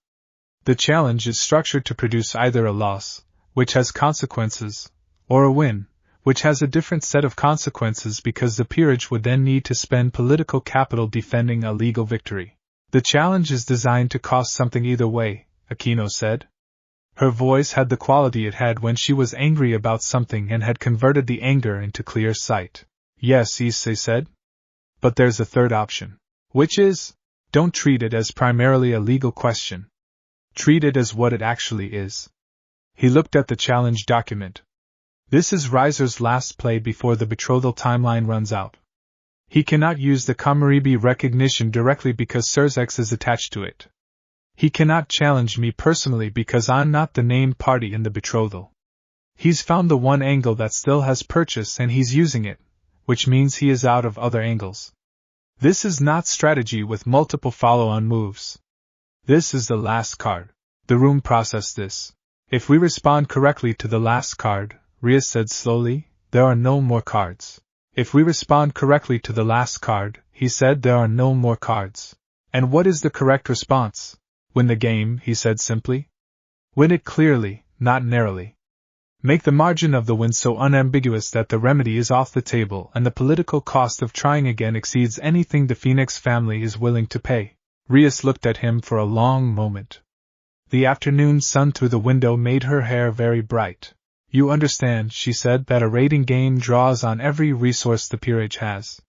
The challenge is structured to produce either a loss, which has consequences, or a win, which has a different set of consequences because the peerage would then need to spend political capital defending a legal victory. The challenge is designed to cost something either way, Aquino said. Her voice had the quality it had when she was angry about something and had converted the anger into clear sight. Yes, Issei said. But there's a third option. Which is, don't treat it as primarily a legal question. Treat it as what it actually is. He looked at the challenge document. This is Reiser's last play before the betrothal timeline runs out. He cannot use the Kamaribi recognition directly because Surzex is attached to it. He cannot challenge me personally because I'm not the named party in the betrothal. He's found the one angle that still has purchase and he's using it, which means he is out of other angles. This is not strategy with multiple follow-on moves. This is the last card. The room processed this. If we respond correctly to the last card, Rias said slowly, there are no more cards. If we respond correctly to the last card, he said there are no more cards. And what is the correct response? Win the game, he said simply. Win it clearly, not narrowly. Make the margin of the win so unambiguous that the remedy is off the table and the political cost of trying again exceeds anything the Phoenix family is willing to pay. Rias looked at him for a long moment. The afternoon sun through the window made her hair very bright. You understand, she said, that a rating game draws on every resource the peerage has.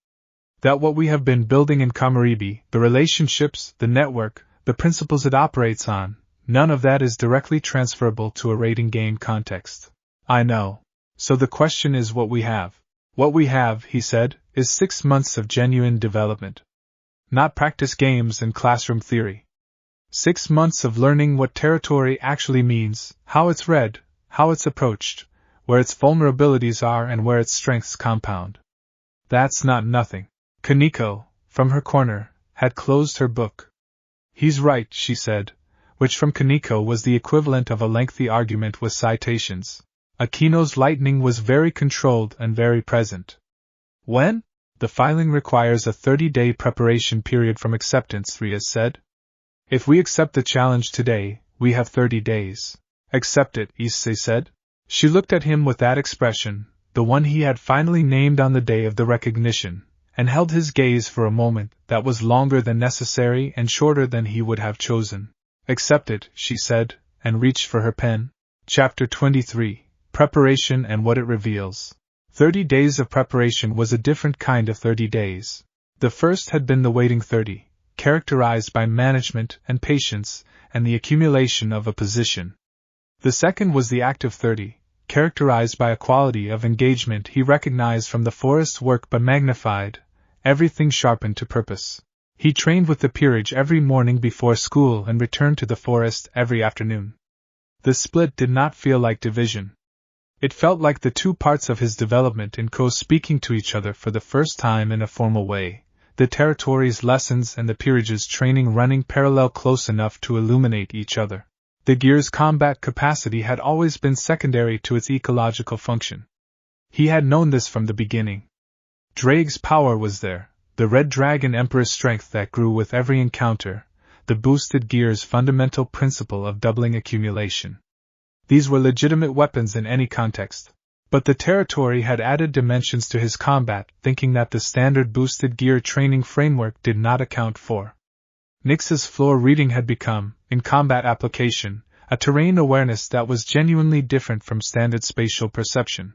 That what we have been building in Kamaribi, the relationships, the network, the principles it operates on, none of that is directly transferable to a rating game context. I know. So the question is what we have. What we have, he said, is 6 months of genuine development. Not practice games and classroom theory. 6 months of learning what territory actually means, how it's read, how it's approached, where its vulnerabilities are and where its strengths compound. That's not nothing. Kaneko, from her corner, had closed her book. He's right, she said, which from Kaneko was the equivalent of a lengthy argument with citations. Aquino's lightning was very controlled and very present. When? The filing requires a 30-day preparation period from acceptance, Rias said. If we accept the challenge today, we have 30 days. Accept it, Issei said. She looked at him with that expression, the one he had finally named on the day of the recognition, and held his gaze for a moment that was longer than necessary and shorter than he would have chosen. Accept it, she said, and reached for her pen. Chapter 23. Preparation and what it reveals. 30 days of preparation was a different kind of 30 days. The first had been the waiting 30, characterized by management and patience and the accumulation of a position. The second was the active 30, characterized by a quality of engagement he recognized from the forest's work but magnified, everything sharpened to purpose. He trained with the peerage every morning before school and returned to the forest every afternoon. The split did not feel like division. It felt like the two parts of his development in co-speaking to each other for the first time in a formal way, the territory's lessons and the peerage's training running parallel close enough to illuminate each other. The gear's combat capacity had always been secondary to its ecological function. He had known this from the beginning. Drake's power was there, the Red Dragon Emperor's strength that grew with every encounter, the boosted gear's fundamental principle of doubling accumulation. These were legitimate weapons in any context. But the territory had added dimensions to his combat, thinking that the standard boosted gear training framework did not account for. Nyx's floor reading had become, in combat application, a terrain awareness that was genuinely different from standard spatial perception.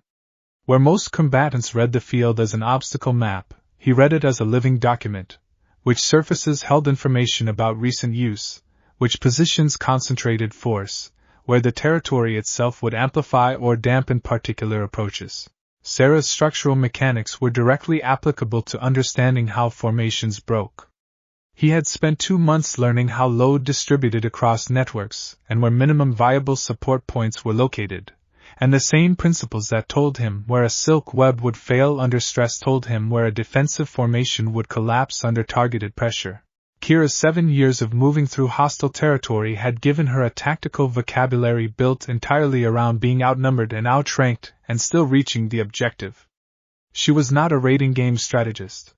Where most combatants read the field as an obstacle map, he read it as a living document, which surfaces held information about recent use, which positions concentrated force, where the territory itself would amplify or dampen particular approaches. Sarah's structural mechanics were directly applicable to understanding how formations broke. He had spent 2 months learning how load distributed across networks and where minimum viable support points were located, and the same principles that told him where a silk web would fail under stress told him where a defensive formation would collapse under targeted pressure. Kira's 7 years of moving through hostile territory had given her a tactical vocabulary built entirely around being outnumbered and outranked and still reaching the objective. She was not a raiding game strategist.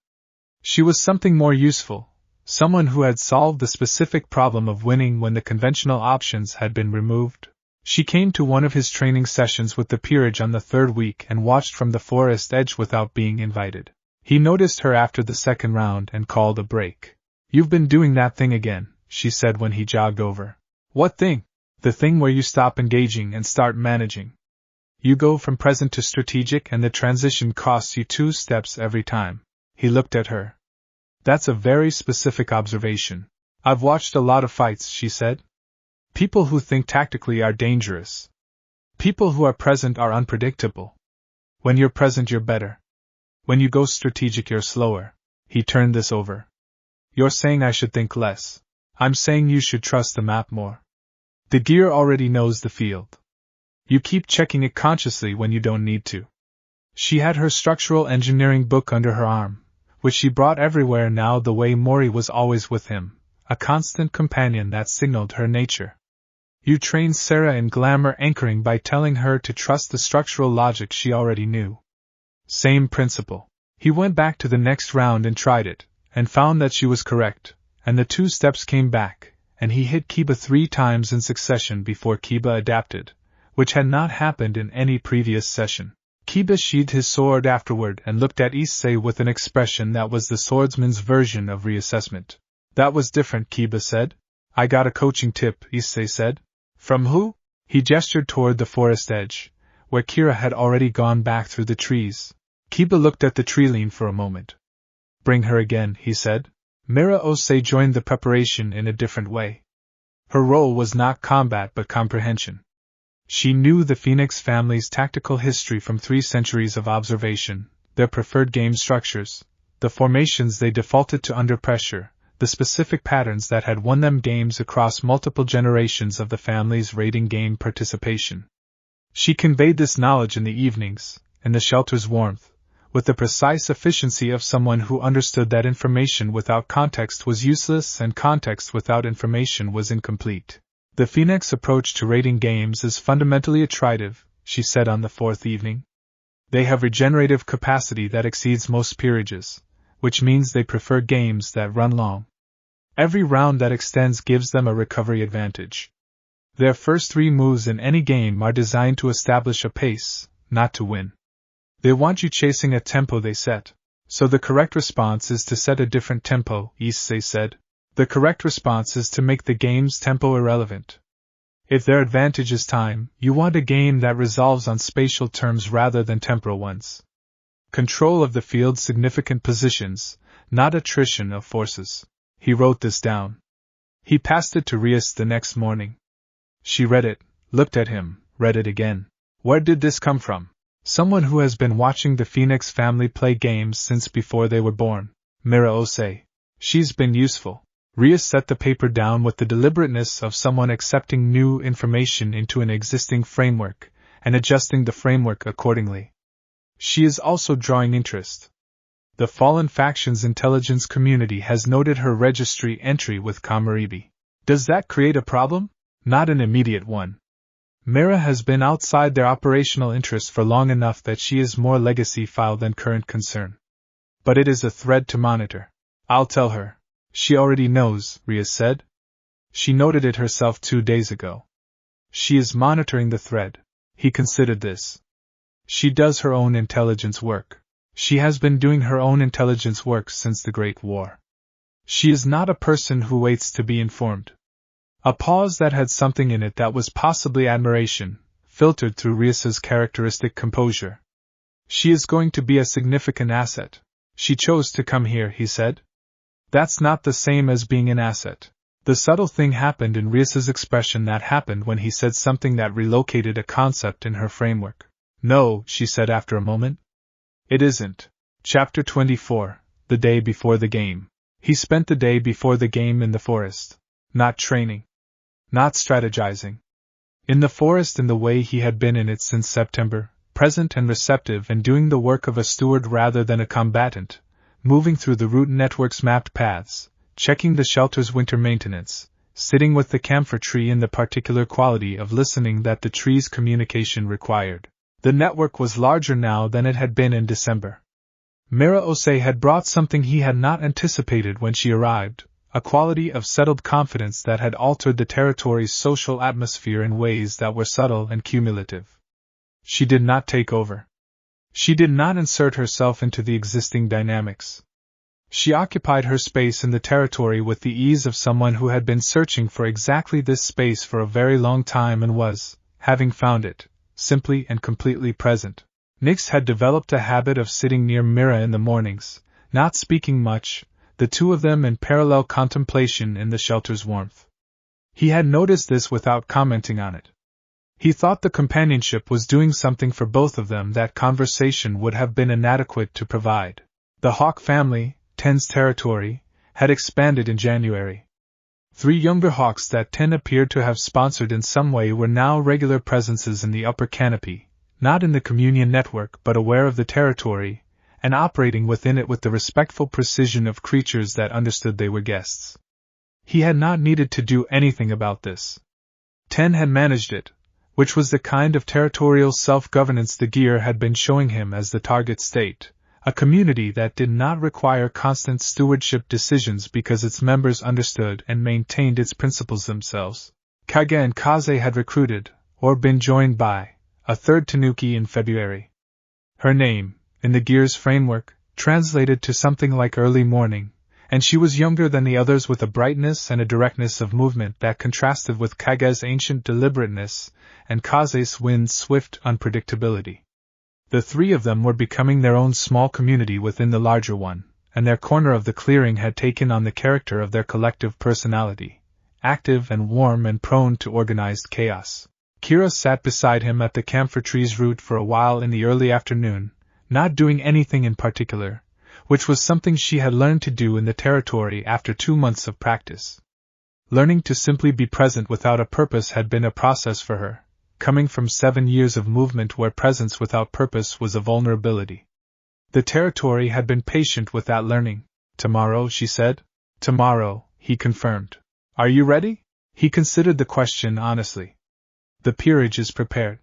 She was something more useful, someone who had solved the specific problem of winning when the conventional options had been removed. She came to one of his training sessions with the peerage on the 3rd week and watched from the forest edge without being invited. He noticed her after the 2nd round and called a break. "You've been doing that thing again," she said when he jogged over. "What thing?" "The thing where you stop engaging and start managing. You go from present to strategic and the transition costs you 2 steps every time." He looked at her. "That's a very specific observation. I've watched a lot of fights," she said. "People who think tactically are dangerous. People who are present are unpredictable. When you're present, you're better. When you go strategic, you're slower." He turned this over. "You're saying I should think less. I'm saying you should trust the map more. The gear already knows the field. You keep checking it consciously when you don't need to." She had her structural engineering book under her arm, which she brought everywhere now the way Mori was always with him, a constant companion that signaled her nature. You trained Sarah in glamour anchoring by telling her to trust the structural logic she already knew. Same principle. He went back to the next round and tried it, and found that she was correct, and the 2 steps came back, and he hit Kiba 3 times in succession before Kiba adapted, which had not happened in any previous session. Kiba sheathed his sword afterward and looked at Issei with an expression that was the swordsman's version of reassessment. "That was different," Kiba said. "I got a coaching tip," Issei said. "From who?" He gestured toward the forest edge, where Kira had already gone back through the trees. Kiba looked at the treeline for a moment. "Bring her again," he said. Mira Issei joined the preparation in a different way. Her role was not combat but comprehension. She knew the Phoenix family's tactical history from 3 centuries of observation, their preferred game structures, the formations they defaulted to under pressure, the specific patterns that had won them games across multiple generations of the family's raiding game participation. She conveyed this knowledge in the evenings, in the shelter's warmth, with the precise efficiency of someone who understood that information without context was useless and context without information was incomplete. "The Phoenix approach to raiding games is fundamentally iterative," she said on the 4th evening. "They have regenerative capacity that exceeds most peerages, which means they prefer games that run long. Every round that extends gives them a recovery advantage. Their first 3 moves in any game are designed to establish a pace, not to win. They want you chasing a tempo they set. So the correct response is to set a different tempo," Issei said. "The correct response is to make the game's tempo irrelevant. If their advantage is time, you want a game that resolves on spatial terms rather than temporal ones. Control of the field's significant positions, not attrition of forces." He wrote this down. He passed it to Rias the next morning. She read it, looked at him, read it again. "Where did this come from?" "Someone who has been watching the Phoenix family play games since before they were born, Mira Issei. She's been useful." Rias set the paper down with the deliberateness of someone accepting new information into an existing framework, and adjusting the framework accordingly. "She is also drawing interest. The Fallen Faction's intelligence community has noted her registry entry with Kamaribi. Does that create a problem?" "Not an immediate one. Mira has been outside their operational interest for long enough that she is more legacy file than current concern. But it is a thread to monitor. I'll tell her." "She already knows," Rias said. "She noted it herself 2 days ago. She is monitoring the thread." He considered this. "She does her own intelligence work. She has been doing her own intelligence work since the Great War. She is not a person who waits to be informed. A pause that had something in it that was possibly admiration, filtered through Rias's characteristic composure. She is going to be a significant asset. She chose to come here, he said. That's not the same as being an asset. The subtle thing happened in Rias's expression that happened when he said something that relocated a concept in her framework. No, she said after a moment. It isn't. Chapter 24, The Day Before the Game. He spent the day before the game in the forest. Not training. Not strategizing. In the forest in the way he had been in it since September, present and receptive and doing the work of a steward rather than a combatant, moving through the route network's mapped paths, checking the shelter's winter maintenance, sitting with the camphor tree in the particular quality of listening that the tree's communication required. The network was larger now than it had been in December. Mira Issei had brought something he had not anticipated when she arrived, a quality of settled confidence that had altered the territory's social atmosphere in ways that were subtle and cumulative. She did not take over. She did not insert herself into the existing dynamics. She occupied her space in the territory with the ease of someone who had been searching for exactly this space for a very long time and was, having found it, simply and completely present. Nix had developed a habit of sitting near Mira in the mornings, not speaking much, the two of them in parallel contemplation in the shelter's warmth. He had noticed this without commenting on it. He thought the companionship was doing something for both of them that conversation would have been inadequate to provide. The Hawk family, Ten's territory, had expanded in January. 3 younger Hawks that Ten appeared to have sponsored in some way were now regular presences in the upper canopy, not in the communion network but aware of the territory, and operating within it with the respectful precision of creatures that understood they were guests. He had not needed to do anything about this. Ten had managed it, which was the kind of territorial self-governance the Gear had been showing him as the target state, a community that did not require constant stewardship decisions because its members understood and maintained its principles themselves. Kage and Kaze had recruited, or been joined by, a third Tanuki in February. Her name, in the Gear's framework, translated to something like early morning, and she was younger than the others with a brightness and a directness of movement that contrasted with Kage's ancient deliberateness and Kaze's wind-swift unpredictability. The 3 of them were becoming their own small community within the larger one, and their corner of the clearing had taken on the character of their collective personality, active and warm and prone to organized chaos. Kira sat beside him at the camphor tree's root for a while in the early afternoon, not doing anything in particular, which was something she had learned to do in the territory after 2 months of practice. Learning to simply be present without a purpose had been a process for her, coming from 7 years of movement where presence without purpose was a vulnerability. The territory had been patient with that learning. Tomorrow, she said. Tomorrow, he confirmed. Are you ready? He considered the question honestly. The peerage is prepared.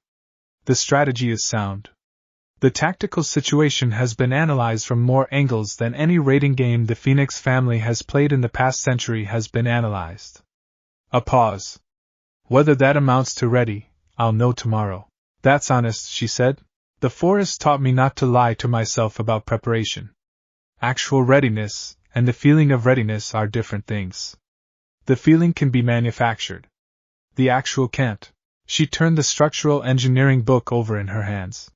The strategy is sound. The tactical situation has been analyzed from more angles than any raiding game the Phoenix family has played in the past century has been analyzed. A pause. Whether that amounts to ready, I'll know tomorrow. That's honest, she said. The forest taught me not to lie to myself about preparation. Actual readiness and the feeling of readiness are different things. The feeling can be manufactured. The actual can't. She turned the structural engineering book over in her hands.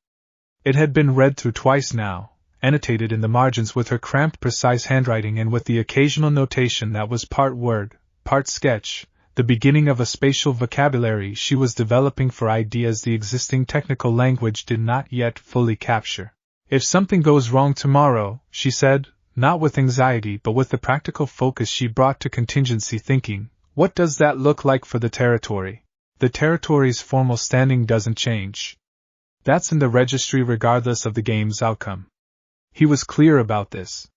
It had been read through twice now, annotated in the margins with her cramped, precise handwriting and with the occasional notation that was part word, part sketch, the beginning of a spatial vocabulary she was developing for ideas the existing technical language did not yet fully capture. If something goes wrong tomorrow, she said, not with anxiety but with the practical focus she brought to contingency thinking, what does that look like for the territory? The territory's formal standing doesn't change. That's in the registry regardless of the game's outcome. He was clear about this.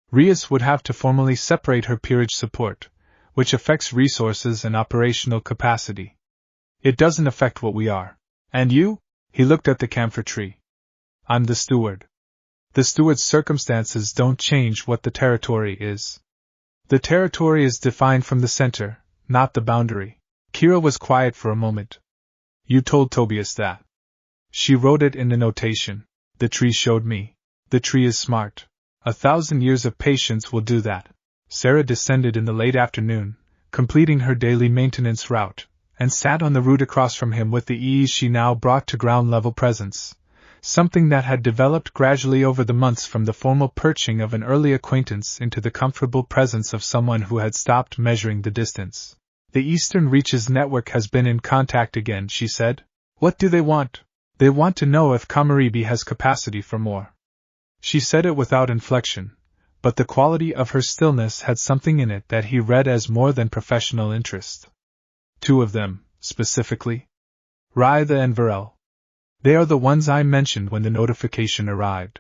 Rias would have to formally separate her peerage support, which affects resources and operational capacity. It doesn't affect what we are. And you? He looked at the camphor tree. I'm the steward. The steward's circumstances don't change what the territory is. The territory is defined from the center, not the boundary. Kira was quiet for a moment. You told Tobias that. She wrote it in the notation. The tree showed me. The tree is smart. 1,000 years of patience will do that. Sarah descended in the late afternoon, completing her daily maintenance route, and sat on the route across from him with the ease she now brought to ground-level presence, something that had developed gradually over the months from the formal perching of an early acquaintance into the comfortable presence of someone who had stopped measuring the distance. The Eastern Reaches Network has been in contact again, she said. What do they want? They want to know if Kamaribi has capacity for more. She said it without inflection, but the quality of her stillness had something in it that he read as more than professional interest. Two of them, specifically? Raida and Varel. They are the ones I mentioned when the notification arrived.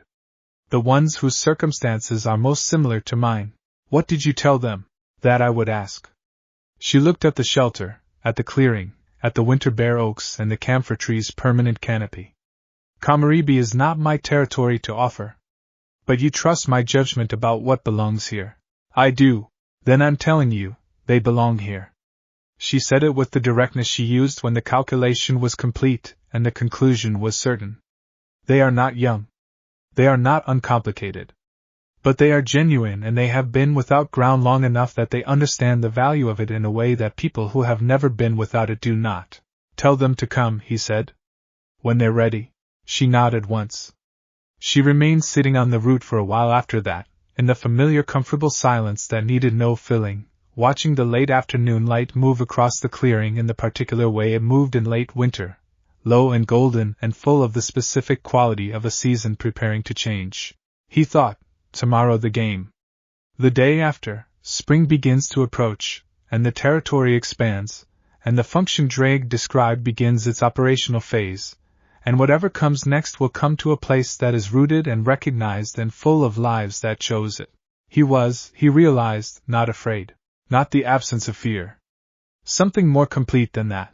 The ones whose circumstances are most similar to mine. What did you tell them? That I would ask. She looked at the shelter, at the clearing, at the winter bare oaks and the camphor tree's permanent canopy. Kamaribi is not my territory to offer. But you trust my judgment about what belongs here. I do. Then I'm telling you, they belong here. She said it with the directness she used when the calculation was complete and the conclusion was certain. They are not young. They are not uncomplicated. But they are genuine, and they have been without ground long enough that they understand the value of it in a way that people who have never been without it do not. Tell them to come, he said. When they're ready. She nodded once. She remained sitting on the root for a while after that, in the familiar comfortable silence that needed no filling, watching the late afternoon light move across the clearing in the particular way it moved in late winter, low and golden and full of the specific quality of a season preparing to change. He thought, tomorrow the game. The day after, spring begins to approach, and the territory expands, and the function Drake described begins its operational phase, and whatever comes next will come to a place that is rooted and recognized and full of lives that chose it. He was, he realized, not afraid. Not the absence of fear. Something more complete than that.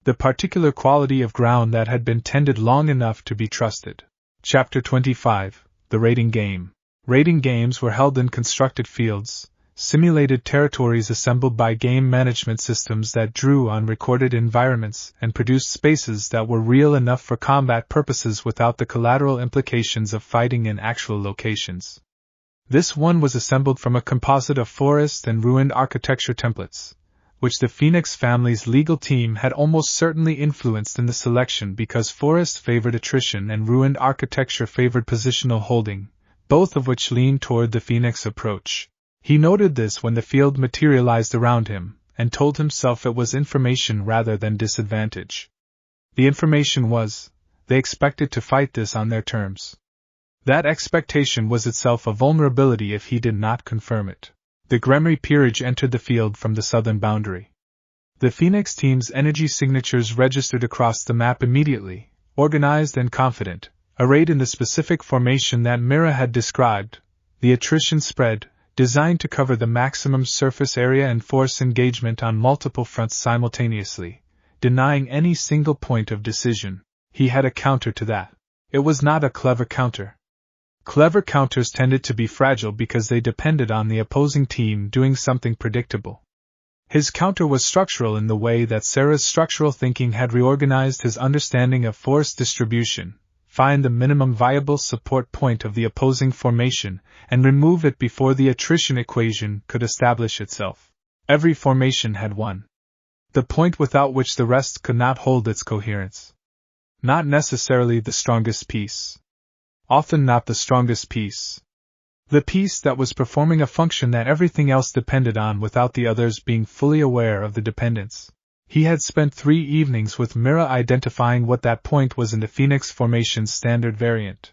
The particular quality of ground that had been tended long enough to be trusted. Chapter 25, The Raiding Game. Raiding games were held in constructed fields, simulated territories assembled by game management systems that drew on recorded environments and produced spaces that were real enough for combat purposes without the collateral implications of fighting in actual locations. This one was assembled from a composite of forest and ruined architecture templates, which the Phoenix family's legal team had almost certainly influenced in the selection because forest favored attrition and ruined architecture favored positional holding, both of which leaned toward the Phoenix approach. He noted this when the field materialized around him, and told himself it was information rather than disadvantage. The information was, they expected to fight this on their terms. That expectation was itself a vulnerability if he did not confirm it. The Gremery peerage entered the field from the southern boundary. The Phoenix team's energy signatures registered across the map immediately, organized and confident, arrayed in the specific formation that Mira had described. The attrition spread, designed to cover the maximum surface area and force engagement on multiple fronts simultaneously, denying any single point of decision. He had a counter to that. It was not a clever counter. Clever counters tended to be fragile because they depended on the opposing team doing something predictable. His counter was structural in the way that Sarah's structural thinking had reorganized his understanding of force distribution, find the minimum viable support point of the opposing formation, and remove it before the attrition equation could establish itself. Every formation had one. The point without which the rest could not hold its coherence. Not necessarily the strongest piece. Often not the strongest piece. The piece that was performing a function that everything else depended on without the others being fully aware of the dependence. He had spent 3 evenings with Mira identifying what that point was in the Phoenix formation's standard variant.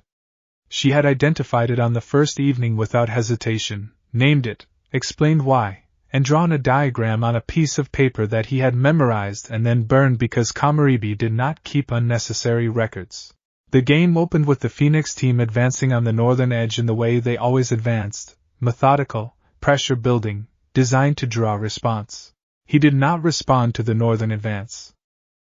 She had identified it on the first evening without hesitation, named it, explained why, and drawn a diagram on a piece of paper that he had memorized and then burned because Kamaribi did not keep unnecessary records. The game opened with the Phoenix team advancing on the northern edge in the way they always advanced, methodical, pressure building, designed to draw response. He did not respond to the northern advance.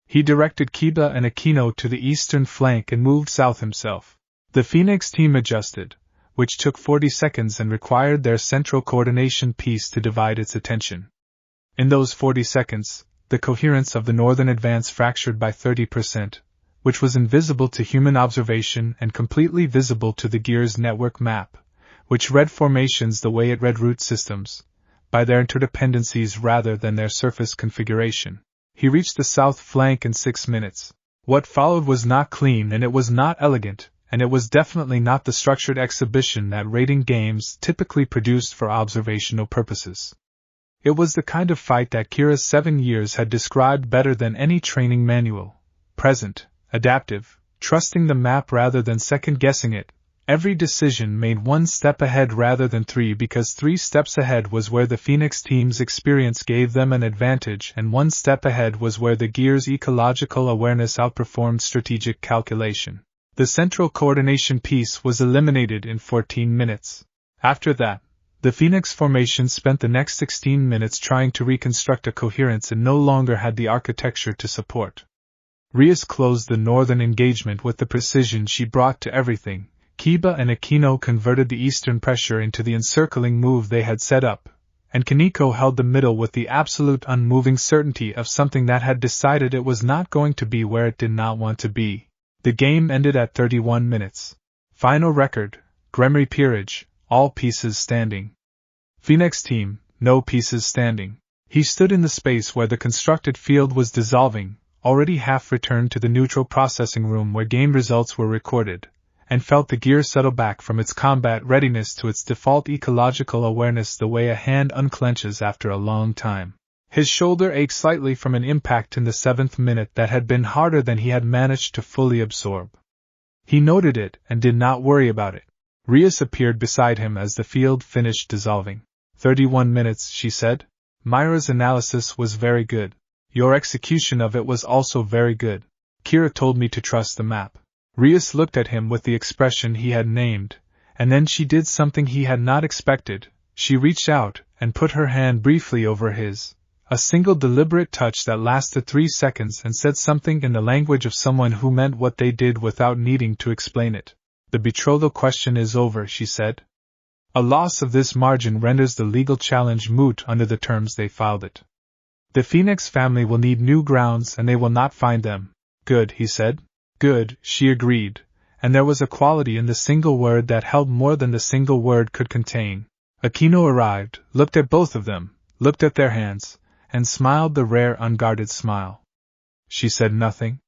He directed Kiba and Aquino to the eastern flank and moved south himself. The Phoenix team adjusted, which took 40 seconds and required their central coordination piece to divide its attention. In those 40 seconds, the coherence of the northern advance fractured by 30%, which was invisible to human observation and completely visible to the Gears network map, which read formations the way it read root systems, by their interdependencies rather than their surface configuration. He reached the south flank in 6 minutes. What followed was not clean and it was not elegant, and it was definitely not the structured exhibition that rating games typically produced for observational purposes. It was the kind of fight that Kira's 7 years had described better than any training manual. Present, adaptive, trusting the map rather than second-guessing it. Every decision made 1 step ahead rather than 3 because 3 steps ahead was where the Phoenix team's experience gave them an advantage and 1 step ahead was where the gear's ecological awareness outperformed strategic calculation. The central coordination piece was eliminated in 14 minutes. After that, the Phoenix formation spent the next 16 minutes trying to reconstruct a coherence and no longer had the architecture to support. Rias closed the northern engagement with the precision she brought to everything. Kiba and Aquino converted the eastern pressure into the encircling move they had set up, and Kaneko held the middle with the absolute unmoving certainty of something that had decided it was not going to be where it did not want to be. The game ended at 31 minutes. Final record, Gremory Peerage, all pieces standing. Phoenix team, no pieces standing. He stood in the space where the constructed field was dissolving, already half returned to the neutral processing room where game results were recorded, and felt the gear settle back from its combat readiness to its default ecological awareness the way a hand unclenches after a long time. His shoulder ached slightly from an impact in the 7th minute that had been harder than he had managed to fully absorb. He noted it and did not worry about it. Rias appeared beside him as the field finished dissolving. 31 minutes, she said. Myra's analysis was very good. Your execution of it was also very good. Kira told me to trust the map. Rias looked at him with the expression he had named, and then she did something he had not expected. She reached out and put her hand briefly over his. A single deliberate touch that lasted 3 seconds and said something in the language of someone who meant what they did without needing to explain it. The betrothal question is over, she said. A loss of this margin renders the legal challenge moot under the terms they filed it. The Phoenix family will need new grounds and they will not find them. Good, he said. Good, she agreed, and there was a quality in the single word that held more than the single word could contain. Aquino arrived, looked at both of them, looked at their hands, and smiled the rare unguarded smile. She said nothing.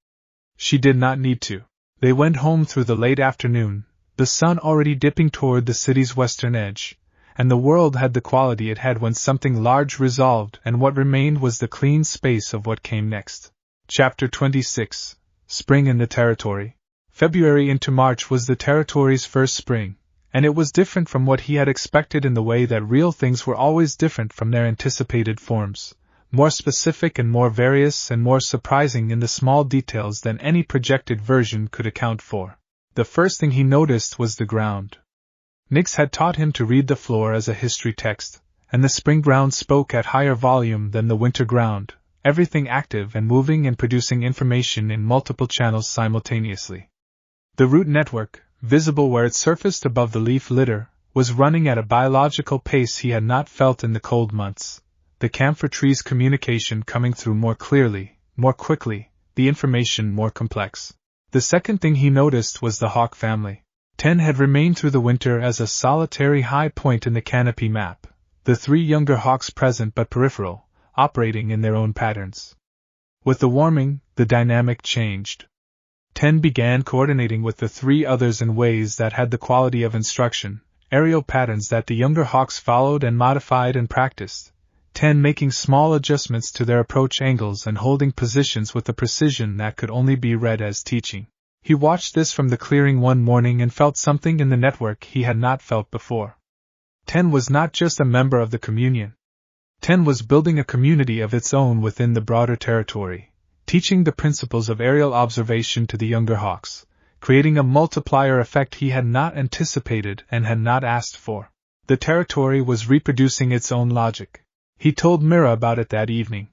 She did not need to. They went home through the late afternoon, the sun already dipping toward the city's western edge, and the world had the quality it had when something large resolved and what remained was the clean space of what came next. Chapter 26. Spring in the Territory. February into March was the Territory's first spring, and it was different from what he had expected in the way that real things were always different from their anticipated forms, more specific and more various and more surprising in the small details than any projected version could account for. The first thing he noticed was the ground. Nix had taught him to read the floor as a history text, and the spring ground spoke at higher volume than the winter ground, everything active and moving and producing information in multiple channels simultaneously. The root network, visible where it surfaced above the leaf litter, was running at a biological pace he had not felt in the cold months, the camphor tree's communication coming through more clearly, more quickly, the information more complex. The second thing he noticed was the hawk family. 10 had remained through the winter as a solitary high point in the canopy map, the 3 younger hawks present but peripheral, operating in their own patterns. With the warming, the dynamic changed. 10 began coordinating with the 3 others in ways that had the quality of instruction, aerial patterns that the younger hawks followed and modified and practiced. 10 making small adjustments to their approach angles and holding positions with a precision that could only be read as teaching. He watched this from the clearing one morning and felt something in the network he had not felt before. 10 was not just a member of the communion. 10 was building a community of its own within the broader territory, teaching the principles of aerial observation to the younger hawks, creating a multiplier effect he had not anticipated and had not asked for. The territory was reproducing its own logic. He told Mira about it that evening.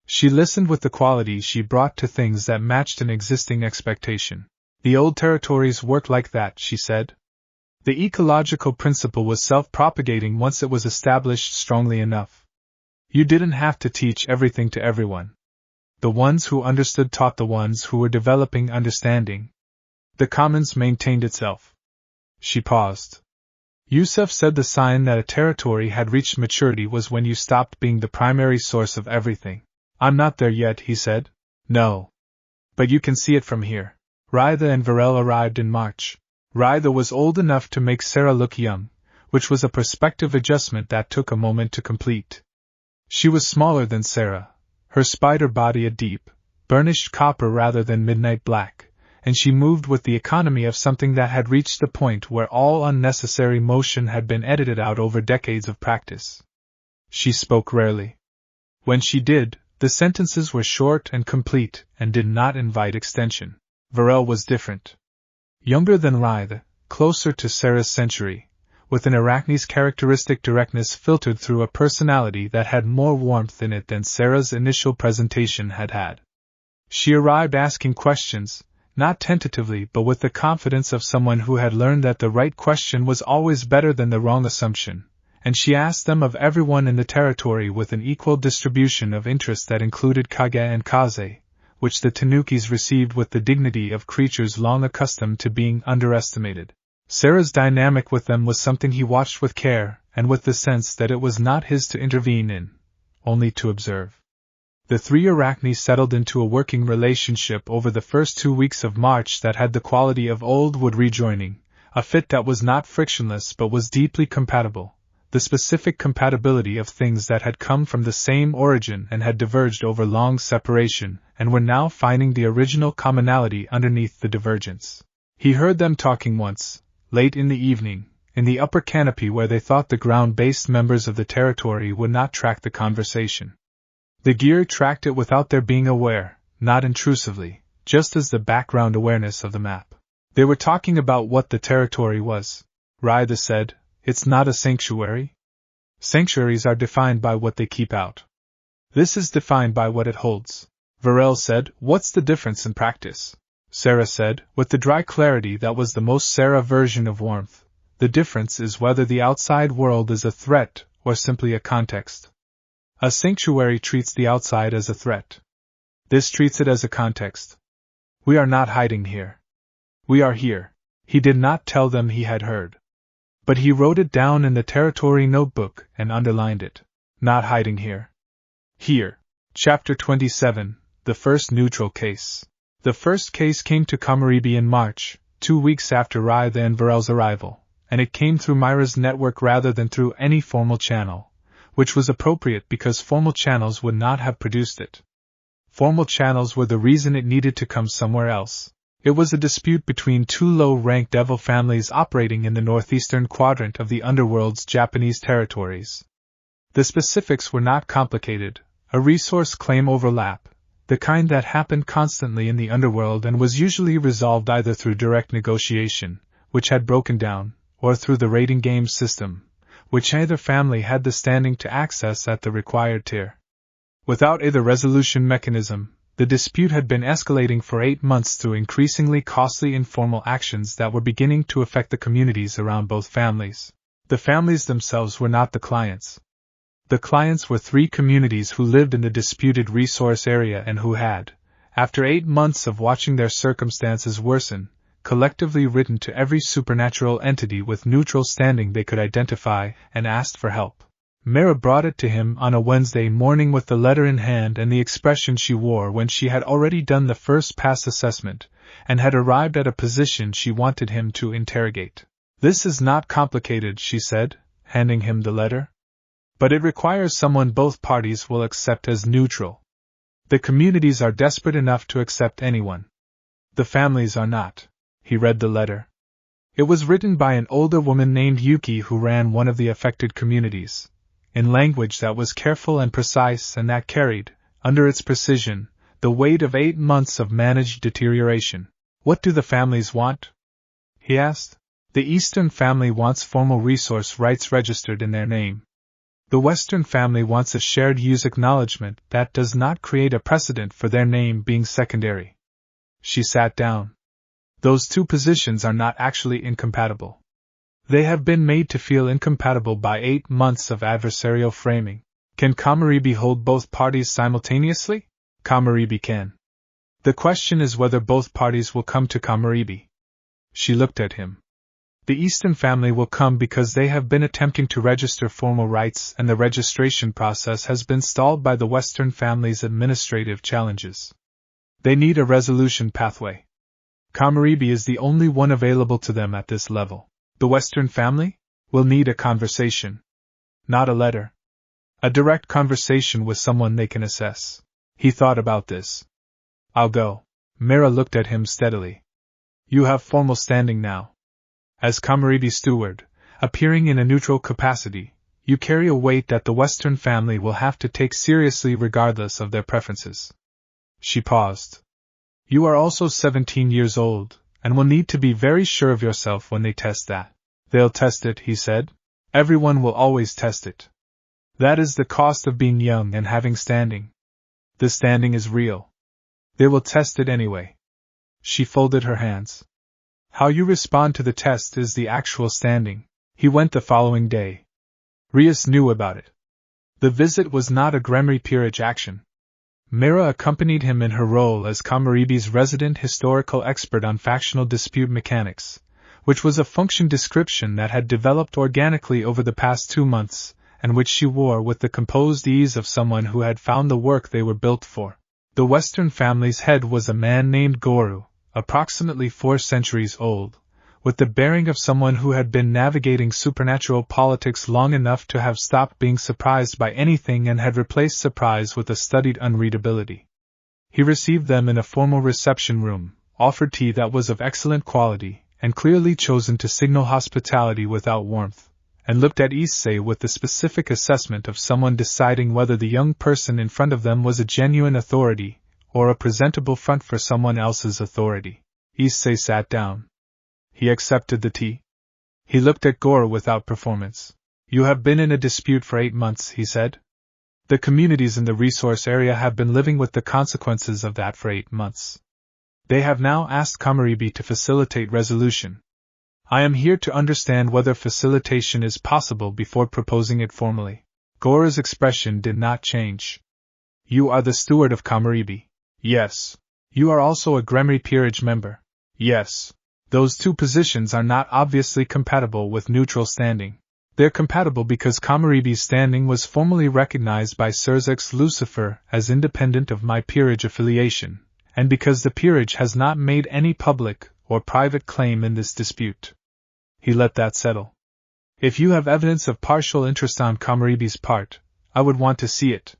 She listened with the quality she brought to things that matched an existing expectation. The old territories worked like that, she said. The ecological principle was self-propagating once it was established strongly enough. You didn't have to teach everything to everyone. The ones who understood taught the ones who were developing understanding. The commons maintained itself. She paused. Yusuf said the sign that a territory had reached maturity was when you stopped being the primary source of everything. I'm not there yet, he said. No. But you can see it from here. Raida and Varel arrived in March. Raida was old enough to make Sarah look young, which was a perspective adjustment that took a moment to complete. She was smaller than Sarah, her spider body a deep, burnished copper rather than midnight black, and she moved with the economy of something that had reached the point where all unnecessary motion had been edited out over decades of practice. She spoke rarely. When she did, the sentences were short and complete and did not invite extension. Varel was different. Younger than Raida, closer to Sarah's century, with an Arachne's characteristic directness filtered through a personality that had more warmth in it than Sarah's initial presentation had had. She arrived asking questions, not tentatively but with the confidence of someone who had learned that the right question was always better than the wrong assumption, and she asked them of everyone in the territory with an equal distribution of interest that included Kage and Kaze, which the Tanukis received with the dignity of creatures long accustomed to being underestimated. Sarah's dynamic with them was something he watched with care, and with the sense that it was not his to intervene in, only to observe. The three Arachnes settled into a working relationship over the first 2 weeks of March that had the quality of old wood rejoining, a fit that was not frictionless but was deeply compatible, the specific compatibility of things that had come from the same origin and had diverged over long separation, and were now finding the original commonality underneath the divergence. He heard them talking once, late in the evening, in the upper canopy where they thought the ground-based members of the territory would not track the conversation. The gear tracked it without their being aware, not intrusively, just as the background awareness of the map. They were talking about what the territory was. Raida said, "It's not a sanctuary? Sanctuaries are defined by what they keep out. This is defined by what it holds." Varel said, "What's the difference in practice?" Sarah said, with the dry clarity that was the most Sarah version of warmth, "The difference is whether the outside world is a threat or simply a context. A sanctuary treats the outside as a threat. This treats it as a context. We are not hiding here. We are here." He did not tell them he had heard. But he wrote it down in the territory notebook and underlined it. Not hiding here. Here. Chapter 27, The First Neutral Case. The first case came to Kamaribi in March, 2 weeks after Raida and Varel's arrival, and it came through Myra's network rather than through any formal channel, which was appropriate because formal channels would not have produced it. Formal channels were the reason it needed to come somewhere else. It was a dispute between two low-ranked devil families operating in the northeastern quadrant of the underworld's Japanese territories. The specifics were not complicated, a resource claim overlap, the kind that happened constantly in the underworld and was usually resolved either through direct negotiation, which had broken down, or through the rating game system, which either family had the standing to access at the required tier. Without either resolution mechanism, the dispute had been escalating for 8 months through increasingly costly informal actions that were beginning to affect the communities around both families. The families themselves were not the clients. The clients were 3 communities who lived in the disputed resource area and who had, after 8 months of watching their circumstances worsen, collectively written to every supernatural entity with neutral standing they could identify and asked for help. Mira brought it to him on a Wednesday morning with the letter in hand and the expression she wore when she had already done the first pass assessment, and had arrived at a position she wanted him to interrogate. "This is not complicated," she said, handing him the letter. "But it requires someone both parties will accept as neutral. The communities are desperate enough to accept anyone. The families are not." He read the letter. It was written by an older woman named Yuki who ran one of the affected communities, in language that was careful and precise and that carried, under its precision, the weight of 8 months of managed deterioration. "What do the families want?" he asked. "The Eastern family wants formal resource rights registered in their name. The Western family wants a shared use acknowledgement that does not create a precedent for their name being secondary." She sat down. "Those 2 positions are not actually incompatible. They have been made to feel incompatible by 8 months of adversarial framing. Can Kamaribi hold both parties simultaneously? Kamaribi can. The question is whether both parties will come to Kamaribi." She looked at him. The Eastern family will come because they have been attempting to register formal rights and the registration process has been stalled by the Western family's administrative challenges. They need a resolution pathway. Kamaribi is the only one available to them at this level. The Western family will need a conversation. Not a letter. A direct conversation with someone they can assess. He thought about this. I'll go. Mira looked at him steadily. You have formal standing now. As Kamaribi steward, appearing in a neutral capacity, you carry a weight that the Western family will have to take seriously regardless of their preferences. She paused. You are also 17 years old, and will need to be very sure of yourself when they test that. They'll test it, he said. Everyone will always test it. That is the cost of being young and having standing. The standing is real. They will test it anyway. She folded her hands. How you respond to the test is the actual standing. He went the following day. Rias knew about it. The visit was not a Gremry peerage action. Mira accompanied him in her role as Kamaribi's resident historical expert on factional dispute mechanics, which was a function description that had developed organically over the past 2 months, and which she wore with the composed ease of someone who had found the work they were built for. The Western family's head was a man named Goru, approximately 4 centuries old, with the bearing of someone who had been navigating supernatural politics long enough to have stopped being surprised by anything and had replaced surprise with a studied unreadability. He received them in a formal reception room, offered tea that was of excellent quality, and clearly chosen to signal hospitality without warmth, and looked at Issei with the specific assessment of someone deciding whether the young person in front of them was a genuine authority, or a presentable front for someone else's authority. Issei sat down. He accepted the tea. He looked at Gora without performance. You have been in a dispute for 8 months, he said. The communities in the resource area have been living with the consequences of that for 8 months. They have now asked Kamaribi to facilitate resolution. I am here to understand whether facilitation is possible before proposing it formally. Gora's expression did not change. You are the steward of Kamaribi. Yes. You are also a Gremry peerage member. Yes. Those 2 positions are not obviously compatible with neutral standing. They're compatible because Kamaribi's standing was formally recognized by Sirzex Lucifer as independent of my peerage affiliation, and because the peerage has not made any public or private claim in this dispute. He let that settle. If you have evidence of partial interest on Kamaribi's part, I would want to see it.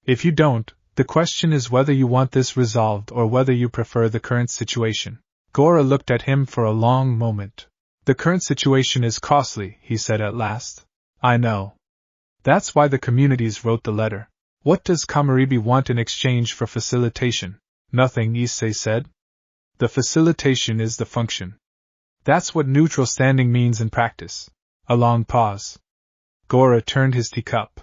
If you don't, the question is whether you want this resolved or whether you prefer the current situation. Gora looked at him for a long moment. The current situation is costly, he said at last. I know. That's why the communities wrote the letter. What does Kamaribi want in exchange for facilitation? Nothing, Issei said. The facilitation is the function. That's what neutral standing means in practice. A long pause. Gora turned his teacup.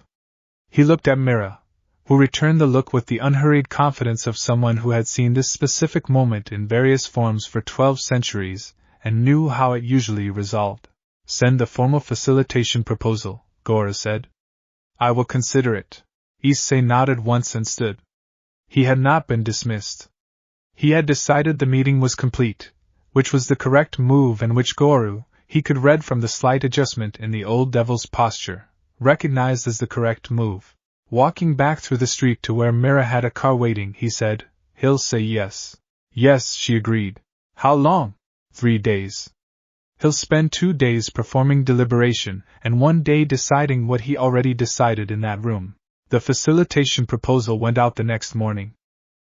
He looked at Mira, who returned the look with the unhurried confidence of someone who had seen this specific moment in various forms for 12 centuries, and knew how it usually resolved. Send the formal facilitation proposal, Gora said. I will consider it. Issei nodded once and stood. He had not been dismissed. He had decided the meeting was complete, which was the correct move and which Goru, he could read from the slight adjustment in the old devil's posture, recognized as the correct move. Walking back through the street to where Mira had a car waiting, he said, He'll say yes. Yes, she agreed. How long? 3 days. He'll spend 2 days performing deliberation, and 1 day deciding what he already decided in that room. The facilitation proposal went out the next morning.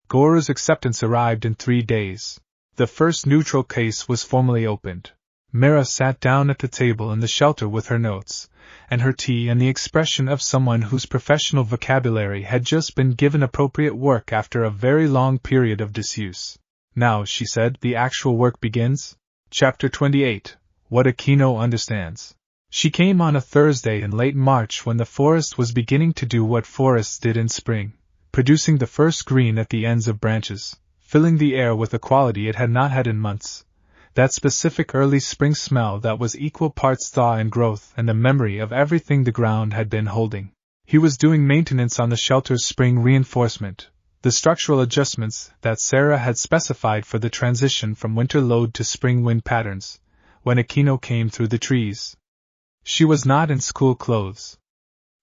Gora's acceptance arrived in 3 days. The first neutral case was formally opened. Mira sat down at the table in the shelter with her notes, and her tea and the expression of someone whose professional vocabulary had just been given appropriate work after a very long period of disuse. Now, she said, the actual work begins. Chapter 28, What Aquino Understands. She came on a Thursday in late March when the forest was beginning to do what forests did in spring, producing the first green at the ends of branches, filling the air with a quality it had not had in months. That specific early spring smell that was equal parts thaw and growth and the memory of everything the ground had been holding. He was doing maintenance on the shelter's spring reinforcement, the structural adjustments that Sarah had specified for the transition from winter load to spring wind patterns, when Aquino came through the trees. She was not in school clothes.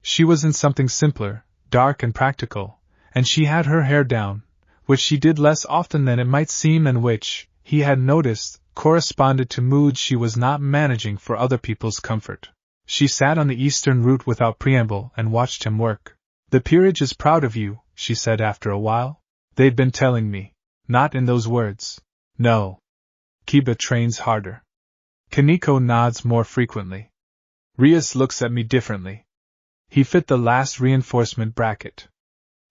She was in something simpler, dark and practical, and she had her hair down, which she did less often than it might seem and which, he had noticed, corresponded to moods she was not managing for other people's comfort. She sat on the eastern route without preamble and watched him work. "The peerage is proud of you," she said after a while. "They'd been telling me." "Not in those words." "No. Kiba trains harder. Kaneko nods more frequently. Rias looks at me differently." He fit the last reinforcement bracket.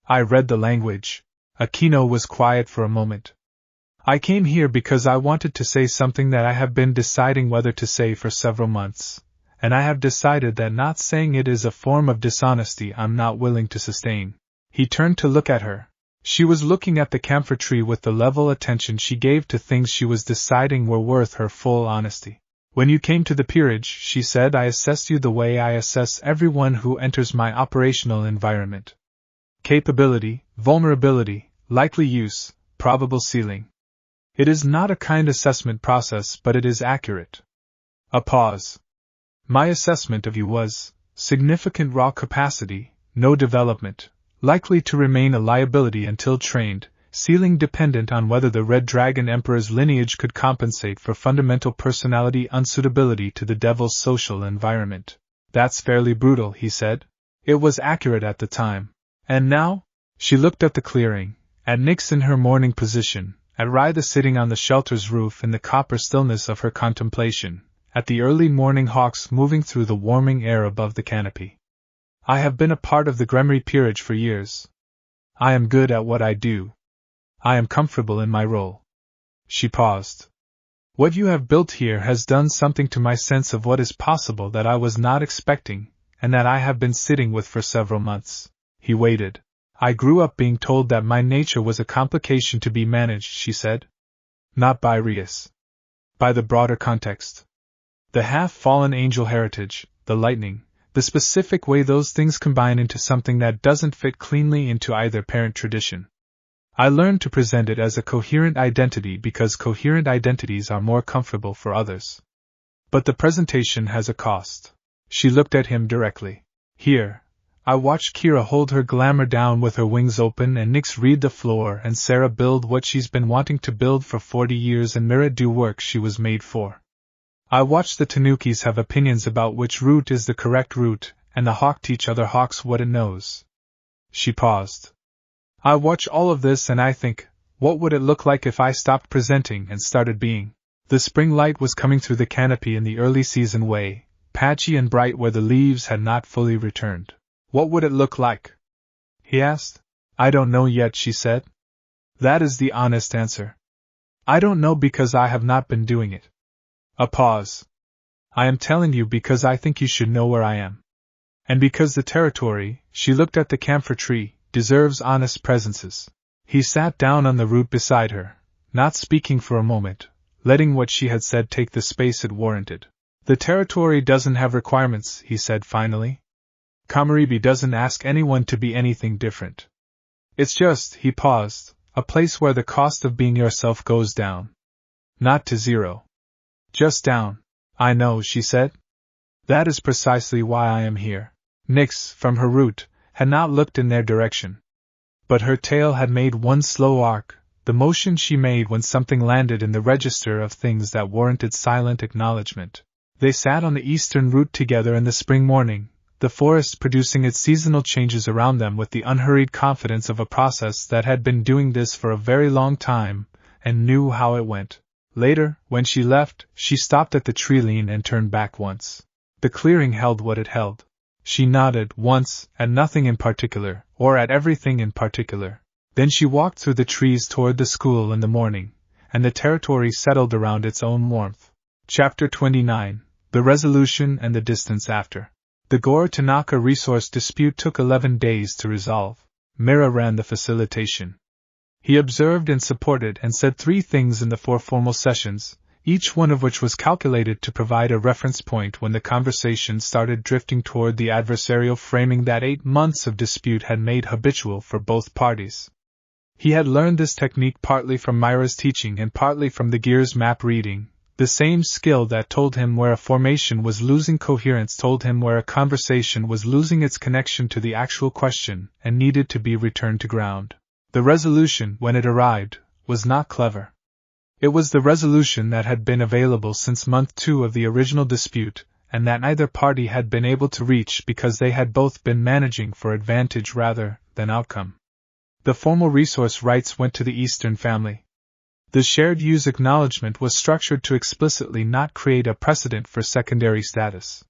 "I read the language." Aquino was quiet for a moment. "I came here because I wanted to say something that I have been deciding whether to say for several months, and I have decided that not saying it is a form of dishonesty I'm not willing to sustain." He turned to look at her. She was looking at the camphor tree with the level attention she gave to things she was deciding were worth her full honesty. "When you came to the peerage," she said, "I assessed you the way I assess everyone who enters my operational environment. Capability, vulnerability, likely use, probable ceiling. It is not a kind assessment process, but it is accurate." A pause. "My assessment of you was significant raw capacity, no development, likely to remain a liability until trained, ceiling dependent on whether the Red Dragon Emperor's lineage could compensate for fundamental personality unsuitability to the Devil's social environment." "That's fairly brutal," he said. "It was accurate at the time. And now?" She looked at the clearing, at Nyx in her morning position, at Rytha sitting on the shelter's roof in the copper stillness of her contemplation, at the early morning hawks moving through the warming air above the canopy. "I have been a part of the Gremry peerage for years. I am good at what I do. I am comfortable in my role." She paused. "What you have built here has done something to my sense of what is possible that I was not expecting, and that I have been sitting with for several months." He waited. "I grew up being told that my nature was a complication to be managed," she said. "Not by Rias. By the broader context. The half-fallen angel heritage, the lightning, the specific way those things combine into something that doesn't fit cleanly into either parent tradition. I learned to present it as a coherent identity because coherent identities are more comfortable for others. But the presentation has a cost." She looked at him directly. "Here, I watched Kira hold her glamour down with her wings open and Nyx read the floor and Sarah build what she's been wanting to build for 40 years and Mira do work she was made for. I watched the Tanukis have opinions about which route is the correct route, and the hawk teach other hawks what it knows." She paused. "I watch all of this and I think, what would it look like if I stopped presenting and started being?" The spring light was coming through the canopy in the early season way, patchy and bright where the leaves had not fully returned. "What would it look like?" he asked. "I don't know yet," she said. "That is the honest answer. I don't know because I have not been doing it." A pause. "I am telling you because I think you should know where I am. And because the territory," she looked at the camphor tree, "deserves honest presences." He sat down on the root beside her, not speaking for a moment, letting what she had said take the space it warranted. "The territory doesn't have requirements," he said finally. "Kamaribi doesn't ask anyone to be anything different. It's just," he paused, "a place where the cost of being yourself goes down. Not to zero. Just down." "I know," she said. "That is precisely why I am here." Nyx, from her root, had not looked in their direction. But her tail had made one slow arc, the motion she made when something landed in the register of things that warranted silent acknowledgement. They sat on the eastern route together in the spring morning, the forest producing its seasonal changes around them with the unhurried confidence of a process that had been doing this for a very long time, and knew how it went. Later, when she left, she stopped at the tree lean and turned back once. The clearing held what it held. She nodded once, at nothing in particular, or at everything in particular. Then she walked through the trees toward the school in the morning, and the territory settled around its own warmth. Chapter 29. The Resolution and the Distance After. The Gore Tanaka resource dispute took 11 days to resolve. Mira ran the facilitation. He observed and supported and said 3 things in the 4 formal sessions, each one of which was calculated to provide a reference point when the conversation started drifting toward the adversarial framing that 8 months of dispute had made habitual for both parties. He had learned this technique partly from Myra's teaching and partly from the Gears map reading, The same skill that told him where a formation was losing coherence told him where a conversation was losing its connection to the actual question and needed to be returned to ground. The resolution, when it arrived, was not clever. It was the resolution that had been available since month 2 of the original dispute, and that neither party had been able to reach because they had both been managing for advantage rather than outcome. The formal resource rights went to the Eastern family. The shared use acknowledgement was structured to explicitly not create a precedent for secondary status.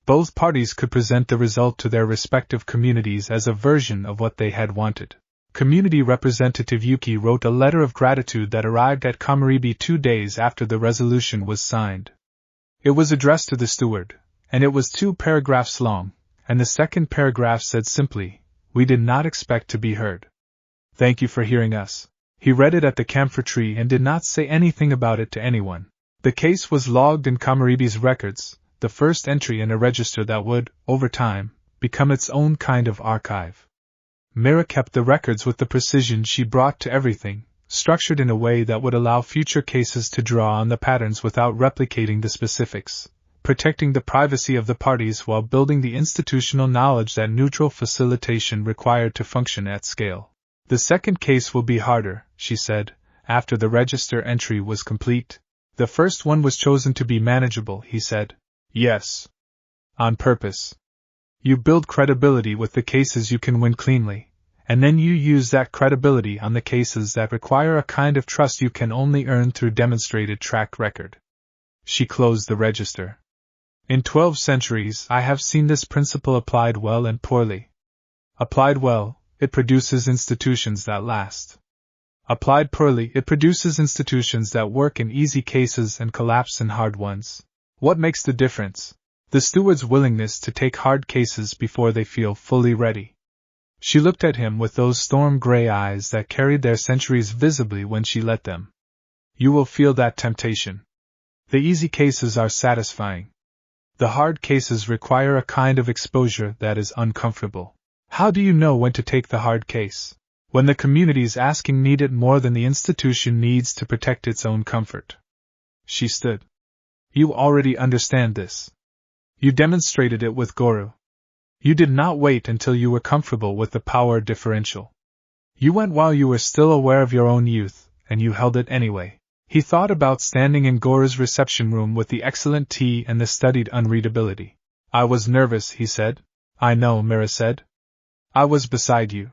Both parties could present the result to their respective communities as a version of what they had wanted. Community Representative Yuki wrote a letter of gratitude that arrived at Kamaribi 2 days after the resolution was signed. It was addressed to the steward, and it was 2 paragraphs long, and the second paragraph said simply, "We did not expect to be heard. Thank you for hearing us." He read it at the camphor tree and did not say anything about it to anyone. The case was logged in Kamaribi's records, the first entry in a register that would, over time, become its own kind of archive. Mira kept the records with the precision she brought to everything, structured in a way that would allow future cases to draw on the patterns without replicating the specifics, protecting the privacy of the parties while building the institutional knowledge that neutral facilitation required to function at scale. "The second case will be harder," she said, after the register entry was complete. "The first one was chosen to be manageable," he said. "Yes. On purpose. You build credibility with the cases you can win cleanly, and then you use that credibility on the cases that require a kind of trust you can only earn through demonstrated track record." She closed the register. "In 12 centuries I have seen this principle applied well and poorly. Applied well, it produces institutions that last. Applied poorly, it produces institutions that work in easy cases and collapse in hard ones. What makes the difference? The steward's willingness to take hard cases before they feel fully ready." She looked at him with those storm-gray eyes that carried their centuries visibly when she let them. "You will feel that temptation. The easy cases are satisfying. The hard cases require a kind of exposure that is uncomfortable. How do you know when to take the hard case? When the community's asking need it more than the institution needs to protect its own comfort." She stood. "You already understand this. You demonstrated it with Guru. You did not wait until you were comfortable with the power differential. You went while you were still aware of your own youth, and you held it anyway." He thought about standing in Guru's reception room with the excellent tea and the studied unreadability. "I was nervous," he said. "I know," Mira said. "I was beside you.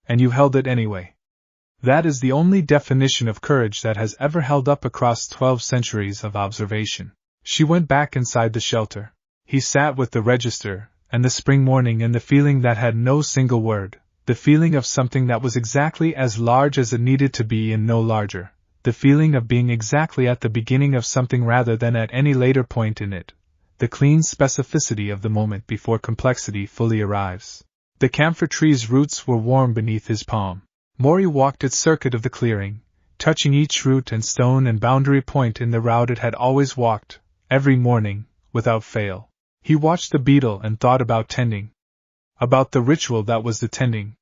And you held it anyway. That is the only definition of courage that has ever held up across 12 centuries of observation." She went back inside the shelter. He sat with the register, and the spring morning and the feeling that had no single word, the feeling of something that was exactly as large as it needed to be and no larger, the feeling of being exactly at the beginning of something rather than at any later point in it, the clean specificity of the moment before complexity fully arrives. The camphor tree's roots were warm beneath his palm. Mori walked its circuit of the clearing, touching each root and stone and boundary point in the route it had always walked, every morning, without fail. He watched the beetle and thought about tending. About the ritual that was the tending.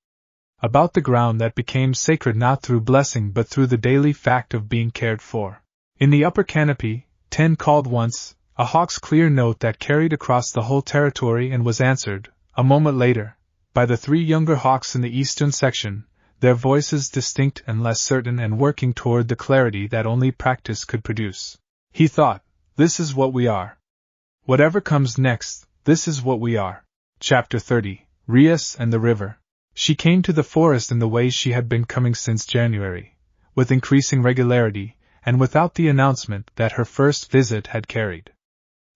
About the ground that became sacred not through blessing but through the daily fact of being cared for. In the upper canopy, 10 called once, a hawk's clear note that carried across the whole territory and was answered, a moment later, by the 3 younger hawks in the eastern section, their voices distinct and less certain and working toward the clarity that only practice could produce. He thought, "This is what we are. Whatever comes next, this is what we are." Chapter 30, Rias and the River. She came to the forest in the way she had been coming since January, with increasing regularity, and without the announcement that her first visit had carried.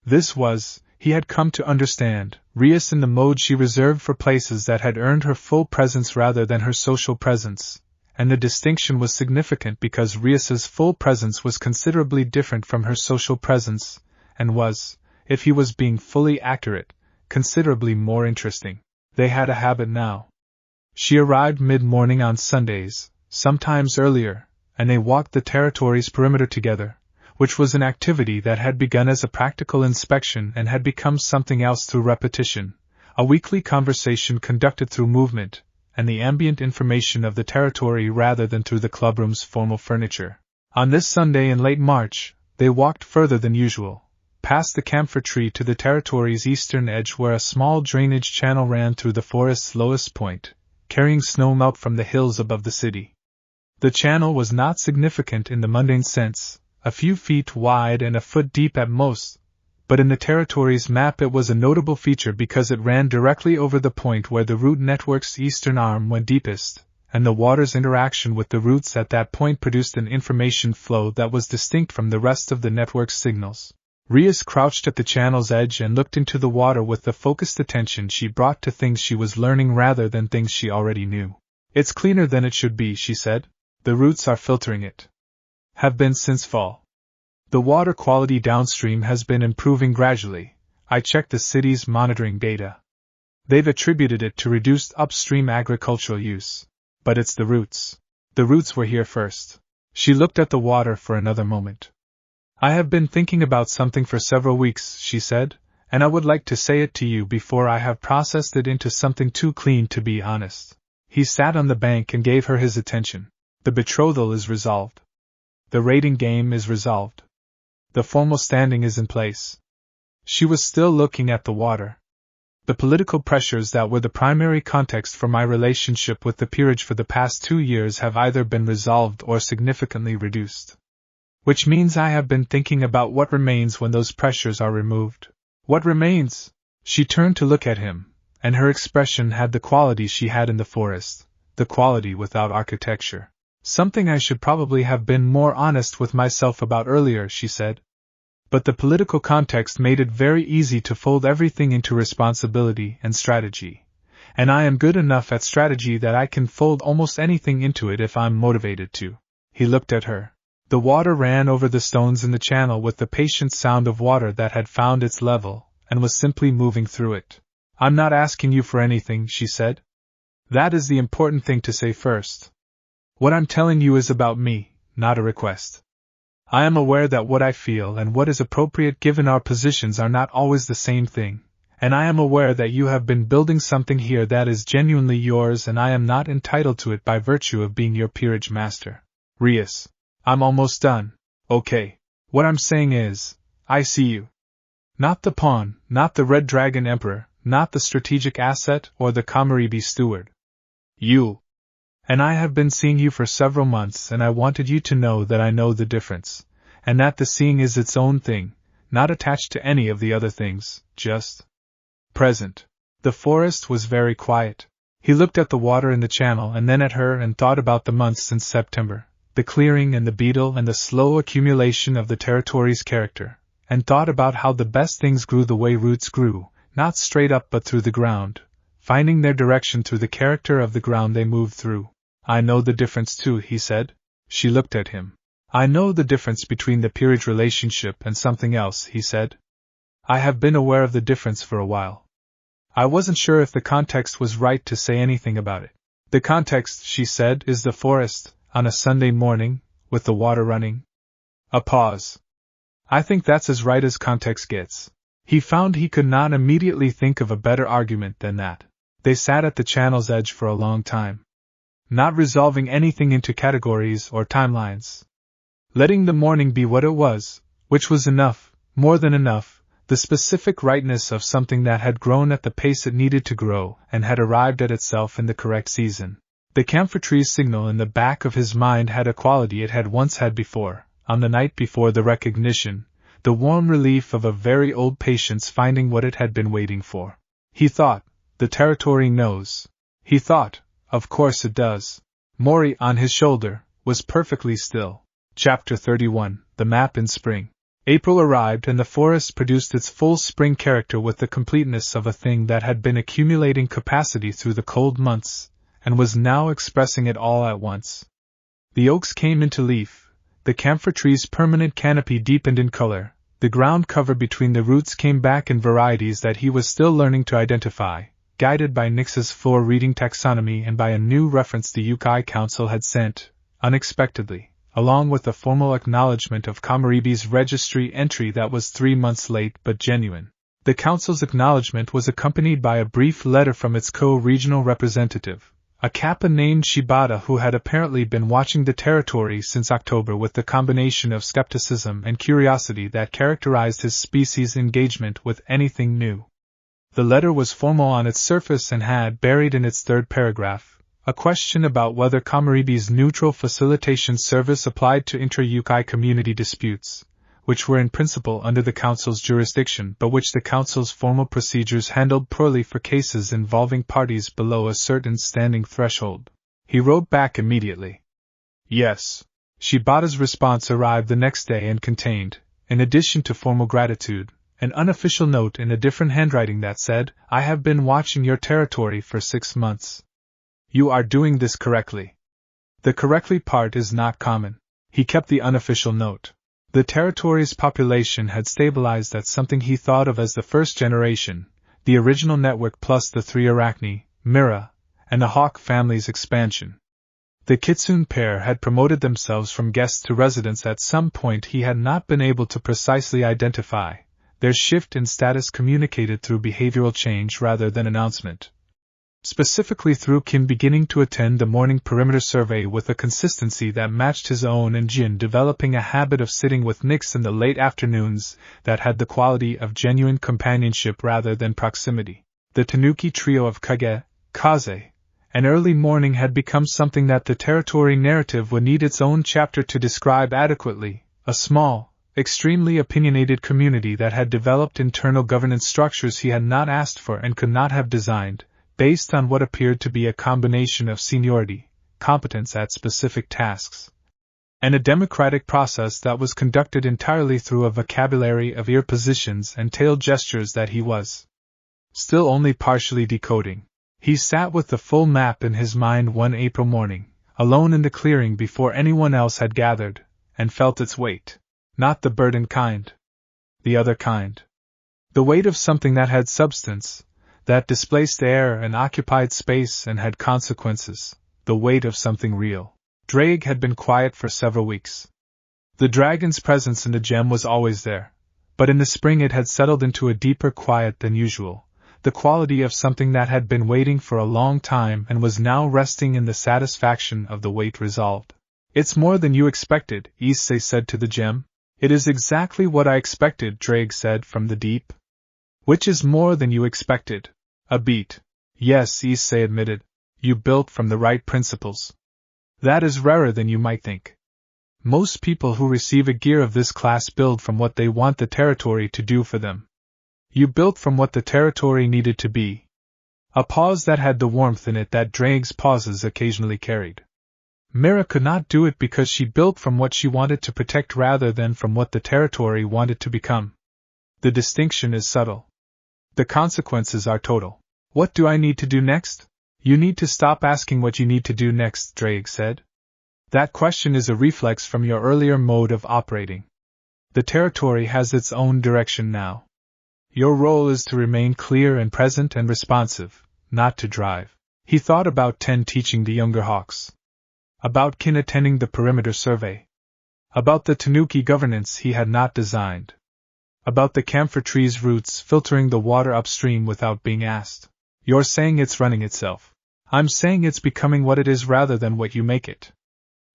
This was, he had come to understand, Rias in the mode she reserved for places that had earned her full presence rather than her social presence, and the distinction was significant because Rias's full presence was considerably different from her social presence, and was, if he was being fully accurate, considerably more interesting. They had a habit now. She arrived mid-morning on Sundays, sometimes earlier, and they walked the territory's perimeter together, which was an activity that had begun as a practical inspection and had become something else through repetition, a weekly conversation conducted through movement, and the ambient information of the territory rather than through the clubroom's formal furniture. On this Sunday in late March, They walked further than usual, past the camphor tree to the territory's eastern edge where a small drainage channel ran through the forest's lowest point, carrying snowmelt from the hills above the city. The channel was not significant in the mundane sense, a few feet wide and a foot deep at most, but in the territory's map it was a notable feature because it ran directly over the point where the root network's eastern arm went deepest, and the water's interaction with the roots at that point produced an information flow that was distinct from the rest of the network's signals. Rias crouched at the channel's edge and looked into the water with the focused attention she brought to things she was learning rather than things she already knew. "It's cleaner than it should be," she said. "The roots are filtering it. Have been since fall. The water quality downstream has been improving gradually. I checked the city's monitoring data. They've attributed it to reduced upstream agricultural use. But it's the roots. The roots were here first." She looked at the water for another moment. "I have been thinking about something for several weeks," she said, "and I would like to say it to you before I have processed it into something too clean to be honest." He sat on the bank and gave her his attention. "The betrothal is resolved. The rating game is resolved. The formal standing is in place." She was still looking at the water. "The political pressures that were the primary context for my relationship with the peerage for the past 2 years have either been resolved or significantly reduced. Which means I have been thinking about what remains when those pressures are removed." "What remains?" She turned to look at him, and her expression had the quality she had in the forest, the quality without architecture. "Something I should probably have been more honest with myself about earlier," she said. "But the political context made it very easy to fold everything into responsibility and strategy. And I am good enough at strategy that I can fold almost anything into it if I'm motivated to." He looked at her. The water ran over the stones in the channel with the patient sound of water that had found its level, and was simply moving through it. "I'm not asking you for anything," she said. "That is the important thing to say first. What I'm telling you is about me, not a request. I am aware that what I feel and what is appropriate given our positions are not always the same thing, and I am aware that you have been building something here that is genuinely yours and I am not entitled to it by virtue of being your peerage master. Rias. I'm almost done. Okay. What I'm saying is, I see you. Not the pawn, not the Red Dragon Emperor, not the strategic asset or the Kamaribi steward. You. And I have been seeing you for several months and I wanted you to know that I know the difference, and that the seeing is its own thing, not attached to any of the other things, just present." The forest was very quiet. He looked at the water in the channel and then at her and thought about the months since September, the clearing and the beetle and the slow accumulation of the territory's character, and thought about how the best things grew the way roots grew, not straight up but through the ground, finding their direction through the character of the ground they moved through. "I know the difference too," he said. She looked at him. "I know the difference between the peerage relationship and something else," he said. "I have been aware of the difference for a while. I wasn't sure if the context was right to say anything about it." "The context," she said, "is the forest, on a Sunday morning, with the water running." A pause. "I think that's as right as context gets." He found he could not immediately think of a better argument than that. They sat at the channel's edge for a long time, not resolving anything into categories or timelines, letting the morning be what it was, which was enough, more than enough, the specific rightness of something that had grown at the pace it needed to grow and had arrived at itself in the correct season. The camphor tree's signal in the back of his mind had a quality it had once had before, on the night before the recognition, the warm relief of a very old patience finding what it had been waiting for. He thought, the territory knows. He thought, of course it does. Mori, on his shoulder, was perfectly still. Chapter 31, The Map in Spring. April arrived and the forest produced its full spring character with the completeness of a thing that had been accumulating capacity through the cold months, and was now expressing it all at once. The oaks came into leaf, the camphor tree's permanent canopy deepened in color, the ground cover between the roots came back in varieties that he was still learning to identify, guided by Nix's floor-reading taxonomy and by a new reference the Yukai Council had sent, unexpectedly, along with a formal acknowledgement of Kamaribi's registry entry that was 3 months late but genuine. The Council's acknowledgement was accompanied by a brief letter from its co-regional representative, A Kappa named Shibata who had apparently been watching the territory since October with the combination of skepticism and curiosity that characterized his species' engagement with anything new. The letter was formal on its surface and had, buried in its third paragraph, a question about whether Kamaribi's neutral facilitation service applied to intra-Yukai community disputes, which were in principle under the Council's jurisdiction but which the Council's formal procedures handled poorly for cases involving parties below a certain standing threshold. He wrote back immediately. Yes. Shibata's response arrived the next day and contained, in addition to formal gratitude, an unofficial note in a different handwriting that said, "I have been watching your territory for 6 months. You are doing this correctly." The correctly part is not common. He kept the unofficial note. The territory's population had stabilized at something he thought of as the first generation, the original network plus the 3 Arachne, Mira, and the Hawk family's expansion. The Kitsune pair had promoted themselves from guests to residents at some point he had not been able to precisely identify, their shift in status communicated through behavioral change rather than announcement. Specifically through Kim beginning to attend the morning perimeter survey with a consistency that matched his own and Jin developing a habit of sitting with Nix in the late afternoons that had the quality of genuine companionship rather than proximity. The Tanuki trio of Kage, Kaze, and early morning had become something that the territory narrative would need its own chapter to describe adequately, a small, extremely opinionated community that had developed internal governance structures he had not asked for and could not have designed, based on what appeared to be a combination of seniority, competence at specific tasks, and a democratic process that was conducted entirely through a vocabulary of ear positions and tail gestures that he was still only partially decoding. He sat with the full map in his mind one April morning, alone in the clearing before anyone else had gathered, and felt its weight. Not the burden kind. The other kind. The weight of something that had substance, that displaced air and occupied space and had consequences, the weight of something real. Drake had been quiet for several weeks. The dragon's presence in the gem was always there, but in the spring it had settled into a deeper quiet than usual, the quality of something that had been waiting for a long time and was now resting in the satisfaction of the wait resolved. "It's more than you expected," Issei said to the gem. "It is exactly what I expected," Drake said from the deep. "Which is more than you expected?" "A beat." "Yes," Issei admitted. "You built from the right principles. That is rarer than you might think. Most people who receive a gear of this class build from what they want the territory to do for them. You built from what the territory needed to be." A pause that had the warmth in it that Drake's pauses occasionally carried. Mira could not do it because she built from what she wanted to protect rather than from what the territory wanted to become. The distinction is subtle. The consequences are total. "What do I need to do next?" "You need to stop asking what you need to do next," Drake said. "That question is a reflex from your earlier mode of operating. The territory has its own direction now. Your role is to remain clear and present and responsive, not to drive." He thought about Ten teaching the younger hawks. About Kin attending the perimeter survey. About the Tanuki governance he had not designed. About the camphor tree's roots filtering the water upstream without being asked. "You're saying it's running itself. I'm saying it's becoming what it is rather than what you make it.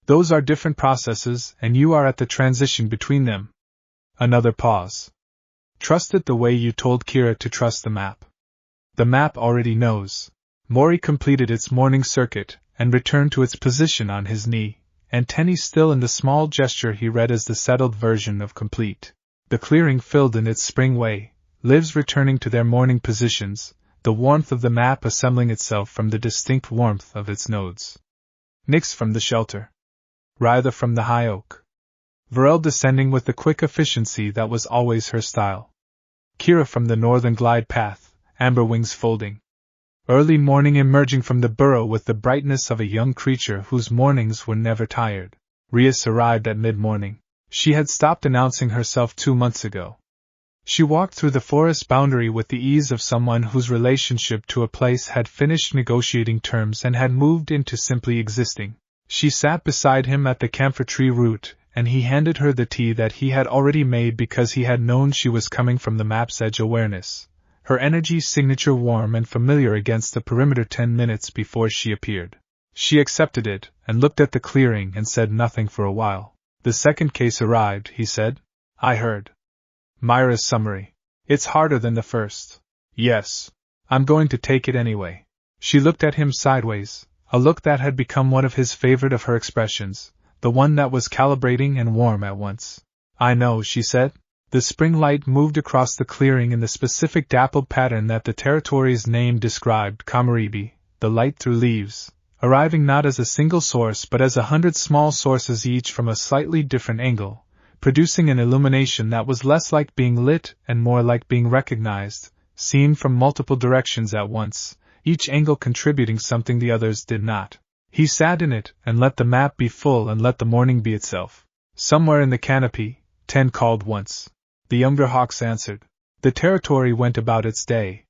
Those are different processes, and you are at the transition between them." Another pause. "Trust it the way you told Kira to trust the map. The map already knows." Mori completed its morning circuit, and returned to its position on his knee, and Tenny still in the small gesture he read as the settled version of complete. The clearing filled in its spring way, lives returning to their morning positions, the warmth of the map assembling itself from the distinct warmth of its nodes. Nix from the shelter. Rytha from the high oak. Varel descending with the quick efficiency that was always her style. Kira from the northern glide path, amber wings folding. Early morning emerging from the burrow with the brightness of a young creature whose mornings were never tired. Rias arrived at mid-morning. She had stopped announcing herself 2 months ago. She walked through the forest boundary with the ease of someone whose relationship to a place had finished negotiating terms and had moved into simply existing. She sat beside him at the camphor tree root, and he handed her the tea that he had already made because he had known she was coming from the map's edge awareness, her energy signature warm and familiar against the perimeter 10 minutes before she appeared. She accepted it, and looked at the clearing and said nothing for a while. The second case arrived, he said. I heard. Myra's summary. It's harder than the first. Yes. I'm going to take it anyway. She looked at him sideways, a look that had become one of his favorite of her expressions, the one that was calibrating and warm at once. I know, she said. The spring light moved across the clearing in the specific dappled pattern that the territory's name described, Kamaribi, the light through leaves, arriving not as a single source but as 100 small sources each from a slightly different angle, producing an illumination that was less like being lit and more like being recognized, seen from multiple directions at once, each angle contributing something the others did not. He sat in it and let the map be full and let the morning be itself. Somewhere in the canopy, 10 called once. The younger hawks answered. The territory went about its day.